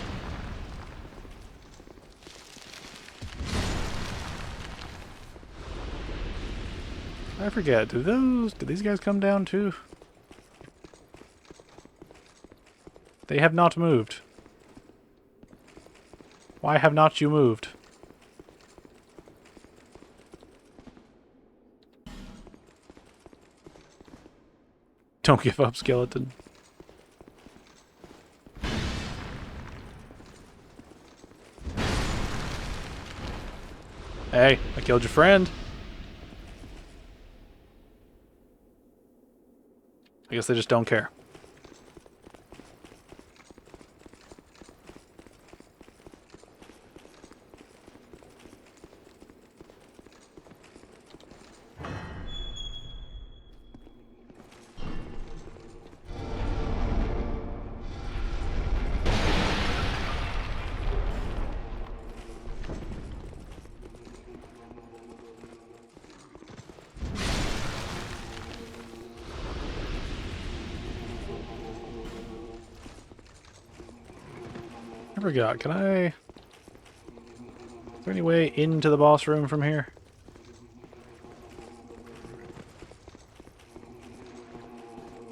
I forget, do these guys come down too? They have not moved. Why have not you moved? Don't give up, skeleton. Hey, I killed your friend. I guess they just don't care. I forgot, can I... Is there any way into the boss room from here?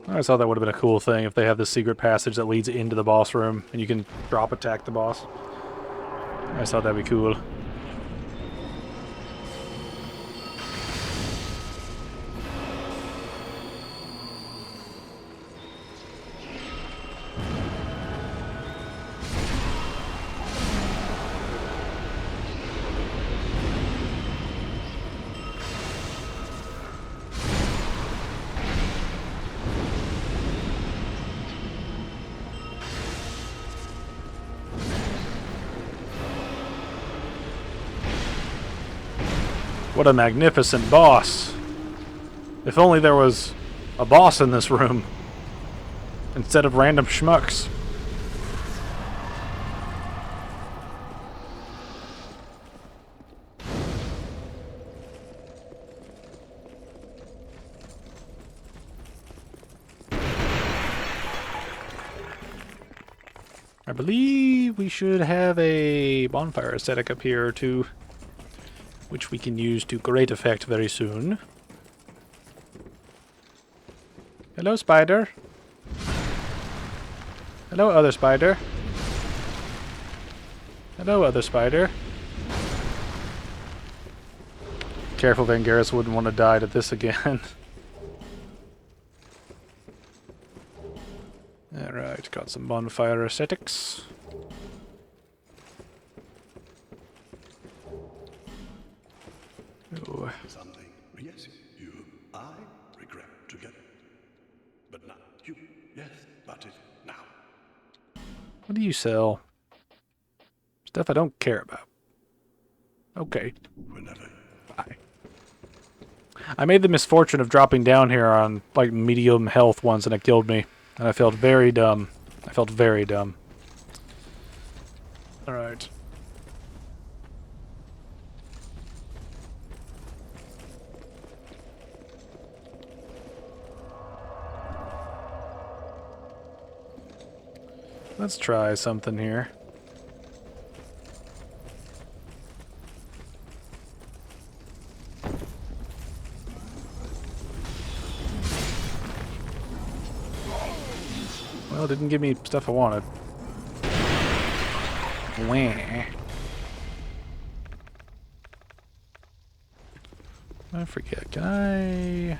I always thought that would have been a cool thing if they have this secret passage that leads into the boss room and you can drop attack the boss. I always thought that'd be cool. What a magnificent boss. If only there was a boss in this room instead of random schmucks. I believe we should have a bonfire aesthetic up here too, which we can use to great effect very soon. Hello, spider. Hello, other spider. Hello, other spider. Careful, Vangeris wouldn't want to die to this again. Alright, got some bonfire aesthetics. Oh. Something, yes, you, I regret together. But not you, yes, but it now. What do you sell? Stuff I don't care about. Okay. Whenever. Bye. I made the misfortune of dropping down here on, like, medium health once and it killed me. And I felt very dumb. I felt very dumb. Alright. Let's try something here. Well, it didn't give me stuff I wanted. Wah. I forget. Can I...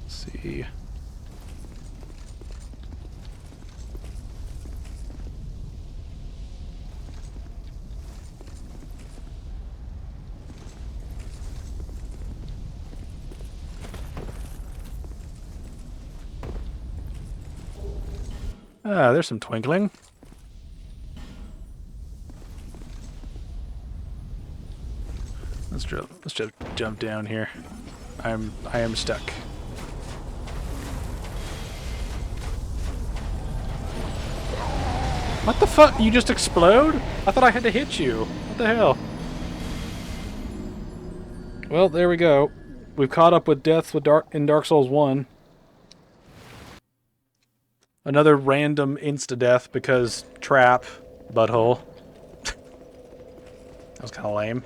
Let's see... Ah, there's some twinkling. Let's just jump down here. I am stuck. What the fuck? You just explode? I thought I had to hit you. What the hell? Well, there we go. We've caught up with deaths with in Dark Souls 1. Another random insta-death because trap, butthole. That was kind of lame.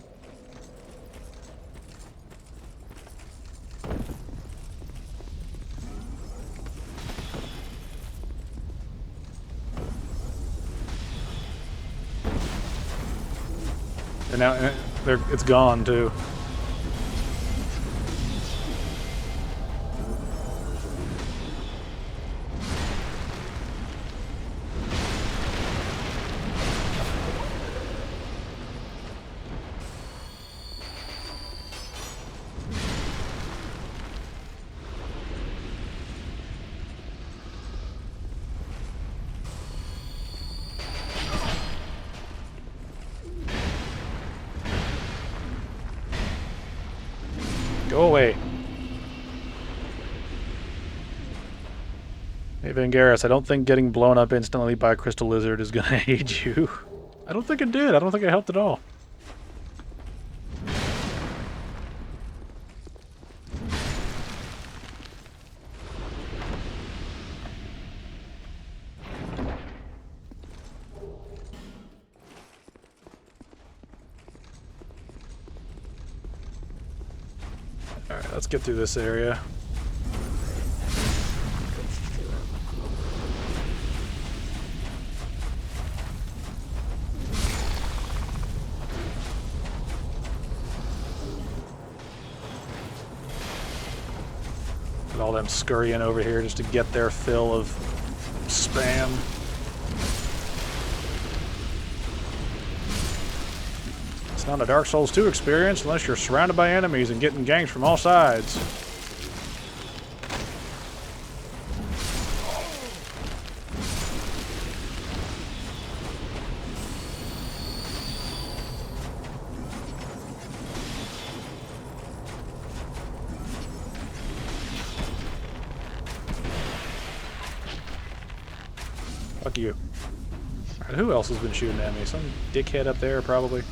And now it's gone too. Go away. Hey, Vangaris, I don't think getting blown up instantly by a crystal lizard is gonna aid you. I don't think it did. I don't think it helped at all. Alright, let's get through this area. With all them scurrying over here just to get their fill of spam. It's not a Dark Souls 2 experience unless you're surrounded by enemies and getting ganked from all sides. Fuck you. Alright, who else has been shooting at me? Some dickhead up there, probably.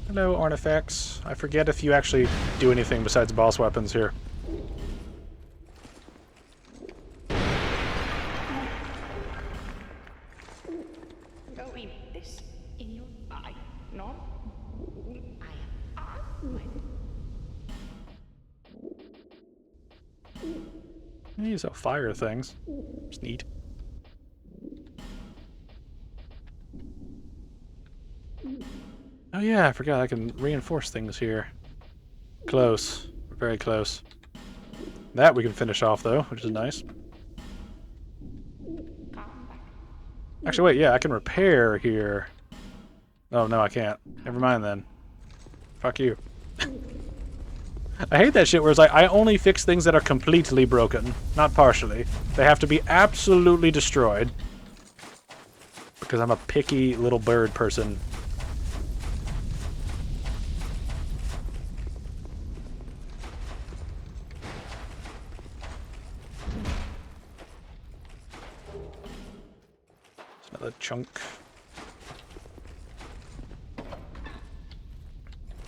Hello, artifacts. I forget if you actually do anything besides boss weapons here. Going this in your eye, no? These are fire things. It's neat. Oh yeah, I forgot I can reinforce things here. Close. We're very close. That we can finish off though, which is nice. Actually wait, yeah, I can repair here. Oh no, I can't. Never mind then. Fuck you. I hate that shit where it's like, I only fix things that are completely broken, not partially. They have to be absolutely destroyed. Because I'm a picky little bird person. There's another chunk.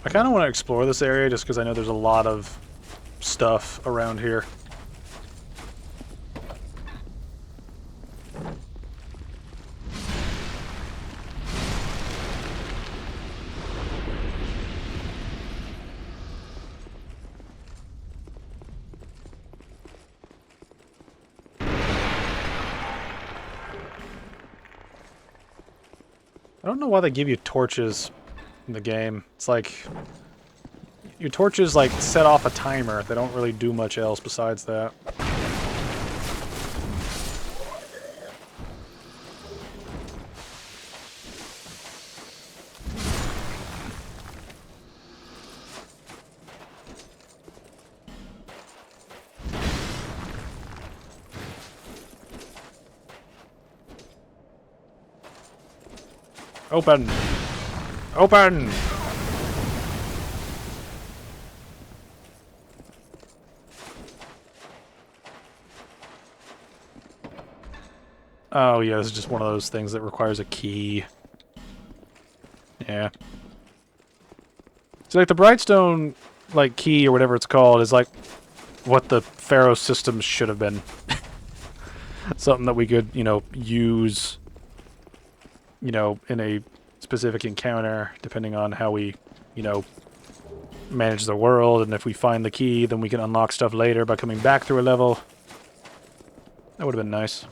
I kind of want to explore this area just because I know there's a lot of stuff around here. I don't know why they give you torches in the game. It's like your torches like set off a timer. They don't really do much else besides that. Open! Open! Oh, yeah, this is just one of those things that requires a key. Yeah. So, like, the Brightstone, like, key or whatever it's called is, like, what the Pharaoh system should have been. Something that we could, you know, use, you know, in a specific encounter, depending on how we, you know, manage the world. And if we find the key, then we can unlock stuff later by coming back through a level. That would have been nice.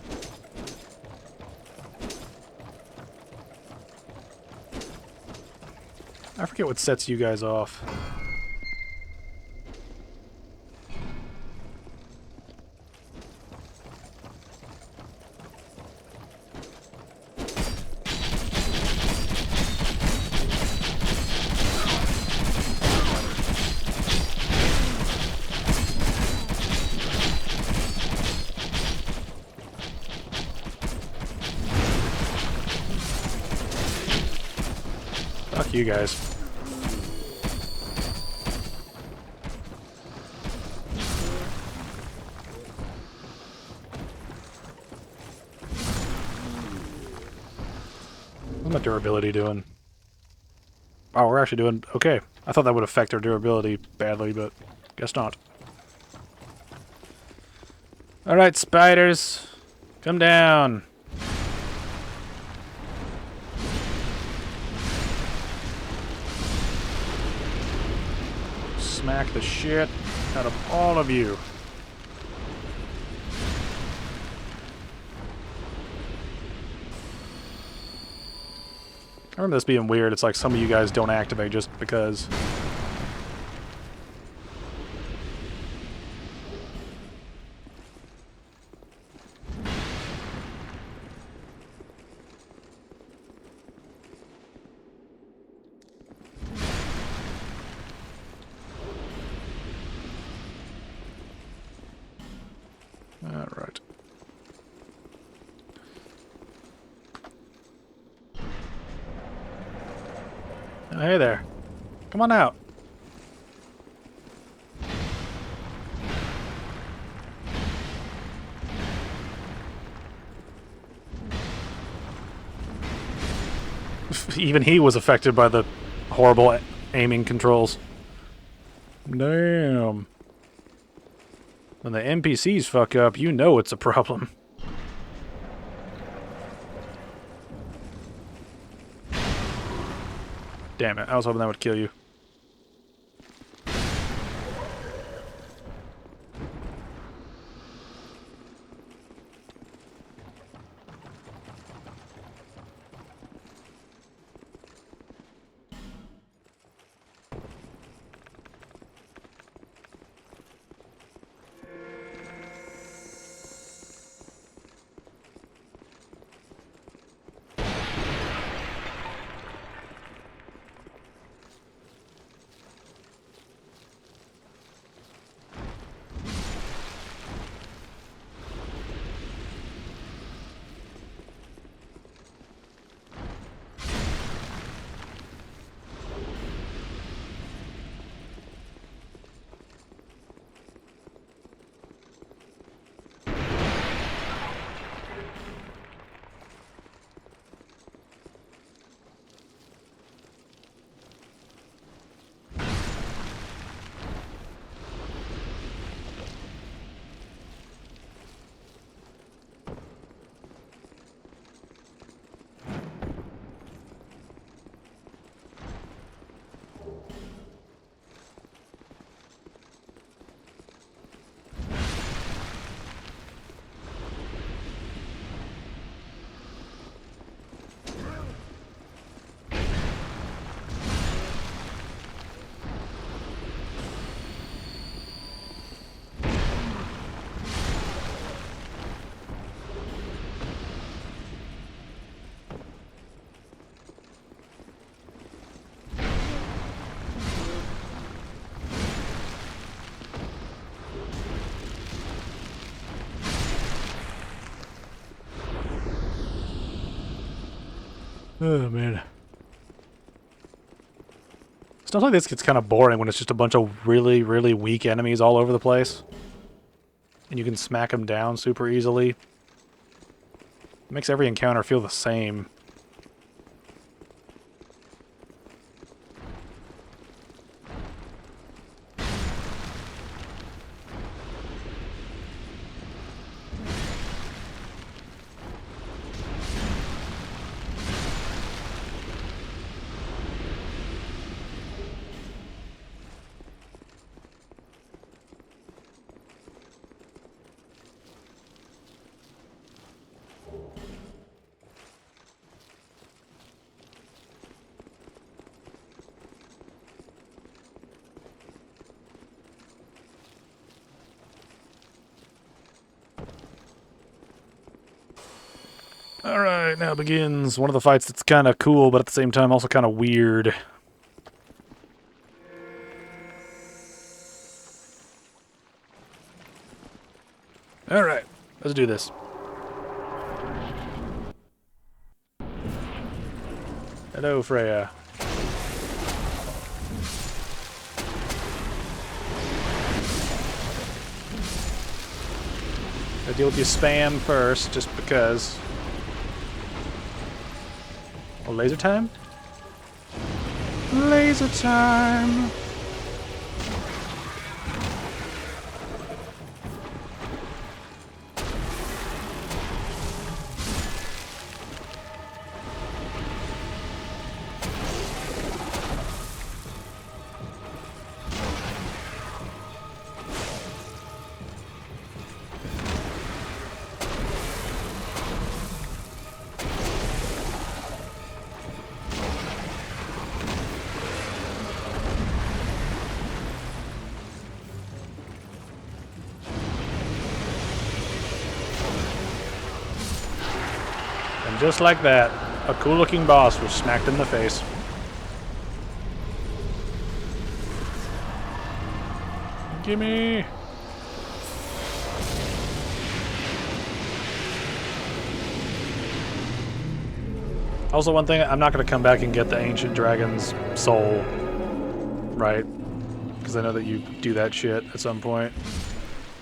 I forget what sets you guys off. Fuck you guys. What's my durability doing? Oh, we're actually doing okay. I thought that would affect our durability badly, but guess not. Alright, spiders. Come down. Smack the shit out of all of you. I remember this being weird. It's like some of you guys don't activate just because. Alright. Oh, hey there. Come on out. Even he was affected by the horrible aiming controls. Damn. When the NPCs fuck up, you know it's a problem. Damn it, I was hoping that would kill you. Oh, man. Stuff like this gets kind of boring when it's just a bunch of really, really weak enemies all over the place. And you can smack them down super easily. makes every encounter feel the same. Alright, now begins one of the fights that's kind of cool, but at the same time also kind of weird. Alright, let's do this. Hello, Freya. I deal with your spam first, just because. Oh, laser time? Laser time! And just like that, a cool-looking boss was smacked in the face. Gimme! Also, one thing, I'm not going to come back and get the Ancient Dragon's soul, right? Because I know that you do that shit at some point.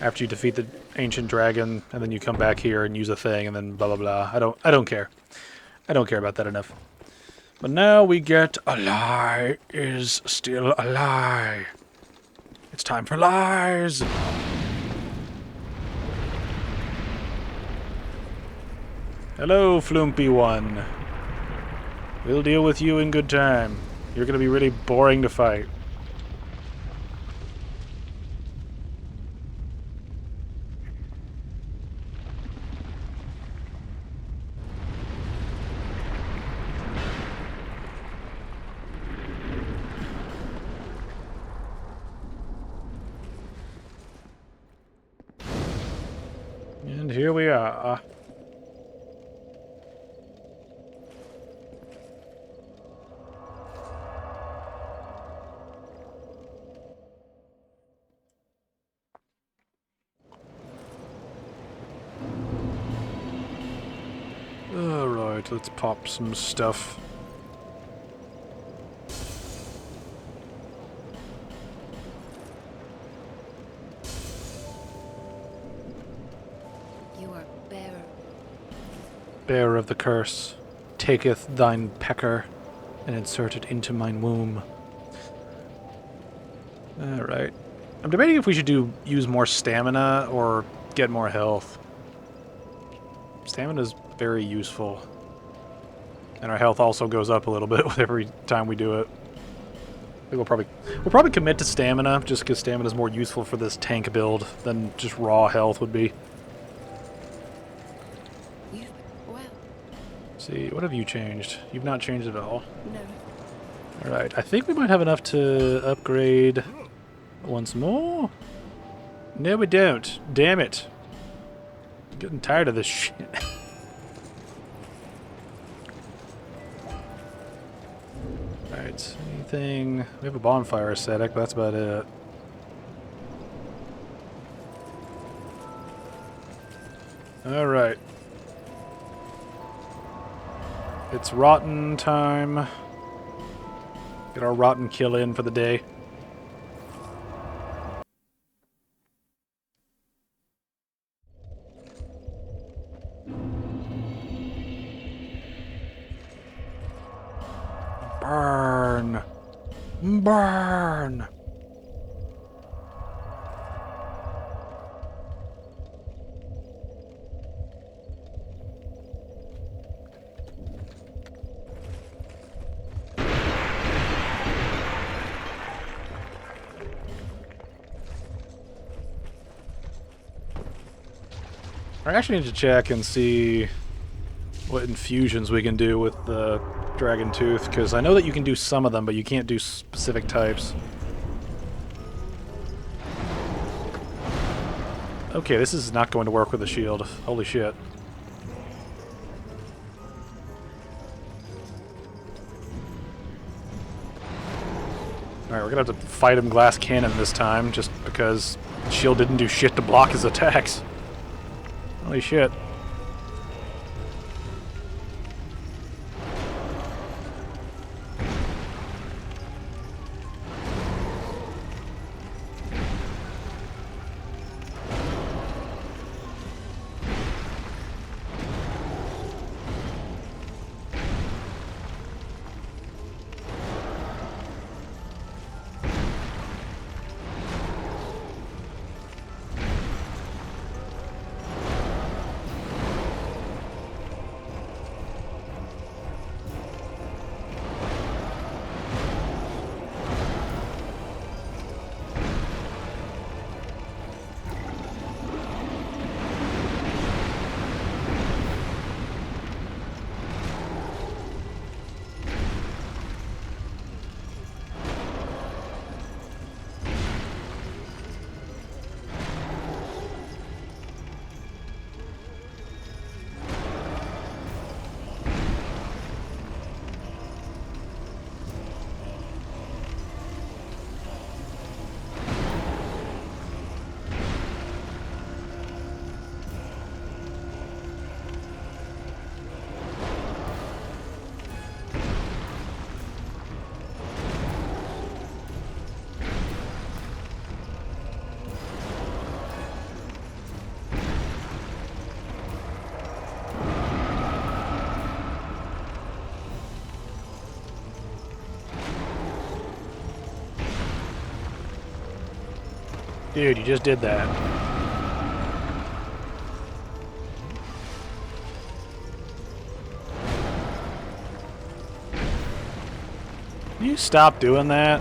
After you defeat the Ancient Dragon, and then you come back here and use a thing, and then blah blah blah. I don't care. I don't care about that enough. But now we get a lie is still a lie. It's time for lies! Hello, Flumpy One. We'll deal with you in good time. You're gonna be really boring to fight. And here we are. Alright, let's pop some stuff. You are bearer. Bearer of the curse, taketh thine pecker and insert it into mine womb. Alright. I'm debating if we should use more stamina or get more health. Stamina's very useful. And our health also goes up a little bit with every time we do it. I think we'll probably commit to stamina, just because stamina is more useful for this tank build than just raw health would be. Well, See, what have you changed? You've not changed at all. no. Alright, I think we might have enough to upgrade once more. No, we don't. Damn it. I'm getting tired of this shit. Alright, anything... We have a bonfire aesthetic, but that's about it. Alright. It's rotten time. Get our rotten kill in for the day. Burn! I actually need to check and see what infusions we can do with the Dragon Tooth, because I know that you can do some of them, but you can't do specific types. Okay, this is not going to work with the shield. Holy shit. Alright, we're gonna have to fight him glass cannon this time, just because the shield didn't do shit to block his attacks. Holy shit. Dude, you just did that. Can you stop doing that?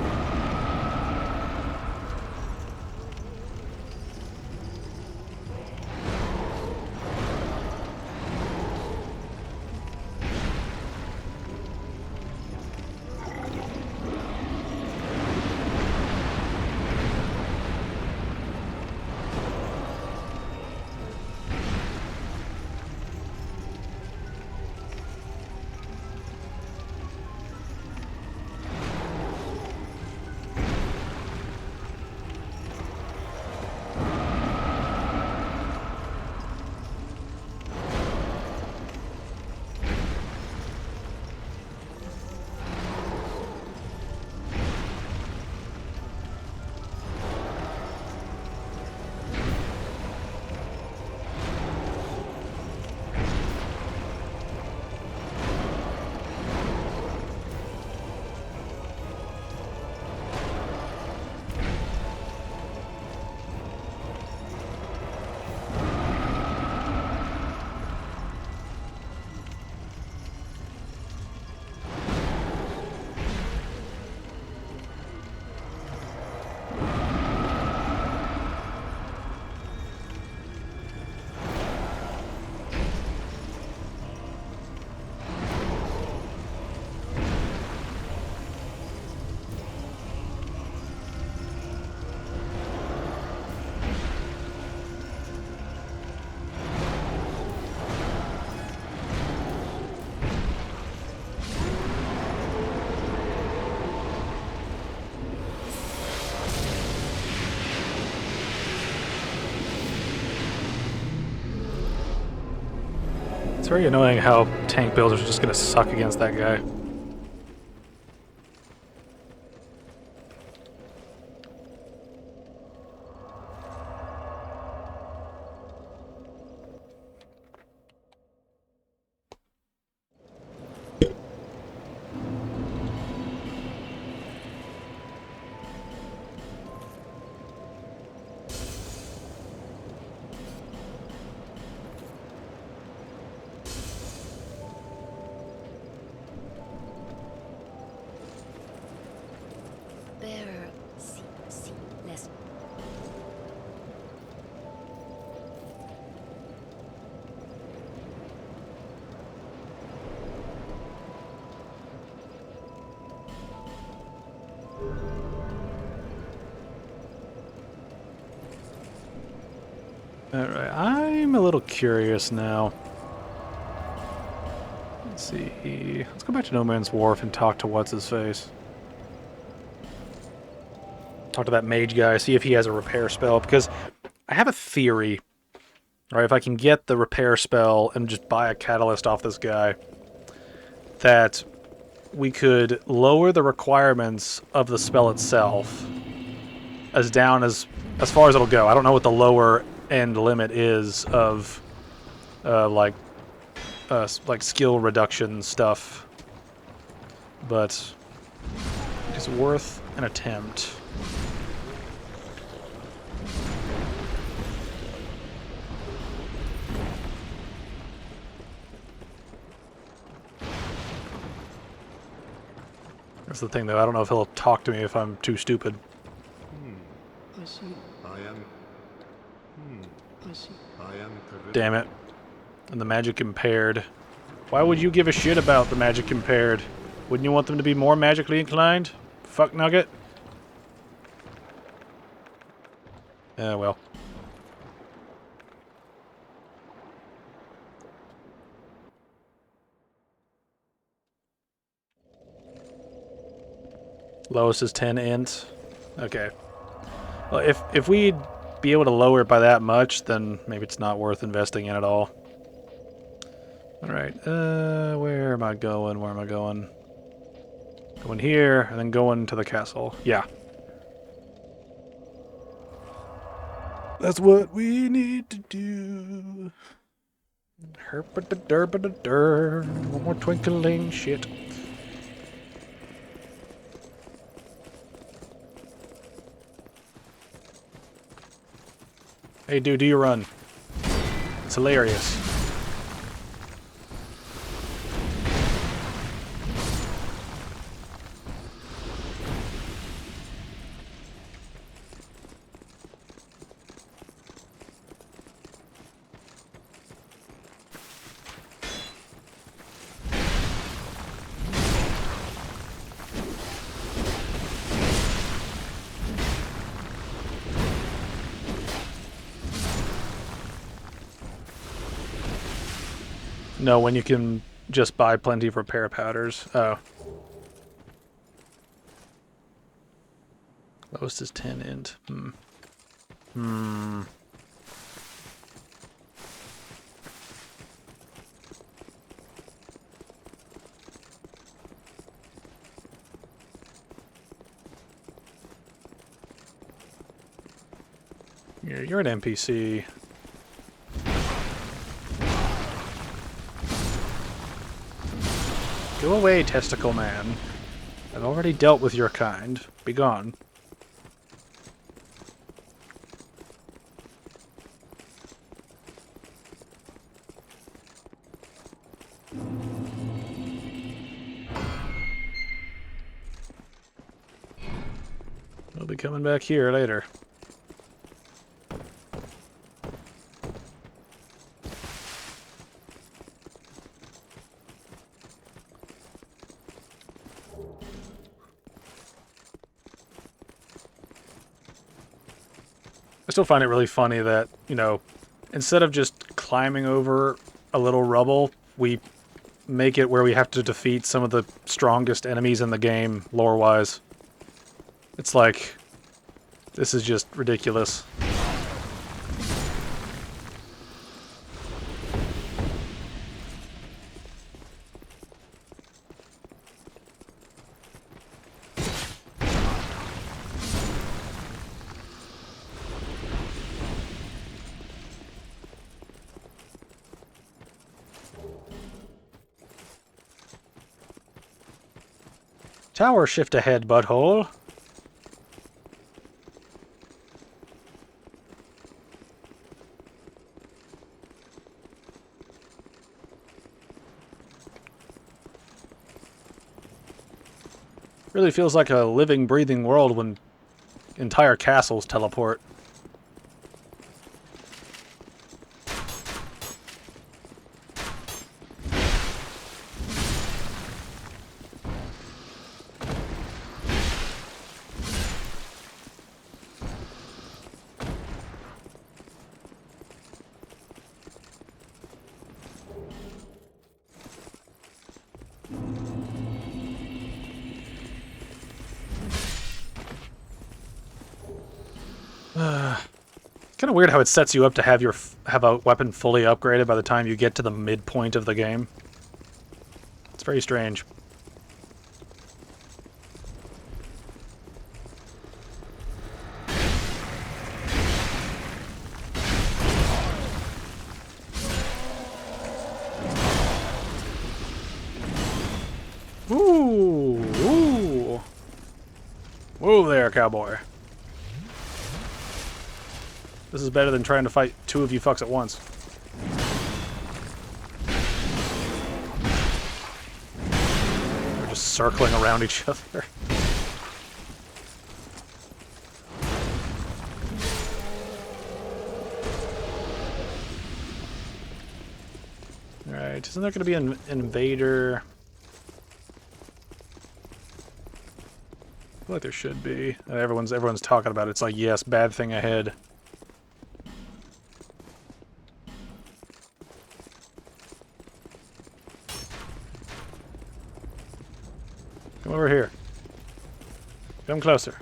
It's very annoying how tank builders are just gonna suck against that guy. Alright, I'm a little curious now. Let's see. Let's go back to No Man's Wharf and talk to What's-His-Face. Talk to that mage guy, see if he has a repair spell, because I have a theory. Right, if I can get the repair spell and just buy a catalyst off this guy, that we could lower the requirements of the spell itself as down as far as it'll go. I don't know what the lower end limit is of like skill reduction stuff, but it's worth an attempt. That's the thing, though. I don't know if he'll talk to me if I'm too stupid. I see. I am. I see. I am. Damn it. And the magic impaired. Why would you give a shit about the magic impaired? Wouldn't you want them to be more magically inclined? Fuck nugget. Well. Lowest is 10 int. Okay. Well, if we'd be able to lower it by that much, then maybe it's not worth investing in at all. Alright, where am I going? Where am I going? Going here, and then going to the castle. Yeah. That's what we need to do. Herpa-da-derpa-da-der. One more twinkling shit. Hey, dude, do your run. It's hilarious. No, when you can just buy plenty of repair powders. Oh. Lowest is 10 int. You're an NPC. Go away, testicle man. I've already dealt with your kind. Be gone. We'll be coming back here later. I still find it really funny that, you know, instead of just climbing over a little rubble, we make it where we have to defeat some of the strongest enemies in the game, lore-wise. It's like, this is just ridiculous. Tower shift ahead, butthole. Really feels like a living, breathing world when entire castles teleport. Kind of weird how it sets you up to have have a weapon fully upgraded by the time you get to the midpoint of the game. It's very strange. Ooh, ooh. Whoa there, cowboy. This is better than trying to fight two of you fucks at once. They're just circling around each other. Alright, isn't there going to be an invader? I feel like there should be. Everyone's talking about it. It's like, yes, bad thing ahead. Come over here. Come closer.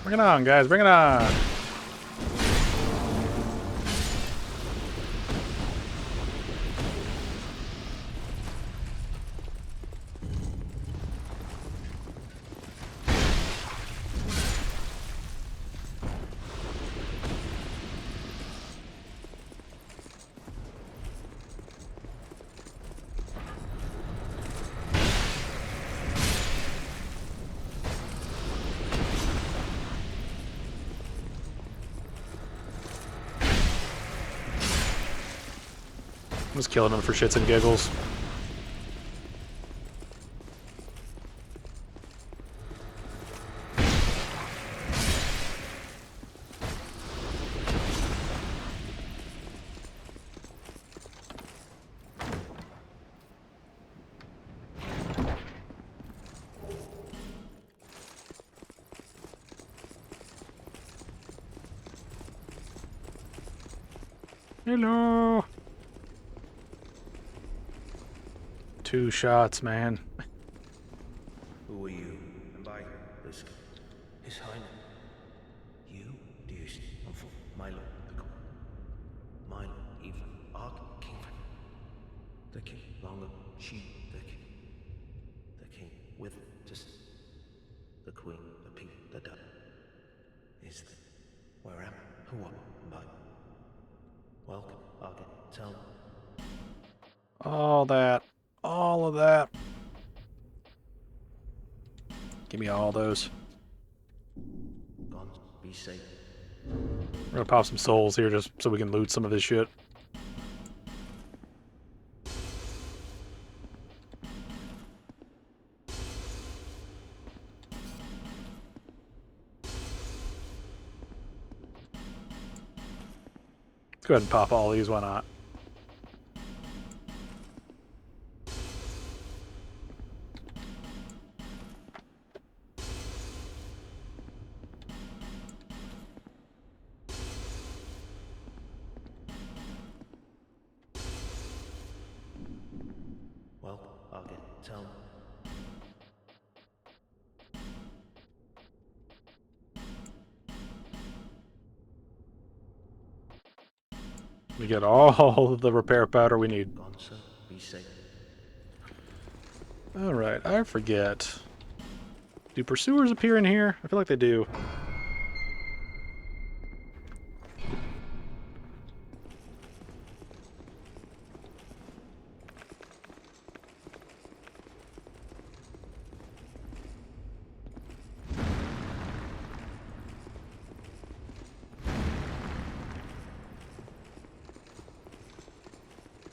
Bring it on, guys. Bring it on. I'm just killing them for shits and giggles. Hello. 2 shots, man. Who are you? And by this, His Highness. You, dearest, and for my lord, the King. My lord, even our king. The king, longer, she, the king, with just the queen, the pink, the dove. Is the where am I? Who am I? By welcome, again, tell me. All that. All of that. Give me all those. Gone, be safe. We're gonna pop some souls here just so we can loot some of this shit. Let's go ahead and pop all these, why not? Well, I'll get tell me. We get all of the repair powder we need. Gone, sir. Be safe. Alright, I forget. Do pursuers appear in here? I feel like they do.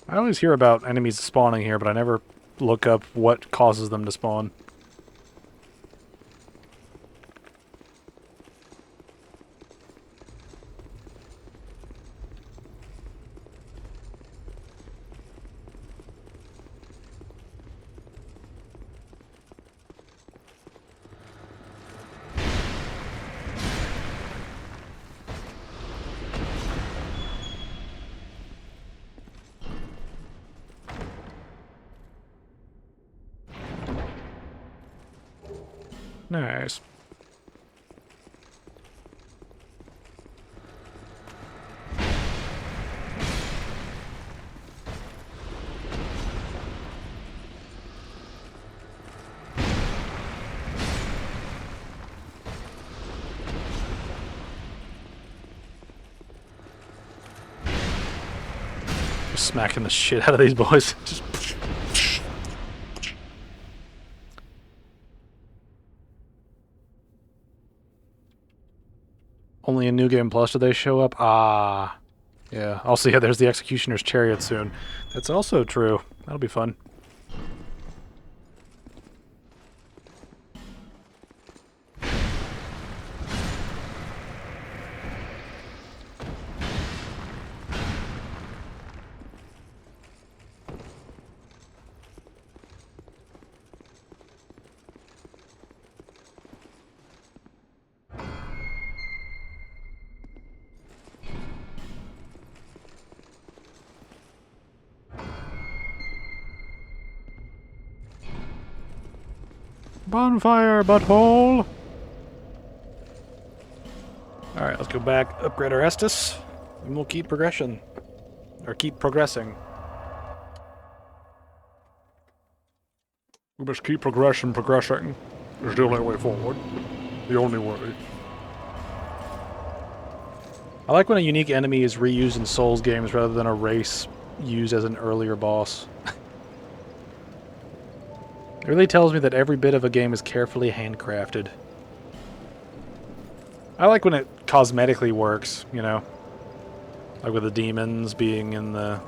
I always hear about enemies spawning here, but I never look up what causes them to spawn. Nice. Smacking the shit out of these boys. Just only in New Game Plus do they show up? Ah. Yeah. Also, yeah, there's the Executioner's Chariot soon. That's also true. That'll be fun. Bonfire, butthole! Alright, let's go back, upgrade our Estus, and we'll keep progression. Or keep progressing. We must keep progressing. It's the only way forward. The only way. I like when a unique enemy is reused in Souls games rather than a race used as an earlier boss. It really tells me that every bit of a game is carefully handcrafted. I like when it cosmetically works, you know? Like with the demons being in the...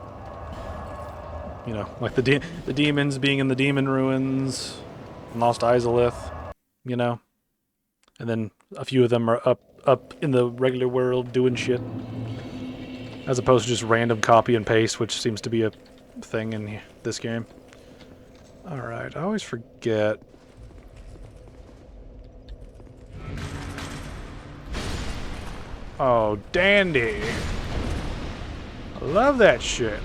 You know, like the demons being in the demon ruins, Lost Izalith, you know? And then a few of them are up in the regular world doing shit. As opposed to just random copy and paste, which seems to be a thing in this game. Alright, I always forget. Oh, dandy. I love that shit.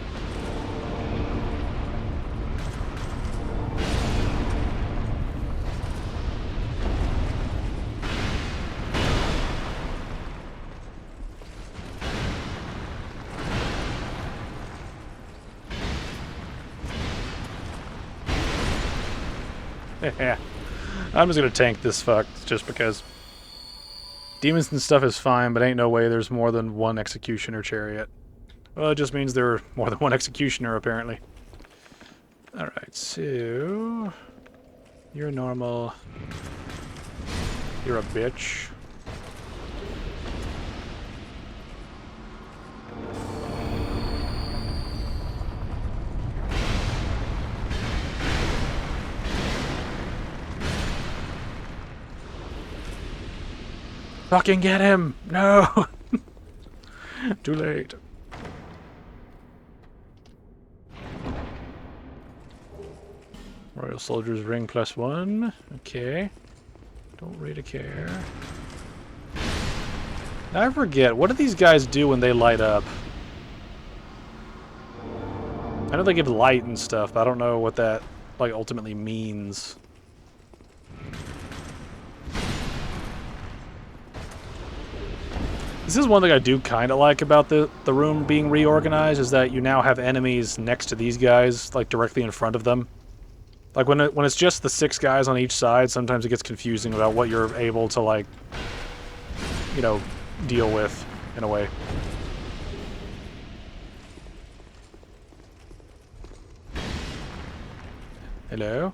Yeah, I'm just gonna tank this fuck just because demons and stuff is fine, but ain't no way there's more than one executioner chariot. Well, it just means there are more than one executioner apparently. Alright, so you're normal. You're a bitch. Fucking get him! No! Too late. Royal Soldier's Ring +1. Okay. Don't really care. Now I forget, what do these guys do when they light up? I know they give light and stuff, but I don't know what that, like, ultimately means. This is one thing I do kind of like about the room being reorganized, is that you now have enemies next to these guys, like directly in front of them. Like when it's just the 6 guys on each side, sometimes it gets confusing about what you're able to, like, you know, deal with in a way. Hello?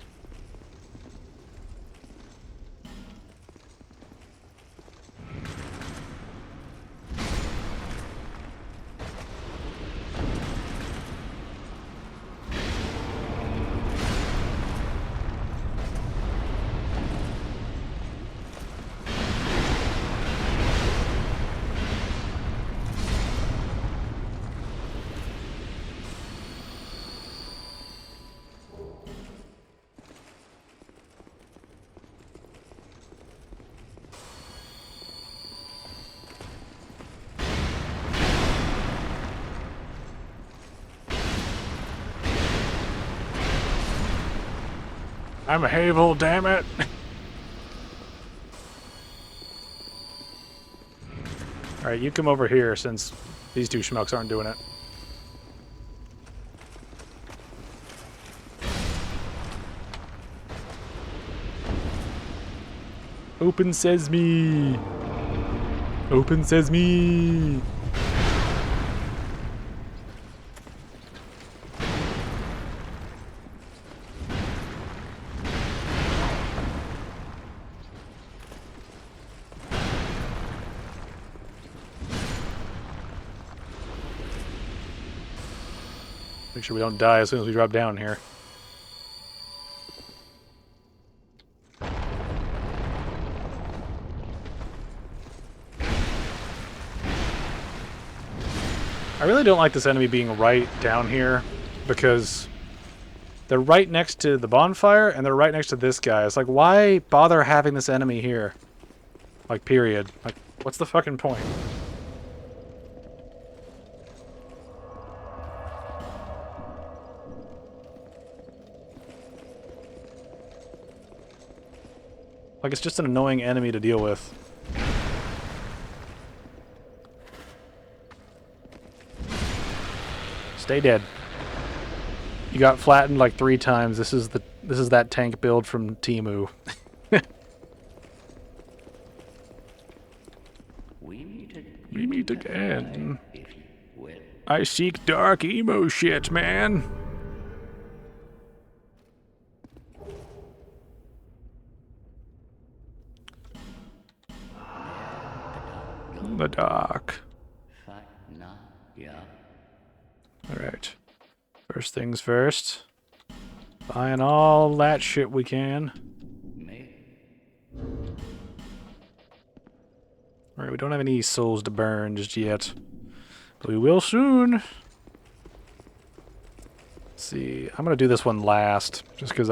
I'm a Havel, damn it! Alright, you come over here since these two schmucks aren't doing it. Open sesame! Open sesame! Make sure we don't die as soon as we drop down here. I really don't like this enemy being right down here because they're right next to the bonfire and they're right next to this guy. It's like, why bother having this enemy here? Like, period. Like, what's the fucking point? Like, it's just an annoying enemy to deal with. Stay dead. You got flattened like 3 times. This is that tank build from Temu. We meet again. I seek dark emo shit, man. The dark. Alright. First things first. Buying all that shit we can. Alright, we don't have any souls to burn just yet. But we will soon. Let's see. I'm gonna do this one last. Just because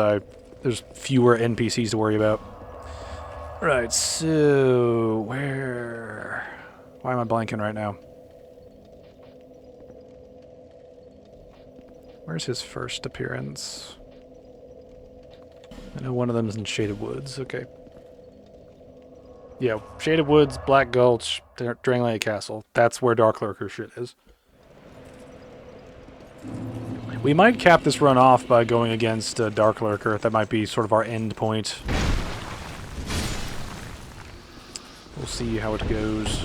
there's fewer NPCs to worry about. Right, so why am I blanking right now? Where's his first appearance? I know one of them's in Shaded Woods. Okay. Yeah, Shaded Woods, Black Gulch, Drangleic Castle. That's where Dark Lurker shit is. We might cap this run off by going against Dark Lurker. That might be sort of our end point. We'll see how it goes.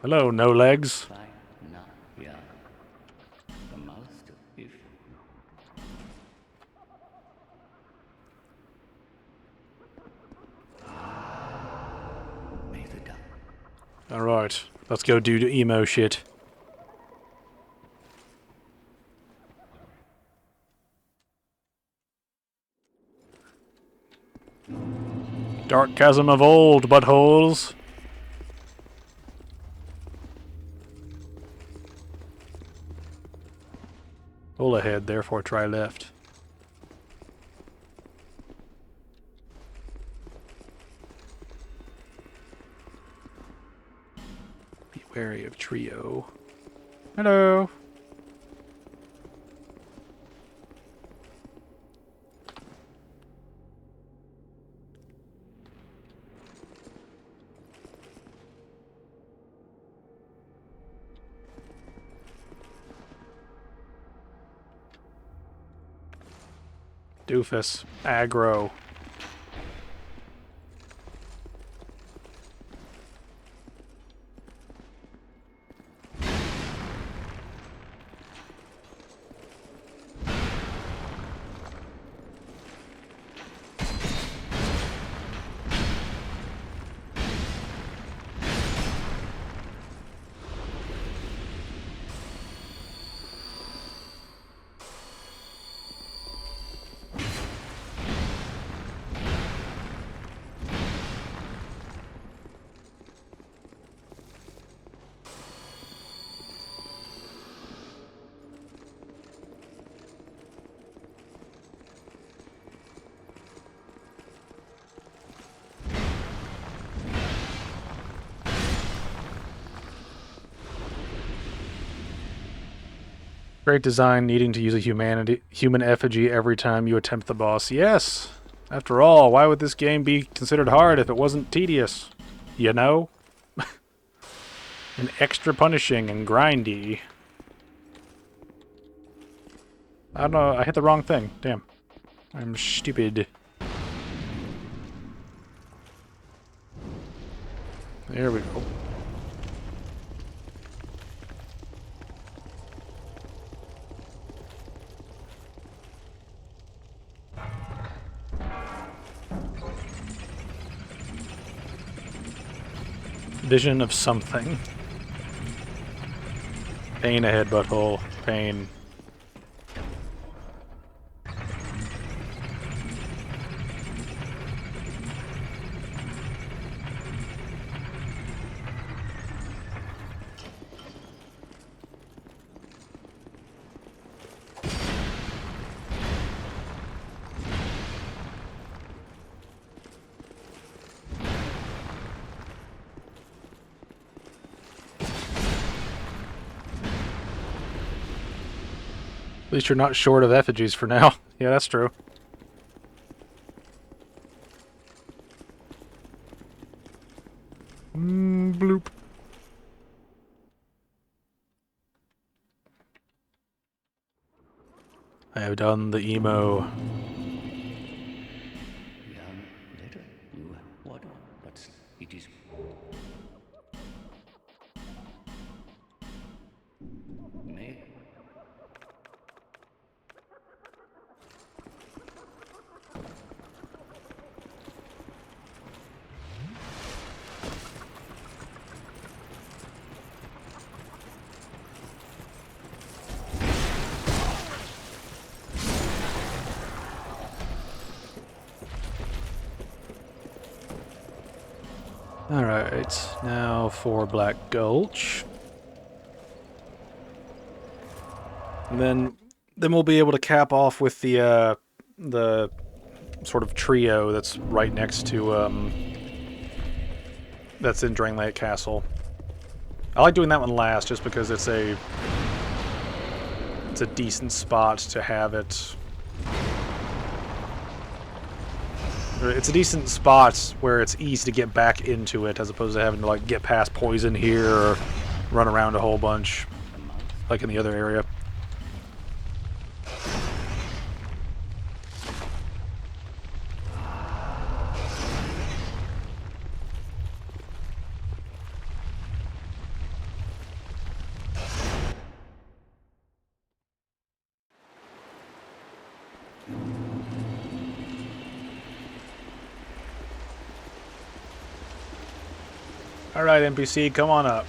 Hello, no legs. Alright, let's go do the emo shit. Dark chasm of old, buttholes. Pull ahead, therefore try left. Be wary of trio. Hello. Doofus. Aggro. Great design, needing to use a human effigy every time you attempt the boss. Yes! After all, why would this game be considered hard if it wasn't tedious? You know? And extra punishing and grindy. I don't know, I hit the wrong thing. Damn. I'm stupid. There we go. Vision of something. Pain ahead, butthole. Pain. At least you're not short of effigies for now. Yeah, that's true. Bloop. I have done the emo. Later, you what? But it is. May. Alright, now for Black Gulch. And then we'll be able to cap off with the sort of trio that's right next to that's in Drainlight Castle. I like doing that one last just because it's a decent spot to have it. It's a decent spot where it's easy to get back into it as opposed to having to like get past poison here or run around a whole bunch like in the other area. Alright, NPC, come on up.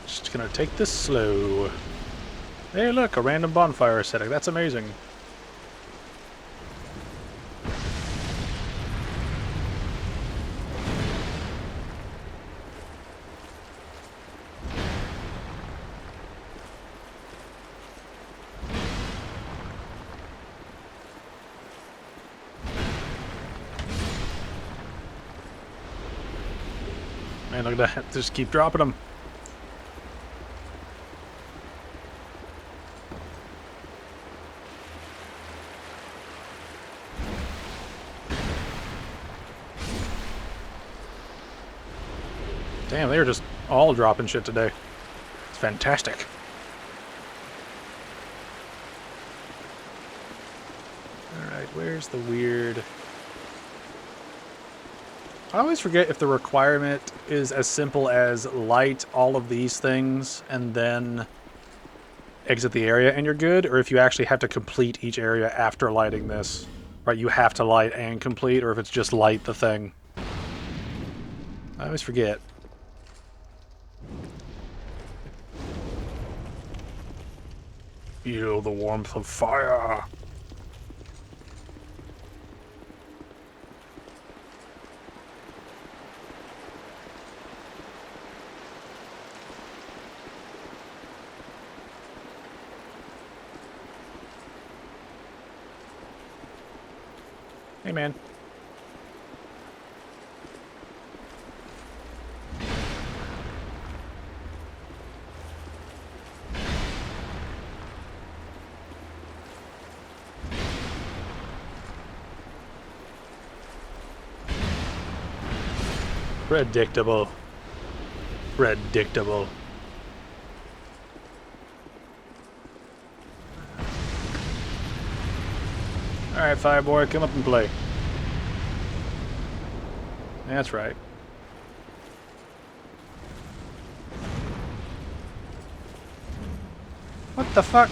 Just gonna take this slow. Hey look, a random bonfire setting. That's amazing. Man, look at that. Just keep dropping them. Damn, they were just all dropping shit today. It's fantastic. Alright, where's the weird... I always forget if the requirement is as simple as light all of these things and then exit the area and you're good, or if you actually have to complete each area after lighting this. Right, you have to light and complete, or if it's just light the thing. I always forget. Feel the warmth of fire. Hey, man. Predictable. Predictable. Alright, Fireboy, come up and play. That's right. What the fuck?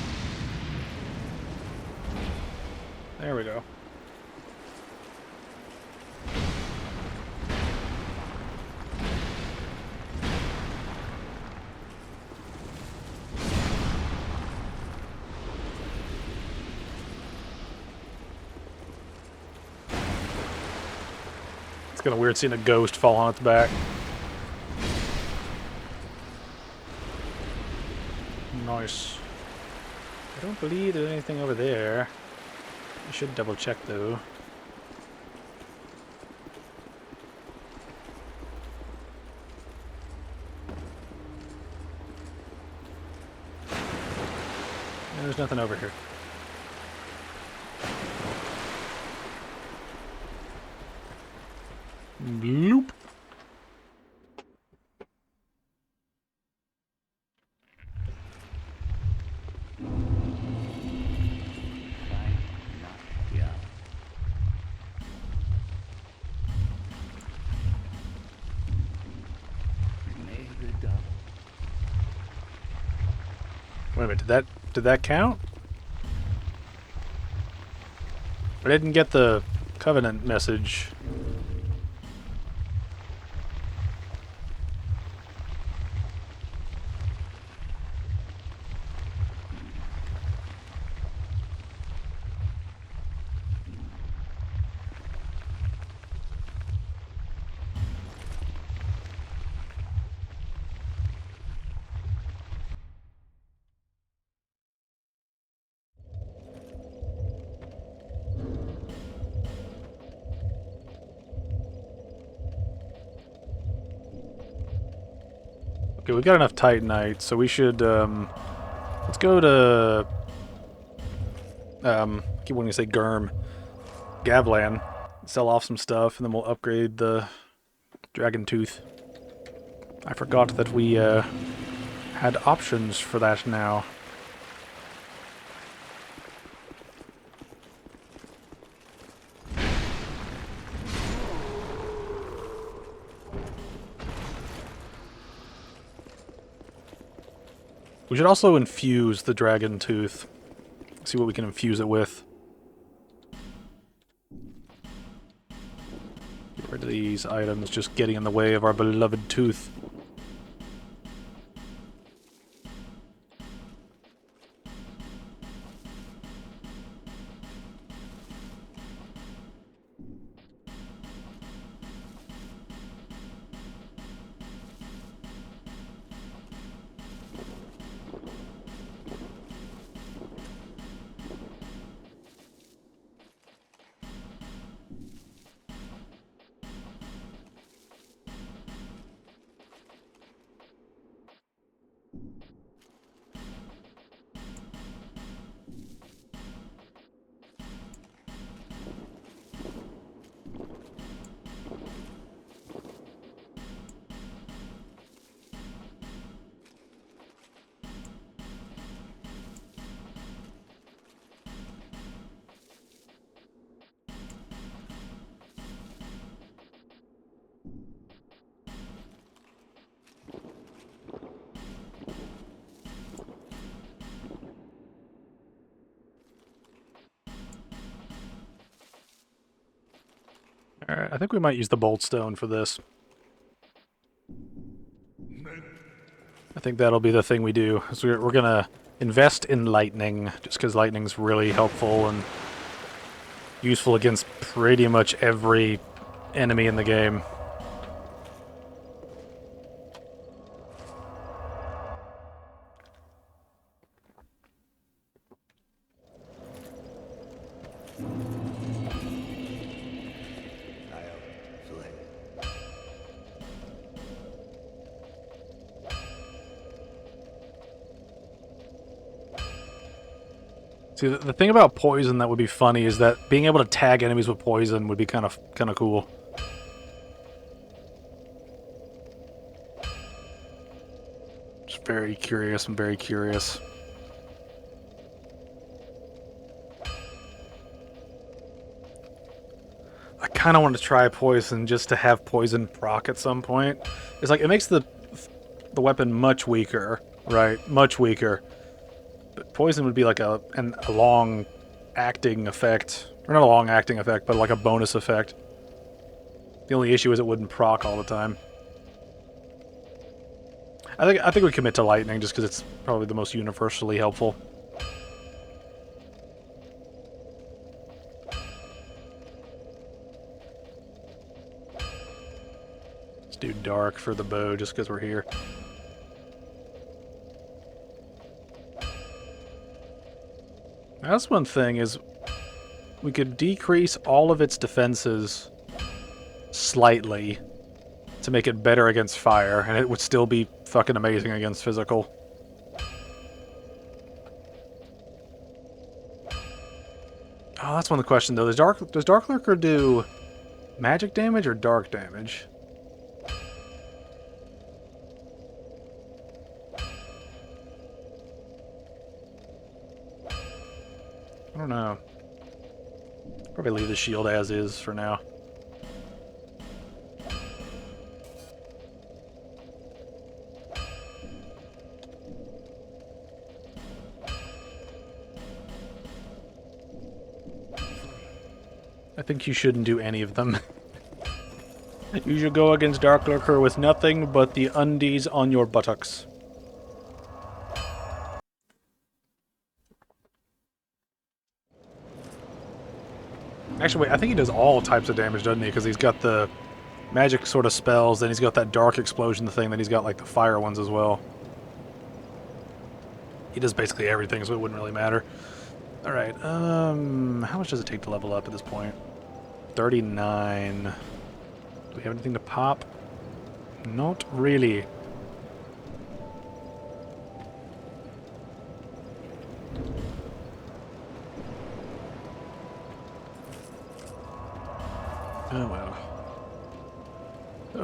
There we go. It's kind of weird seeing a ghost fall on its back. Nice. I don't believe there's anything over there. I should double check though. There's nothing over here. Bloop. Yeah. Made the double. Wait a minute, did that count? I didn't get the Covenant message. Okay, we've got enough Titanite, so we should, let's go to, I keep wanting to say Gurm, Gavlan, sell off some stuff, and then we'll upgrade the Dragon Tooth. I forgot that we, had options for that now. We should also infuse the Dragon Tooth. See what we can infuse it with. Get rid of these items just getting in the way of our beloved tooth. Alright, I think we might use the Bolt Stone for this. I think that'll be the thing we do. So we're gonna invest in lightning, just because lightning's really helpful and useful against pretty much every enemy in the game. See, the thing about poison that would be funny is that being able to tag enemies with poison would be kind of cool. Just very curious. I'm very curious. I kind of want to try poison just to have poison proc at some point. It's like it makes the weapon much weaker, right? Much weaker. But poison would be like a long acting effect, or not a long acting effect, but like a bonus effect. The only issue is it wouldn't proc all the time. I think we commit to lightning just because it's probably the most universally helpful. Let's do dark for the bow just because we're here. That's one thing is we could decrease all of its defenses slightly to make it better against fire, and it would still be fucking amazing against physical. Oh, that's one of the questions though. Does Dark Lurker do magic damage or dark damage? I don't know. Probably leave the shield as is for now. I think you shouldn't do any of them. You should go against Dark Lurker with nothing but the undies on your buttocks. Actually, wait, I think he does all types of damage, doesn't he? Because he's got the magic sort of spells, then he's got that dark explosion thing, then he's got like the fire ones as well. He does basically everything, so it wouldn't really matter. Alright, how much does it take to level up at this point? 39. Do we have anything to pop? Not really. Oh well.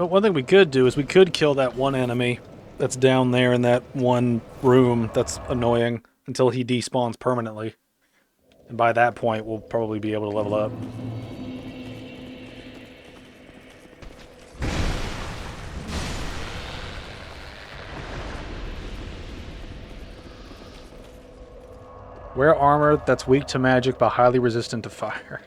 One thing we could do is we could kill that one enemy that's down there in that one room that's annoying until he despawns permanently. And by that point, we'll probably be able to level up. Wear armor that's weak to magic but highly resistant to fire.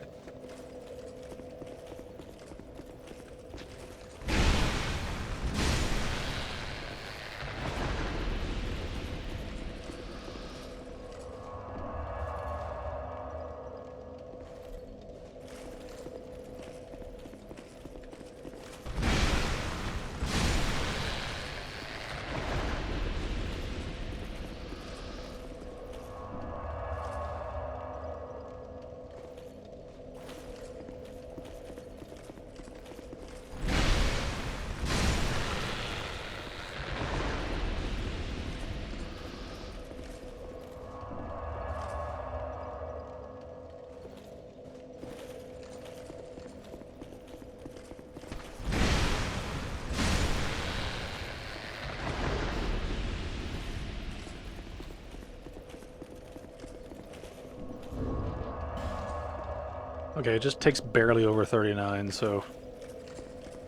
Okay, it just takes barely over 39, so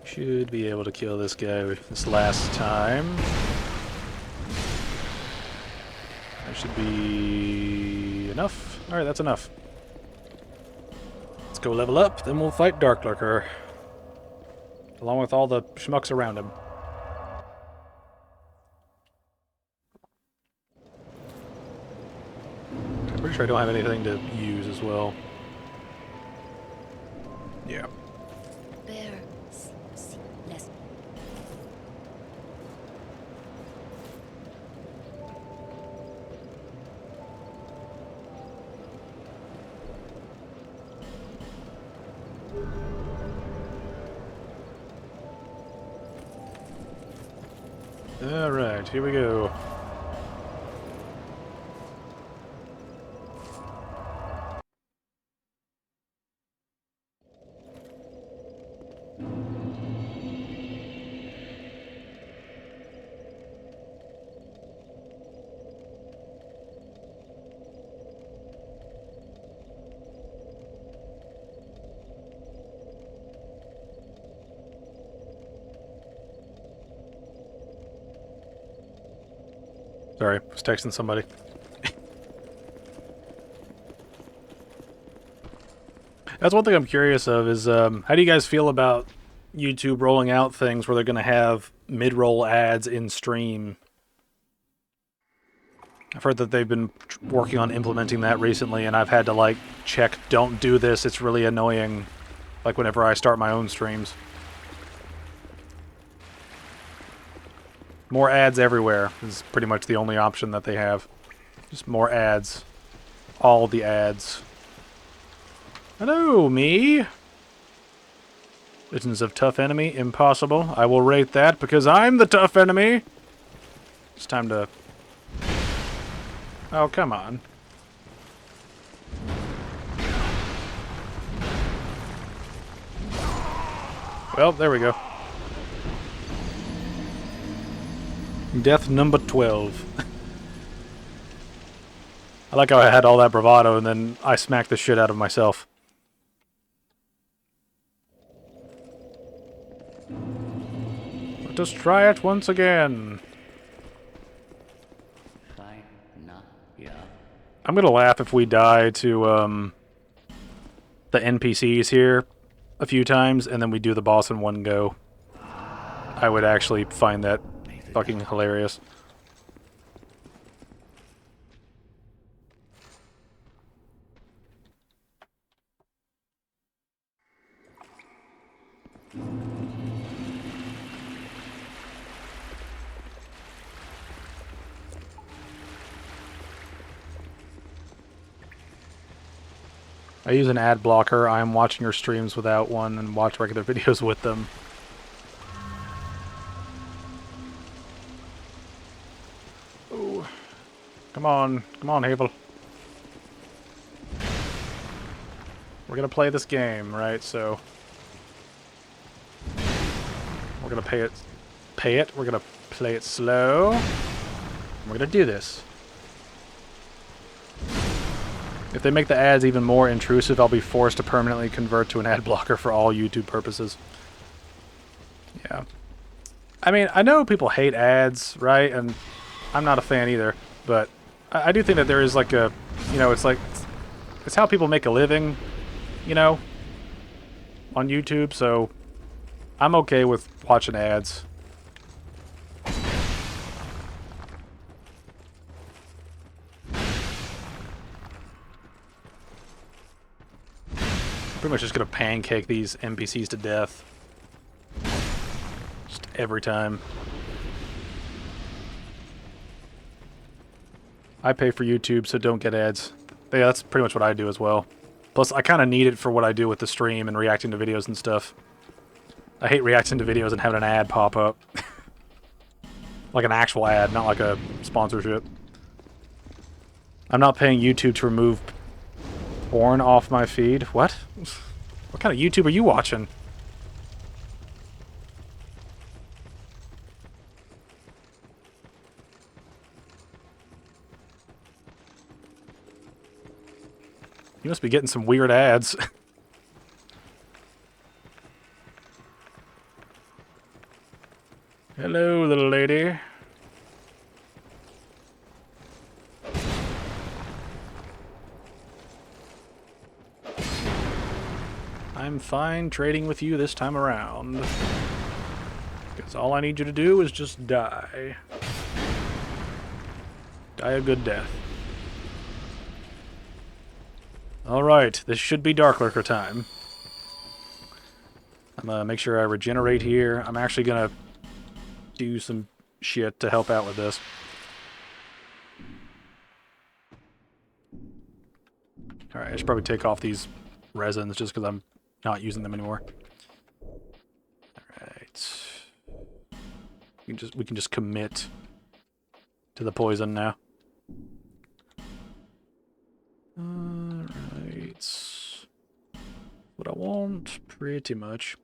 should be able to kill this guy this last time. That should be enough. Alright, that's enough. Let's go level up, then we'll fight Dark Lurker. Along with all the schmucks around him. I'm pretty sure I don't have anything to use as well. Yeah. Bear. Less. Alright, here we go. Sorry, I was texting somebody. That's one thing I'm curious of is, how do you guys feel about YouTube rolling out things where they're going to have mid-roll ads in stream? I've heard that they've been working on implementing that recently, and I've had to, like, check, don't do this, it's really annoying, like, whenever I start my own streams. More ads everywhere is pretty much the only option that they have. Just more ads. All the ads. Hello, me! Legends of Tough Enemy, impossible. I will rate that because I'm the tough enemy! It's time to... Oh, come on. Well, there we go. Death number 12. I like how I had all that bravado and then I smacked the shit out of myself. Let us try it once again. Fine. No. Yeah. I'm gonna laugh if we die to the NPCs here a few times and then we do the boss in one go. I would actually find that fucking hilarious. I use an ad blocker. I am watching your streams without one and watch regular videos with them. Ooh. Come on, Havel. We're gonna play this game, right? So we're gonna pay it. We're gonna play it slow. And we're gonna do this. If they make the ads even more intrusive, I'll be forced to permanently convert to an ad blocker for all YouTube purposes. Yeah. I mean, I know people hate ads, right? And I'm not a fan either, but I do think that there is like a, you know, it's like, it's how people make a living, you know, on YouTube, so I'm okay with watching ads. Pretty much just gonna pancake these NPCs to death. Just every time. I pay for YouTube, so don't get ads. Yeah, that's pretty much what I do as well. Plus, I kind of need it for what I do with the stream and reacting to videos and stuff. I hate reacting to videos and having an ad pop up. Like an actual ad, not like a sponsorship. I'm not paying YouTube to remove porn off my feed. What? What kind of YouTube are you watching? You must be getting some weird ads. Hello, little lady. I'm fine trading with you this time around. Because all I need you to do is just die. Die a good death. Alright, this should be Dark Lurker time. I'm gonna make sure I regenerate here. I'm actually gonna do some shit to help out with this. Alright, I should probably take off these resins just because I'm not using them anymore. Alright. We can just commit to the poison now. Alright. What I want, pretty much.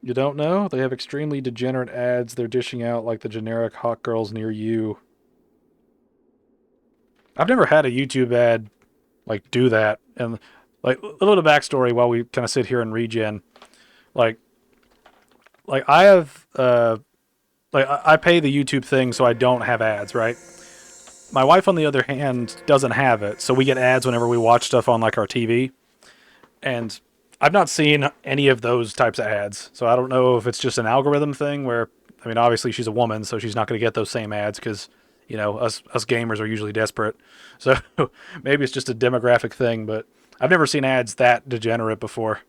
You don't know? They have extremely degenerate ads they're dishing out like the generic hot girls near you. I've never had a YouTube ad like do that. And like a little bit of backstory while we kind of sit here and regen. Like I have Like, I pay the YouTube thing so I don't have ads, right? My wife, on the other hand, doesn't have it, so we get ads whenever we watch stuff on, like, our TV. And I've not seen any of those types of ads, so I don't know if it's just an algorithm thing where, I mean, obviously she's a woman, so she's not going to get those same ads because, you know, us gamers are usually desperate. So maybe it's just a demographic thing, but I've never seen ads that degenerate before.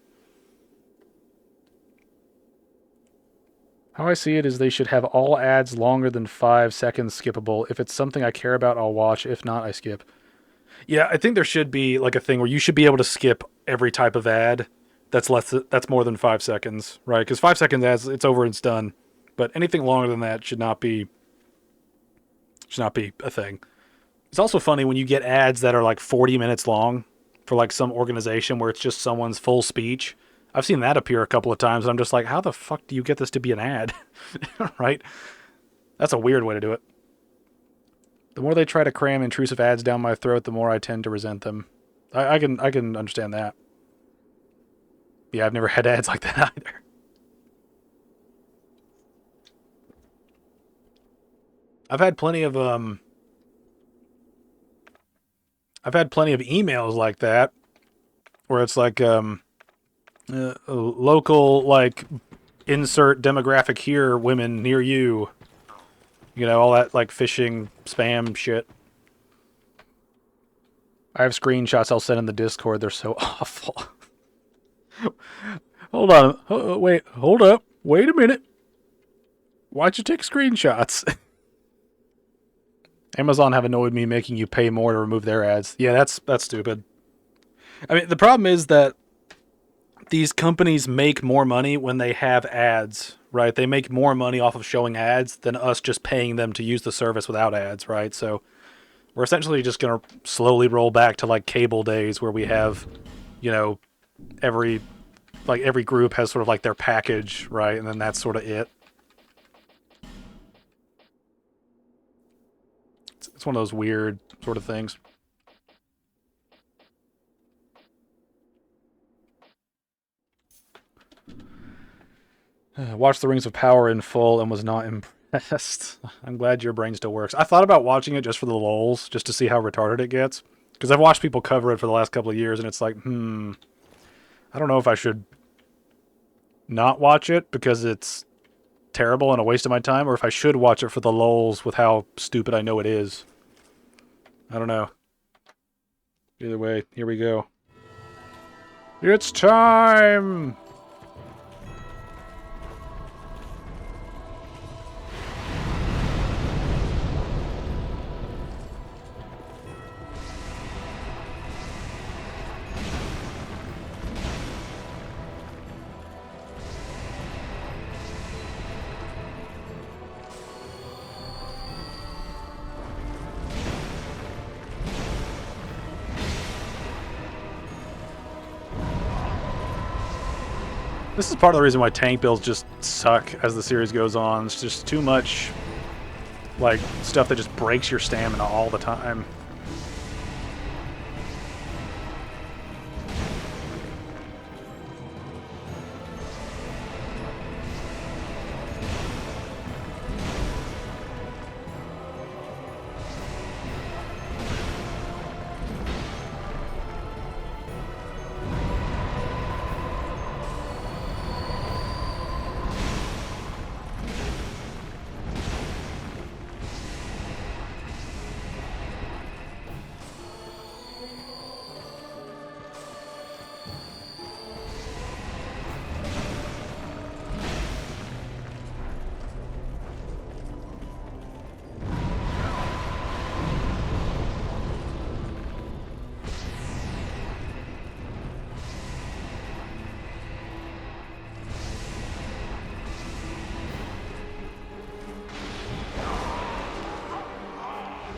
How I see it is they should have all ads longer than 5 seconds skippable. If it's something I care about, I'll watch. If not, I skip. Yeah, I think there should be like a thing where you should be able to skip every type of ad that's more than 5 seconds, right? Because 5 seconds ads, it's over and it's done. But anything longer than that should not be a thing. It's also funny when you get ads that are like 40 minutes long for like some organization where it's just someone's full speech. I've seen that appear a couple of times, and I'm just like, how the fuck do you get this to be an ad? Right? That's a weird way to do it. The more they try to cram intrusive ads down my throat, the more I tend to resent them. I can understand that. Yeah, I've never had ads like that either. I've had plenty of emails like that where it's like local, like, insert demographic here, women near you. You know, all that, like, phishing, spam shit. I have screenshots I'll send in the Discord. They're so awful. Hold on. Wait, hold up. Wait a minute. Why'd you take screenshots? Amazon have annoyed me making you pay more to remove their ads. Yeah, that's stupid. I mean, the problem is that these companies make more money when they have ads, right? They make more money off of showing ads than us just paying them to use the service without ads, right? So we're essentially just going to slowly roll back to like cable days where we have, you know, every group has sort of like their package, right? And then that's sort of it. It's one of those weird sort of things. Watched The Rings of Power in full and was not impressed. I'm glad your brain still works. I thought about watching it just for the lulz, just to see how retarded it gets. Because I've watched people cover it for the last couple of years, and it's like, I don't know if I should not watch it because it's terrible and a waste of my time, or if I should watch it for the lulz with how stupid I know it is. I don't know. Either way, here we go. It's time! This is part of the reason why tank builds just suck as the series goes on. It's just too much, like, stuff that just breaks your stamina all the time.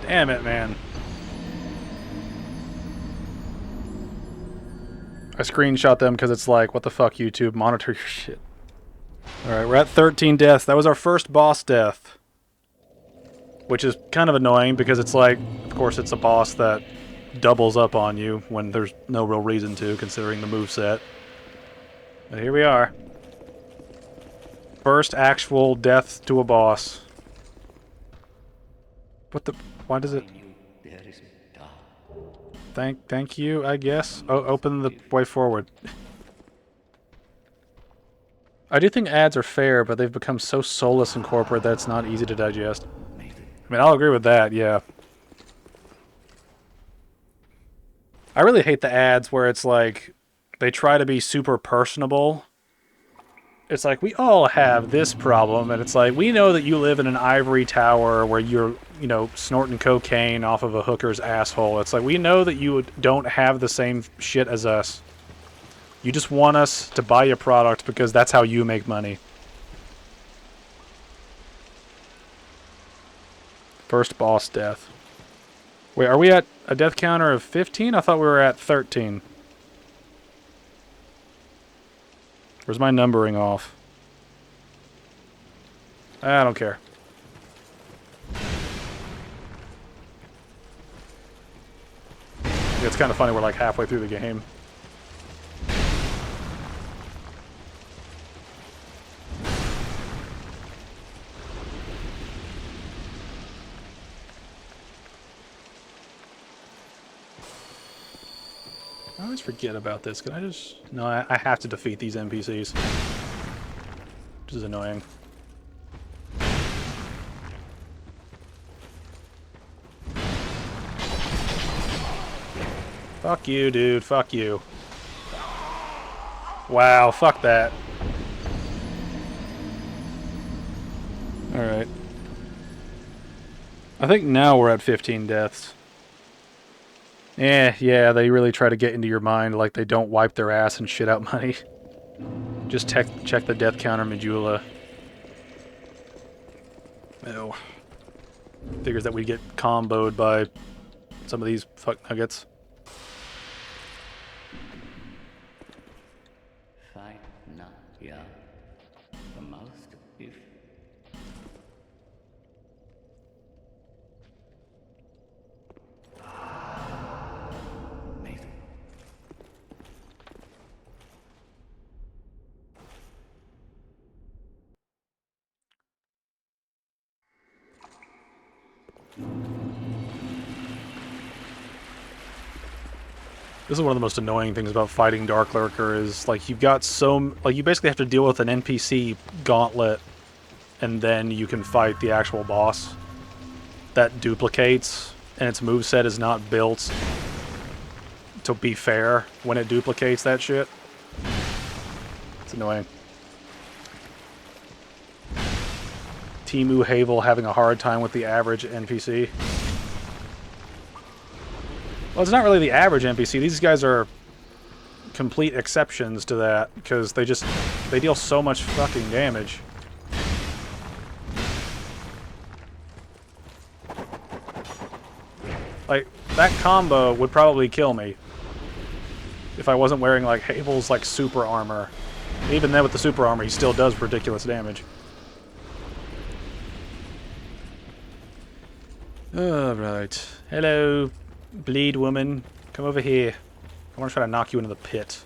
Damn it, man. I screenshot them because it's like, what the fuck, YouTube? Monitor your shit. Alright, we're at 13 deaths. That was our first boss death. Which is kind of annoying because it's like, of course, it's a boss that doubles up on you when there's no real reason to, considering the moveset. But here we are. First actual death to a boss. What the? Why does it? There is dark. Thank you, I guess. Oh, open the way forward. I do think ads are fair, but they've become so soulless and corporate that it's not easy to digest. I mean, I'll agree with that, yeah. I really hate the ads where it's like, they try to be super personable. It's like, we all have this problem, and it's like, we know that you live in an ivory tower where you're, you know, snorting cocaine off of a hooker's asshole. It's like, we know that you don't have the same shit as us. You just want us to buy your product because that's how you make money. First boss death. Wait, are we at a death counter of 15? I thought we were at 13. Where's my numbering off? I don't care. It's kind of funny we're like halfway through the game. I always forget about this. Can I just... No, I have to defeat these NPCs. Which is annoying. Fuck you, dude. Fuck you. Wow, fuck that. Alright. I think now we're at 15 deaths. Yeah, they really try to get into your mind like they don't wipe their ass and shit out money. Just check the death counter, Medulla. Oh. Figures that we get comboed by some of these fuck nuggets. Fight now, yeah. The most if. Nathan. This is one of the most annoying things about fighting Dark Lurker is, like, you've got like, you basically have to deal with an NPC gauntlet, and then you can fight the actual boss. That duplicates, and its moveset is not built to be fair when it duplicates that shit. It's annoying. Timu Havel having a hard time with the average NPC. Well, it's not really the average NPC. These guys are complete exceptions to that, because they deal so much fucking damage. Like, that combo would probably kill me if I wasn't wearing, like, Havel's, like, super armor. Even then, with the super armor, he still does ridiculous damage. Alright. Hello, bleed woman. Come over here. I want to try to knock you into the pit.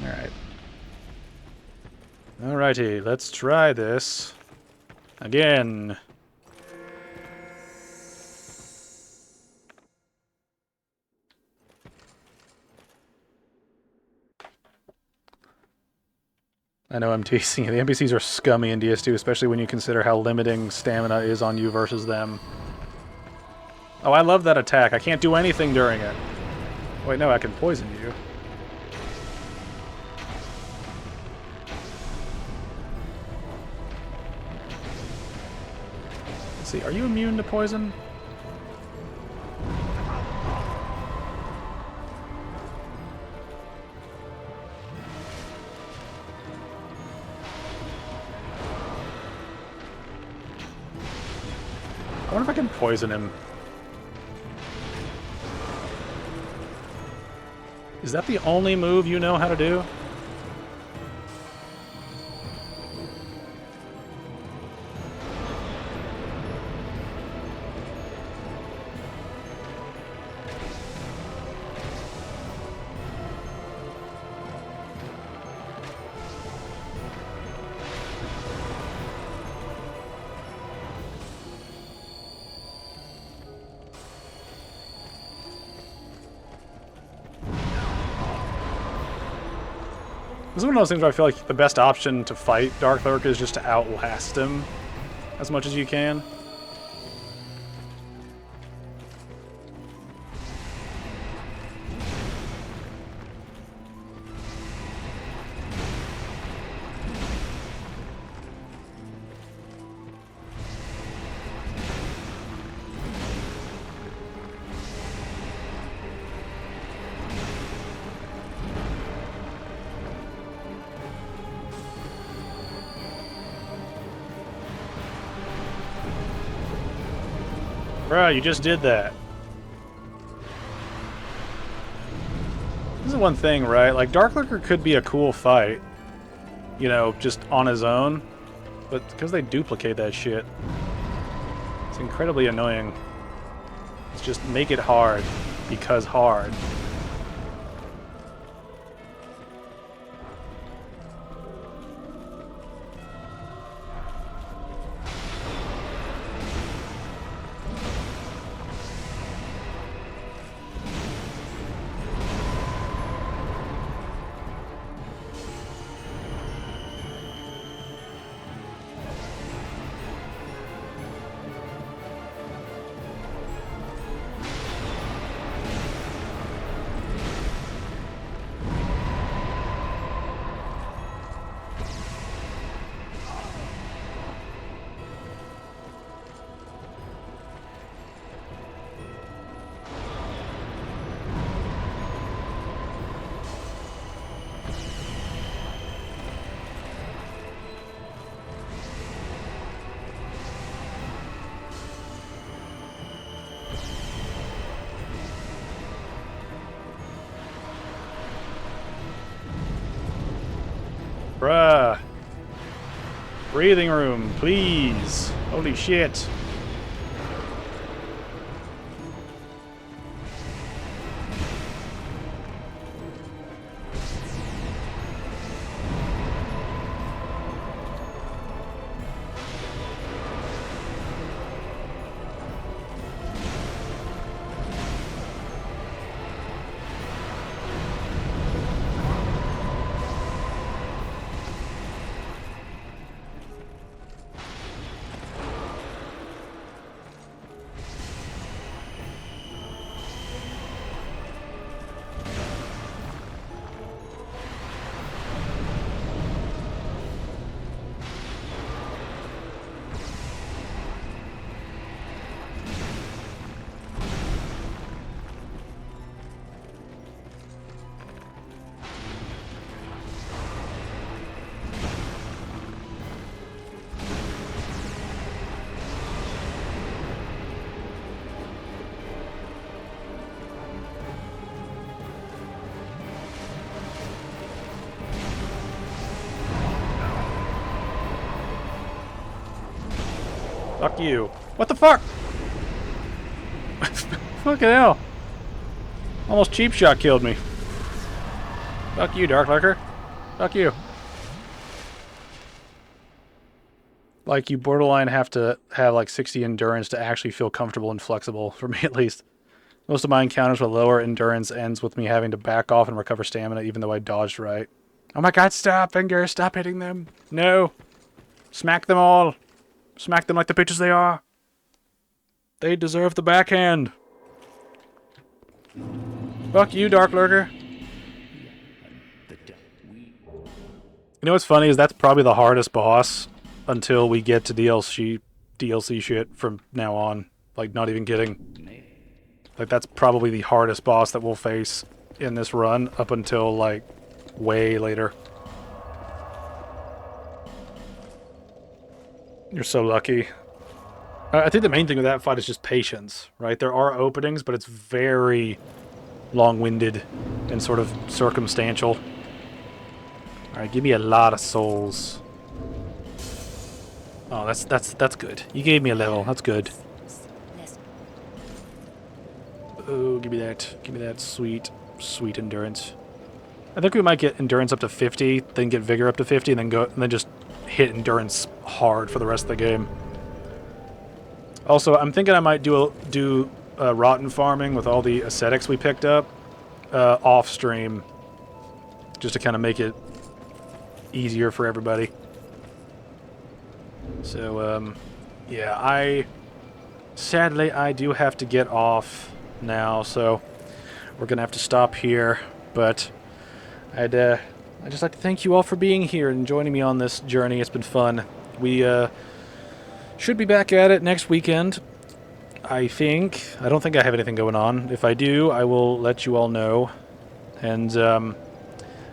Alright. Alrighty, let's try this again. I know I'm teasing you. The NPCs are scummy in DS2, especially when you consider how limiting stamina is on you versus them. Oh, I love that attack. I can't do anything during it. Wait, no, I can poison you. Let's see, are you immune to poison? I wonder if I can poison him. Is that the only move you know how to do? This is one of those things where I feel like the best option to fight Dark Lurk is just to outlast him as much as you can. Bruh, you just did that. This is one thing, right? Like, Dark Lurker could be a cool fight, you know, just on his own, but because they duplicate that shit, it's incredibly annoying. It's just make it hard, because hard. Bruh. Breathing room, please. Holy shit. Fuck you. What the fuck? Fucking hell. Almost cheap shot killed me. Fuck you, Dark Lurker. Fuck you. Like, you borderline have to have like 60 endurance to actually feel comfortable and flexible, for me at least. Most of my encounters with lower endurance ends with me having to back off and recover stamina even though I dodged right. Oh my god, stop, Finger, stop hitting them. No. Smack them all. Smack them like the bitches they are. They deserve the backhand. Fuck you, Dark Lurker. You know what's funny is that's probably the hardest boss until we get to DLC shit from now on. Like, not even kidding. Like, that's probably the hardest boss that we'll face in this run up until, like, way later. You're so lucky. I think the main thing with that fight is just patience, right? There are openings, but it's very long-winded and sort of circumstantial. Alright, give me a lot of souls. Oh, that's good. You gave me a level. That's good. Oh, give me that. Give me that sweet, sweet endurance. I think we might get endurance up to 50, then get vigor up to 50, and then just hit endurance hard for the rest of the game. Also, I'm thinking I might do rotten farming with all the ascetics we picked up off stream, just to kind of make it easier for everybody. So, yeah, sadly, I do have to get off now, so we're going to have to stop here. But I'd just like to thank you all for being here and joining me on this journey. It's been fun. We should be back at it next weekend, I think. I don't think I have anything going on. If I do, I will let you all know. And,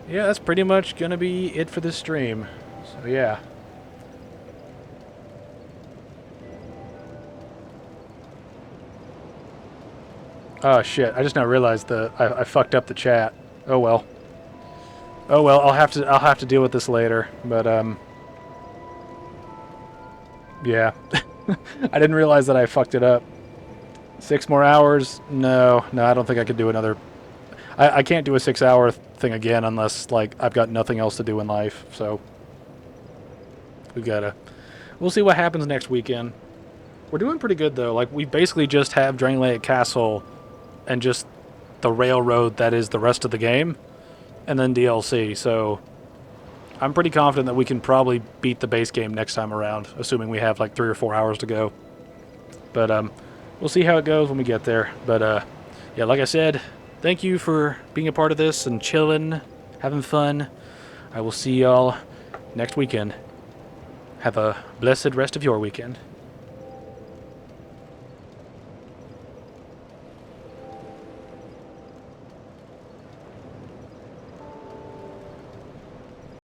yeah, that's pretty much going to be it for this stream. So, yeah. Oh, shit. I just now realized that I fucked up the chat. Oh, well. Oh, well, I'll have to deal with this later. But, yeah. I didn't realize that I fucked it up. 6 more hours? No, I don't think I could do another. I can't do a 6-hour thing again unless, like, I've got nothing else to do in life, so we'll see what happens next weekend. We're doing pretty good, though. Like, we basically just have Drain Lake Castle and just the railroad that is the rest of the game, and then DLC, so I'm pretty confident that we can probably beat the base game next time around, assuming we have, like, 3 or 4 hours to go. But, we'll see how it goes when we get there. But, yeah, like I said, thank you for being a part of this and chilling, having fun. I will see y'all next weekend. Have a blessed rest of your weekend.